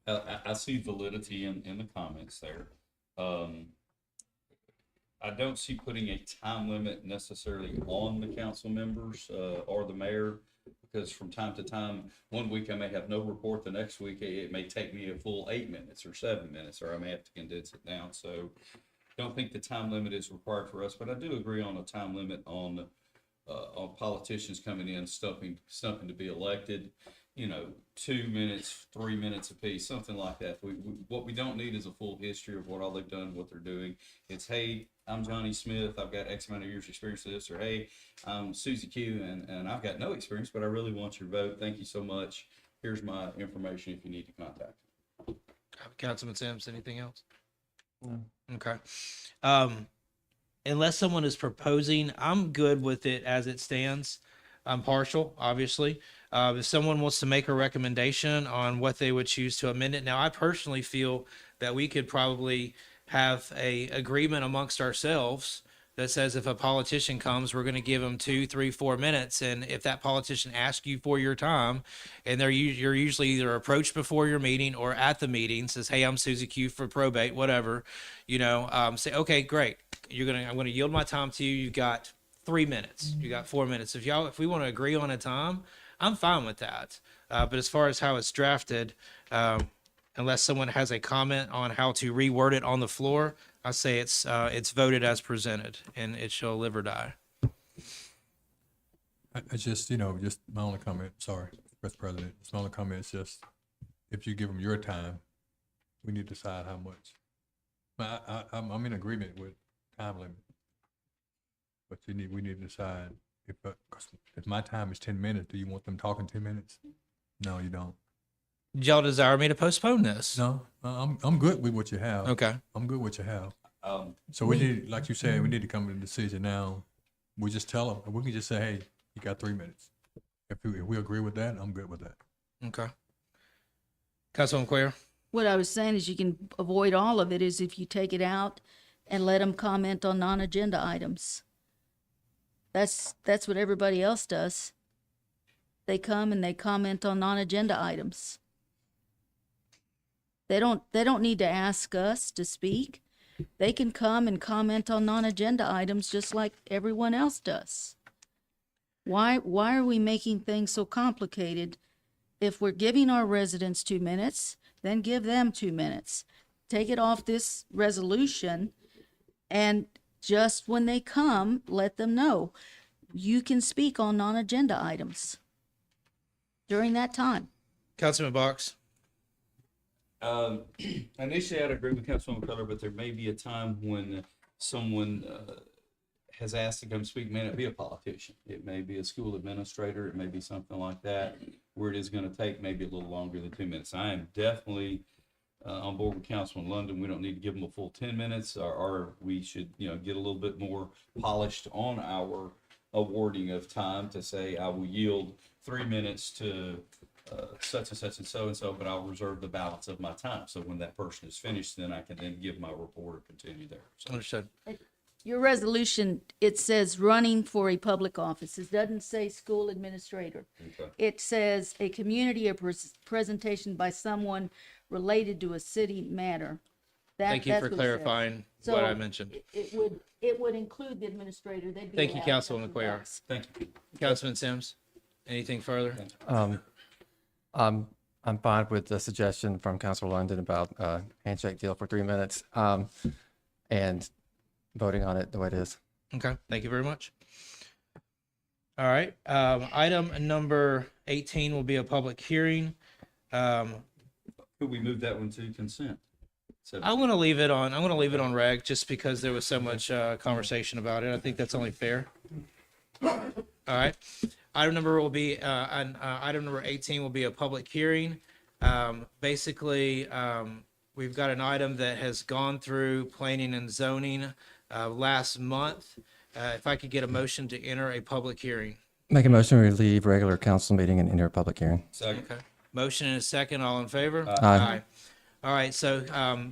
I see validity in the comments there. I don't see putting a time limit necessarily on the council members or the mayor, because from time to time, one week I may have no report, the next week it may take me a full 8 minutes or 7 minutes, or I may have to condense it down. So don't think the time limit is required for us, but I do agree on a time limit on politicians coming in, stumping to be elected. 2 minutes, 3 minutes apiece, something like that. What we don't need is a full history of what all they've done, what they're doing. It's, hey, I'm Johnny Smith, I've got X amount of years experience with this, or hey, I'm Susie Q, and I've got no experience, but I really want your vote. Thank you so much. Here's my information if you need to contact me. Councilman Sims, anything else? Okay. Unless someone is proposing, I'm good with it as it stands. I'm partial, obviously. If someone wants to make a recommendation on what they would choose to amend it, now I personally feel that we could probably have a agreement amongst ourselves that says if a politician comes, we're going to give them 2, 3, 4 minutes, and if that politician asks you for your time, and you're usually either approached before your meeting or at the meeting, says, "Hey, I'm Susie Q for probate," whatever, say, "Okay, great. I'm gonna yield my time to you. You've got 3 minutes. You got 4 minutes. If we want to agree on a time, I'm fine with that. But as far as how it's drafted, unless someone has a comment on how to reword it on the floor, I say it's voted as presented, and it shall live or die. I just, just my only comment, sorry, Mr. President, my only comment is just, if you give them your time, we need to decide how much. I'm in agreement with time limit. But we need to decide if my time is 10 minutes, do you want them talking 10 minutes? No, you don't. Y'all desire me to postpone this? No, I'm good with what you have. Okay. I'm good with what you have. So we need, like you said, we need to come to a decision now. We just tell them, we can just say, hey, you got 3 minutes. If we agree with that, I'm good with that. Okay. Councilwoman Quayle? What I was saying is you can avoid all of it is if you take it out and let them comment on non-agenda items. That's what everybody else does. They come and they comment on non-agenda items. They don't need to ask us to speak. They can come and comment on non-agenda items just like everyone else does. Why are we making things so complicated? If we're giving our residents 2 minutes, then give them 2 minutes. Take it off this resolution, and just when they come, let them know you can speak on non-agenda items during that time. Councilman Box? Initially, I'd agree with Councilwoman Cutler, but there may be a time when someone has asked to come speak. It may not be a politician. It may be a school administrator. It may be something like that, where it is going to take maybe a little longer than 2 minutes. I am definitely on board with Councilman London. We don't need to give them a full 10 minutes, or we should, get a little bit more polished on our awarding of time to say, I will yield 3 minutes to such and such and so, but I'll reserve the balance of my time. So when that person is finished, then I can then give my report or continue there. So, Understood. Your resolution, it says running for a public office. It doesn't say school administrator. okay. It says a community or presentation by someone related to a city matter. Thank you That's for what it says. clarifying So what I mentioned. It would include the administrator. They'd be Thank you, allowed Councilwoman to Quayle. vote. Thank you. Councilman Sims? Anything further? I'm fine with the suggestion from Councilor London about handshake deal for 3 minutes, and voting on it the way it is. Okay, thank you very much. All right, item number 18 will be a public hearing. Could we move that one to consent? So, I'm gonna leave it on reg just because there was so much conversation about it. I think that's only fair. All right. Item number 18 will be a public hearing. Basically, we've got an item that has gone through planning and zoning last month. If I could get a motion to enter a public hearing. Make a motion to leave regular council meeting and enter a public hearing. second. Okay. Motion and a second. All in favor? Aye. All right, so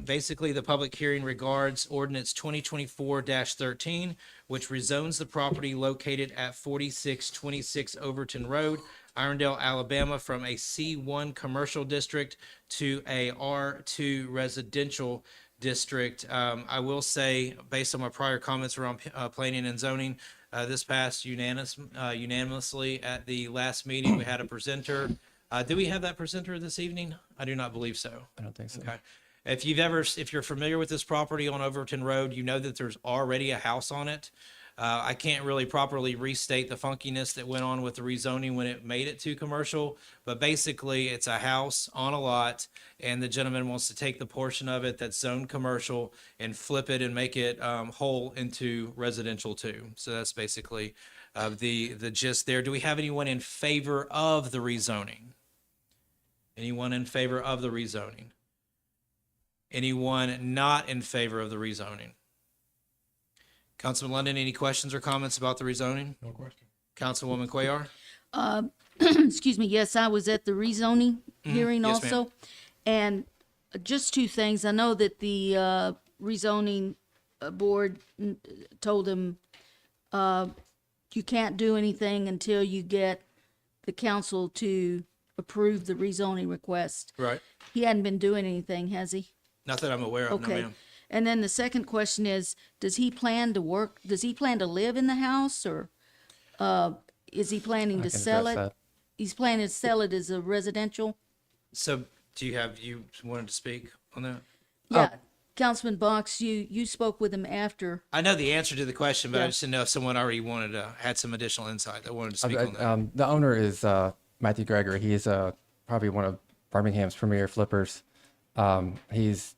basically the public hearing regards ordinance 2024-13, which rezones the property located at 4626 Overton Road, Irondale, Alabama, from a C1 commercial district to a R2 residential district. I will say, based on my prior comments around planning and zoning, this passed unanimously at the last meeting. We had a presenter. Do we have that presenter this evening? I do not believe so. I don't think so. Okay. If you're familiar with this property on Overton Road, you know that there's already a house on it. I can't really properly restate the funkiness that went on with the rezoning when it made it to commercial, but basically it's a house on a lot, and the gentleman wants to take the portion of it that's zoned commercial and flip it and make it whole into residential too. So that's basically the gist there. Do we have anyone in favor of the rezoning? Anyone in favor of the rezoning? Anyone not in favor of the rezoning? Councilman London, any questions or comments about the rezoning? No question. Councilwoman Cuellar? Excuse me, yes, I was at the rezoning hearing Yes, ma'am. also. And just two things. I know that the rezoning board told him you can't do anything until you get the council to approve the rezoning request. Right. He hadn't been doing anything, has he? Not that I'm aware of, no Okay. ma'am. And then the second question is, does he plan to live in the house, or is he planning I to can sell it? address that. He's planning to sell it as a residential? So you wanted to speak on that? Yeah, Councilman Box, you spoke with him after. I know the answer to the question, but I Yeah. just didn't know if someone already had some additional insight that wanted to speak on that. The owner is Matthew Gregory. He's probably one of Birmingham's premier flippers. He's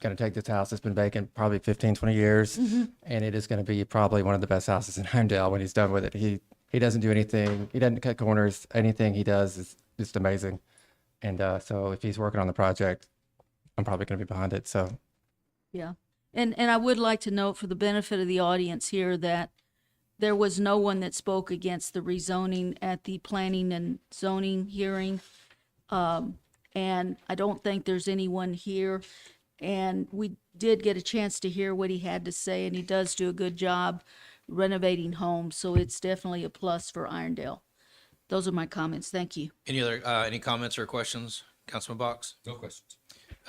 going to take this house. It's been vacant probably 15, 20 years, and it is going to be probably one of the best houses in Heimdall when he's done with it. He doesn't do anything. He doesn't cut corners. Anything he does is just amazing. And so if he's working on the project, I'm probably going to be behind it. So Yeah. And I would like to note for the benefit of the audience here that there was no one that spoke against the rezoning at the planning and zoning hearing. And I don't think there's anyone here. And we did get a chance to hear what he had to say, and he does do a good job renovating homes. So it's definitely a plus for Irondale. Those are my comments. Thank you. Any comments or questions? Councilman Box? No questions.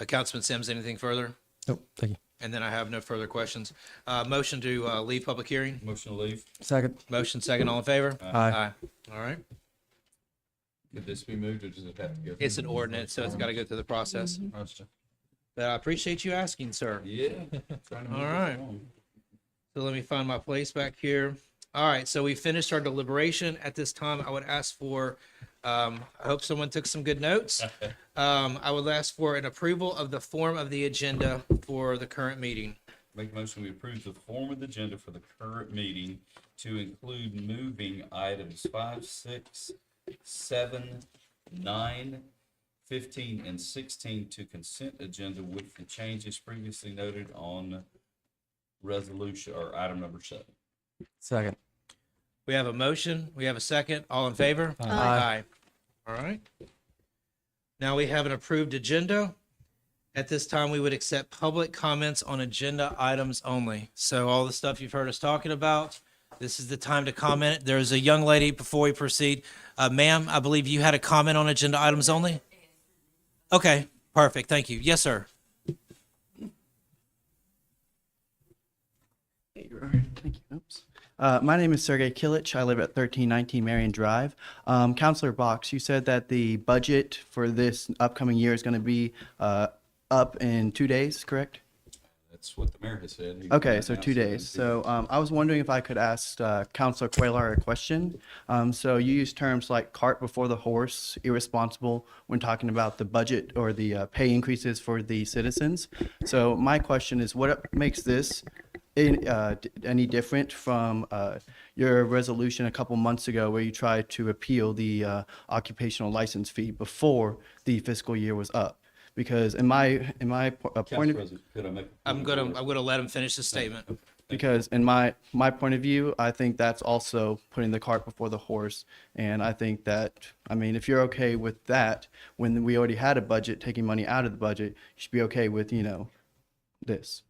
Councilman Sims, anything further? nope, thank you. And then I have no further questions. Motion to leave public hearing? Motion to leave. Second. Motion second, all in favor? Aye. All right. Could this be moved or does it have to go? It's an ordinance, so it's got to go through the process. Understood. But I appreciate you asking, sir. Yeah. Trying to move All this right. along. So let me find my place back here. All right, so we finished our deliberation. At this time, I would ask for, I hope someone took some good notes. I would ask for an approval of the form of the agenda for the current meeting. Make a motion, we approve the form of the agenda for the current meeting to include moving items 5, 6, 7, 9, 15, and 16 to consent agenda with the changes previously noted on resolution or item number 7. Second. We have a motion. We have a second. All in favor? Aye. All right. Now we have an approved agenda. At this time, we would accept public comments on agenda items only. So all the stuff you've heard us talking about, this is the time to comment. There's a young lady before we proceed. Ma'am, I believe you had a comment on agenda items only? Okay, perfect. Thank you. Yes, sir. Thank you. Oops. My name is Sergey Kilich. I live at 1319 Marion Drive. Councilor Box, you said that the budget for this upcoming year is going to be up in 2 days, correct? That's what the mayor has said. He Okay, so announced 2 it in days. the- So I was wondering if I could ask Councilor Cuellar a question. So you use terms like cart before the horse, irresponsible when talking about the budget or the pay increases for the citizens. So my question is, what makes this any different from your resolution a couple months ago where you tried to appeal the occupational license fee before the fiscal year was up? Because in my Council point of President, could I make a I'm point of gonna order? let him finish the statement. because in my point of view, I think that's also putting the cart before the horse. And I think that, I mean, if you're okay with that, when we already had a budget, taking money out of the budget, you should be okay with, this.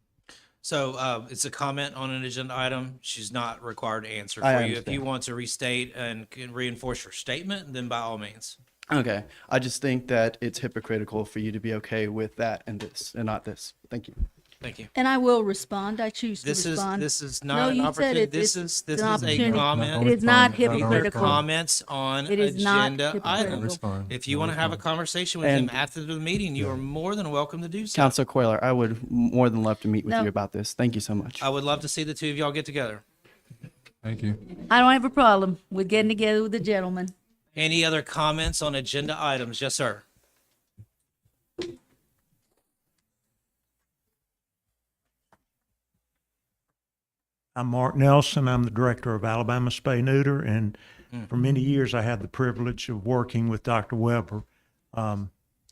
So it's a comment on an agenda item. She's not required to answer I for you. If understand. you want to restate and can reinforce your statement, then by all means. Okay. I just think that it's hypocritical for you to be okay with that and this and not this. Thank you. Thank you. And I will respond. I choose to This is respond. not No, an you said opportunity. it. This It's is this an is a opportunity. comment. It is not These are hypocritical. comments on It is not agenda hypocritical. items. If you want to have a conversation with And- him after the meeting, you are more than welcome to do so. Councilor Cuellar, I would more than love to meet with No. you about this. Thank you so much. I would love to see the two of y'all get together. Thank you. I don't have a problem with getting together with the gentleman. Any other comments on agenda items? Yes, sir. I'm Mark Nelson. I'm the director of Alabama Spay Neuter, and for many years I had the privilege of working with Dr. Weber.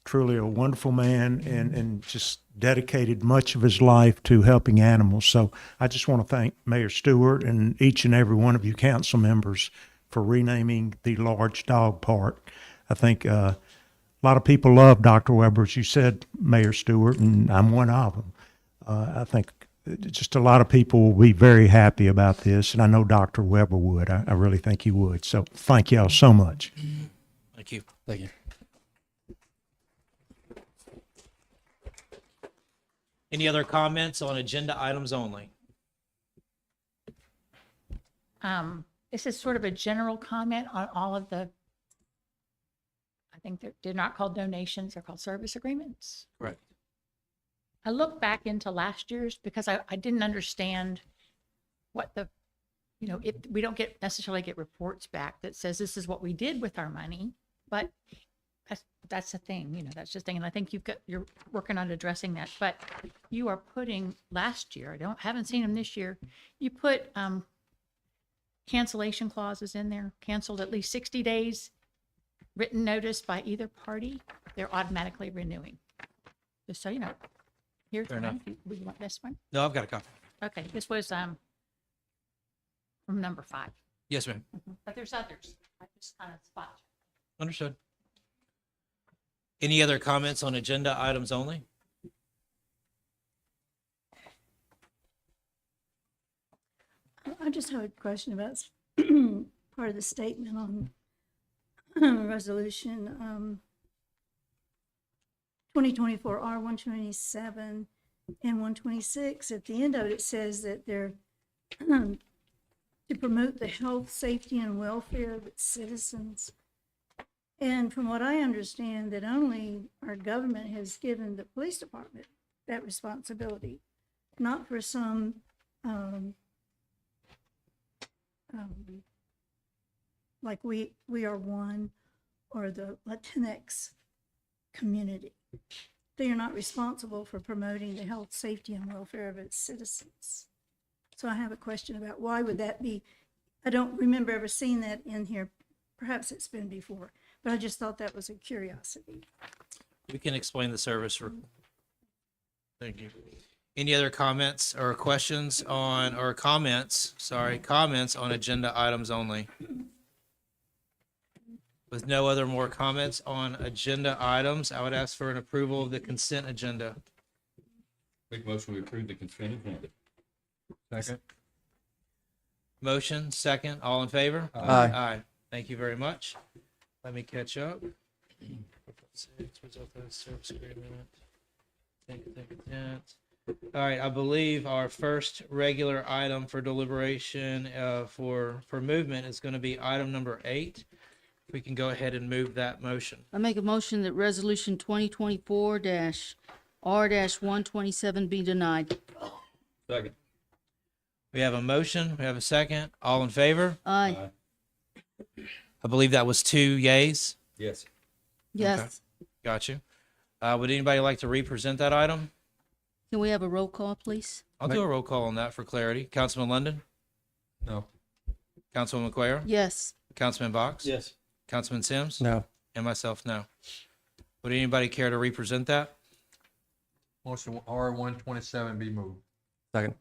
truly a wonderful man and just dedicated much of his life to helping animals. So I just want to thank Mayor Stewart and each and every one of you council members for renaming the large dog park. I think a lot of people love Dr. Weber, as you said, Mayor Stewart, and I'm one of them. I think just a lot of people will be very happy about this, and I know Dr. Weber would. I really think he would. So thank y'all so much. Thank you. Thank you. Any other comments on agenda items only? This is sort of a general comment on all of the, I think they're not called donations, they're called service agreements. Correct. I looked back into last year's because I didn't understand what the, if we don't necessarily get reports back that says this is what we did with our money, but that's the thing, that's just thing. And I think you're working on addressing that, but you are putting last year, haven't seen them this year. You put, cancellation clauses in there, canceled at least 60 days, written notice by either party, they're automatically renewing. Just so you know. Here's Fair one. enough. Would you want this one? No, I've got a copy. Okay, this was from number 5. Yes, ma'am. But there's others. I just kind of spot checked. Understood. Any other comments on agenda items only? I just have a question about part of the statement on resolution 2024 R127 and 126. At the end of it, it says that they're to promote the health, safety, and welfare of its citizens. And from what I understand, that only our government has given the police department that responsibility, not for some like we are one, or the Latinx community. They are not responsible for promoting the health, safety, and welfare of its citizens. So I have a question about why would that be? I don't remember ever seeing that in here. Perhaps it's been before, but I just thought that was a curiosity. We can explain the service. Thank you. Any other comments or questions comments on agenda items only? With no other more comments on agenda items, I would ask for an approval of the consent agenda. Make a motion, we approve the consent agenda. Second. Motion, second, all in favor? Aye. Aye. Thank you very much. Let me catch up. Service agreement. All right, I believe our first regular item for deliberation for movement is going to be item number 8. If we can go ahead and move that motion. I make a motion that resolution 2024-R-127 be denied. Second. We have a motion, we have a second. All in favor? Aye. I believe that was 2 yays. Yes. Yes. Got you. Would anybody like to represent that item? Can we have a roll call, please? I'll do a roll call on that for clarity. Councilman London? No. Councilwoman Cuellar? Yes. Councilman Box? Yes. Councilman Sims? No. And myself, no. Would anybody care to represent that? Motion R127 be moved. Second.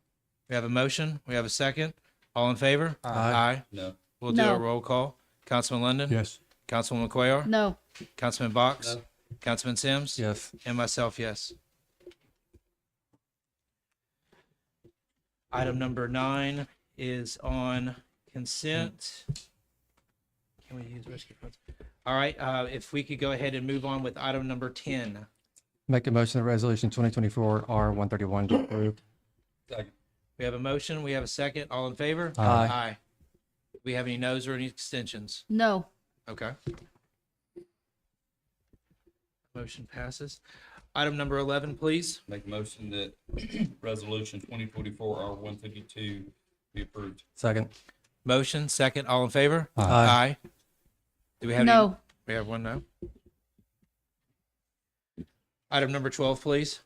We have a motion. We have a second. All in favor? Aye. No. We'll do No. a roll call. Councilman London? Yes. Councilwoman Cuellar? No. Councilman Box? No. Councilman Sims? Yes. And myself, yes. Item number 9 is on consent. Can we use rescue funds? All right, if we could go ahead and move on with item number 10. Make a motion that resolution 2024 R131 be approved. Second. We have a motion, we have a second. All in favor? Aye. Aye. Do we have any noes or any extensions? No. Okay. Motion passes. Item number 11, please. Make a motion that resolution 2024 R152 be approved. Second. Motion, second. All in favor? Aye. Do we have No. any? We have one no. Item number 12, please.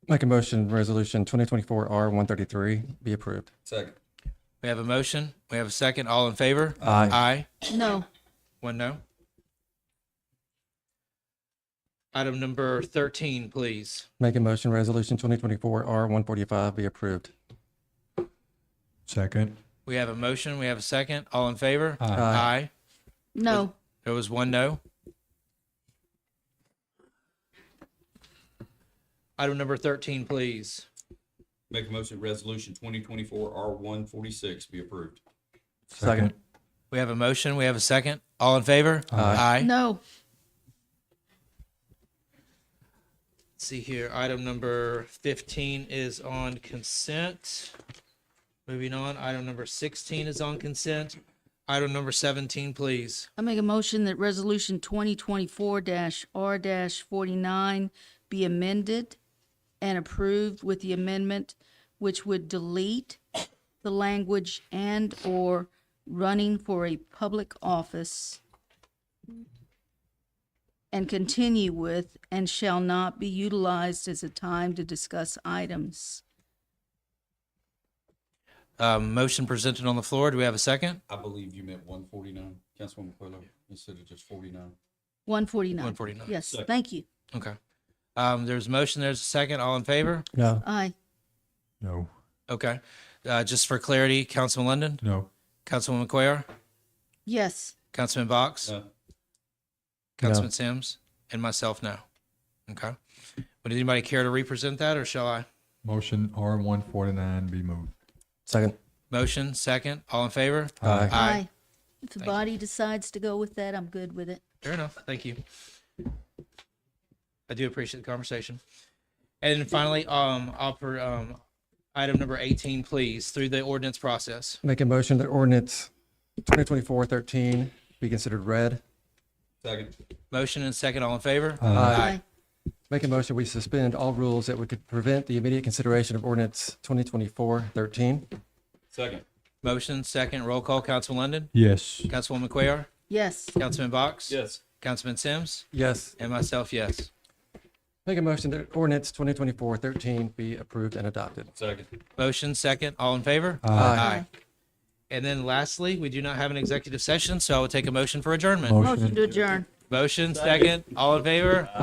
Make a motion resolution 2024 R133 be approved. Second. We have a motion. We have a second. All in favor? Aye. Aye. No. One no. Item number 13, please. Make a motion, resolution 2024-R145 be approved. Second. We have a motion, we have a second. All in favor? Aye. Aye. No. There was one no. Item number 13, please. Make a motion, resolution 2024-R146 be approved. Second. We have a motion, we have a second. All in favor? Aye. No. Let's see here. Item number 15 is on consent. Moving on, item number 16 is on consent. Item number 17, please. I make a motion that resolution 2024-R-49 be amended and approved with the amendment which would delete the language and/or running for a public office and continue with and shall not be utilized as a time to discuss items. Motion presented on the floor. Do we have a second? I believe you meant 149, Councilwoman Quayla, instead of just 49. 149. 149. Yes, Second. thank you. Okay. There's a motion, there's a second. All in favor? No. Aye. No. Okay. Just for clarity, Councilman London, No. Councilwoman Cuellar, Yes. Councilman Box, No. Councilman Sims, and myself, no. Okay. Would anybody care to represent that, or shall I? Motion R149 be moved. Second. Motion, second. All in favor? Aye. Aye. If the Thank you. body decides to go with that, I'm good with it. Fair enough. Thank you. I do appreciate the conversation. And then finally, item number 18, please, through the ordinance process. Make a motion that ordinance 2024-13 be considered read. Second. Motion and second. All in favor? Aye. Make a motion we suspend all rules that would could prevent the immediate consideration of ordinance 2024-13. Second. Motion, second. Roll call. Councilman London, Yes. Councilwoman Cuellar, Yes. Councilman Box, Yes. Councilman Sims, Yes. and myself, yes. Make a motion that ordinance 2024-13 be approved and adopted. Second. Motion, second. All in favor? Aye. And then lastly, we do not have an executive session, so I will take a motion for adjournment. Motion to adjourn. Motion, second. All in favor? Aye.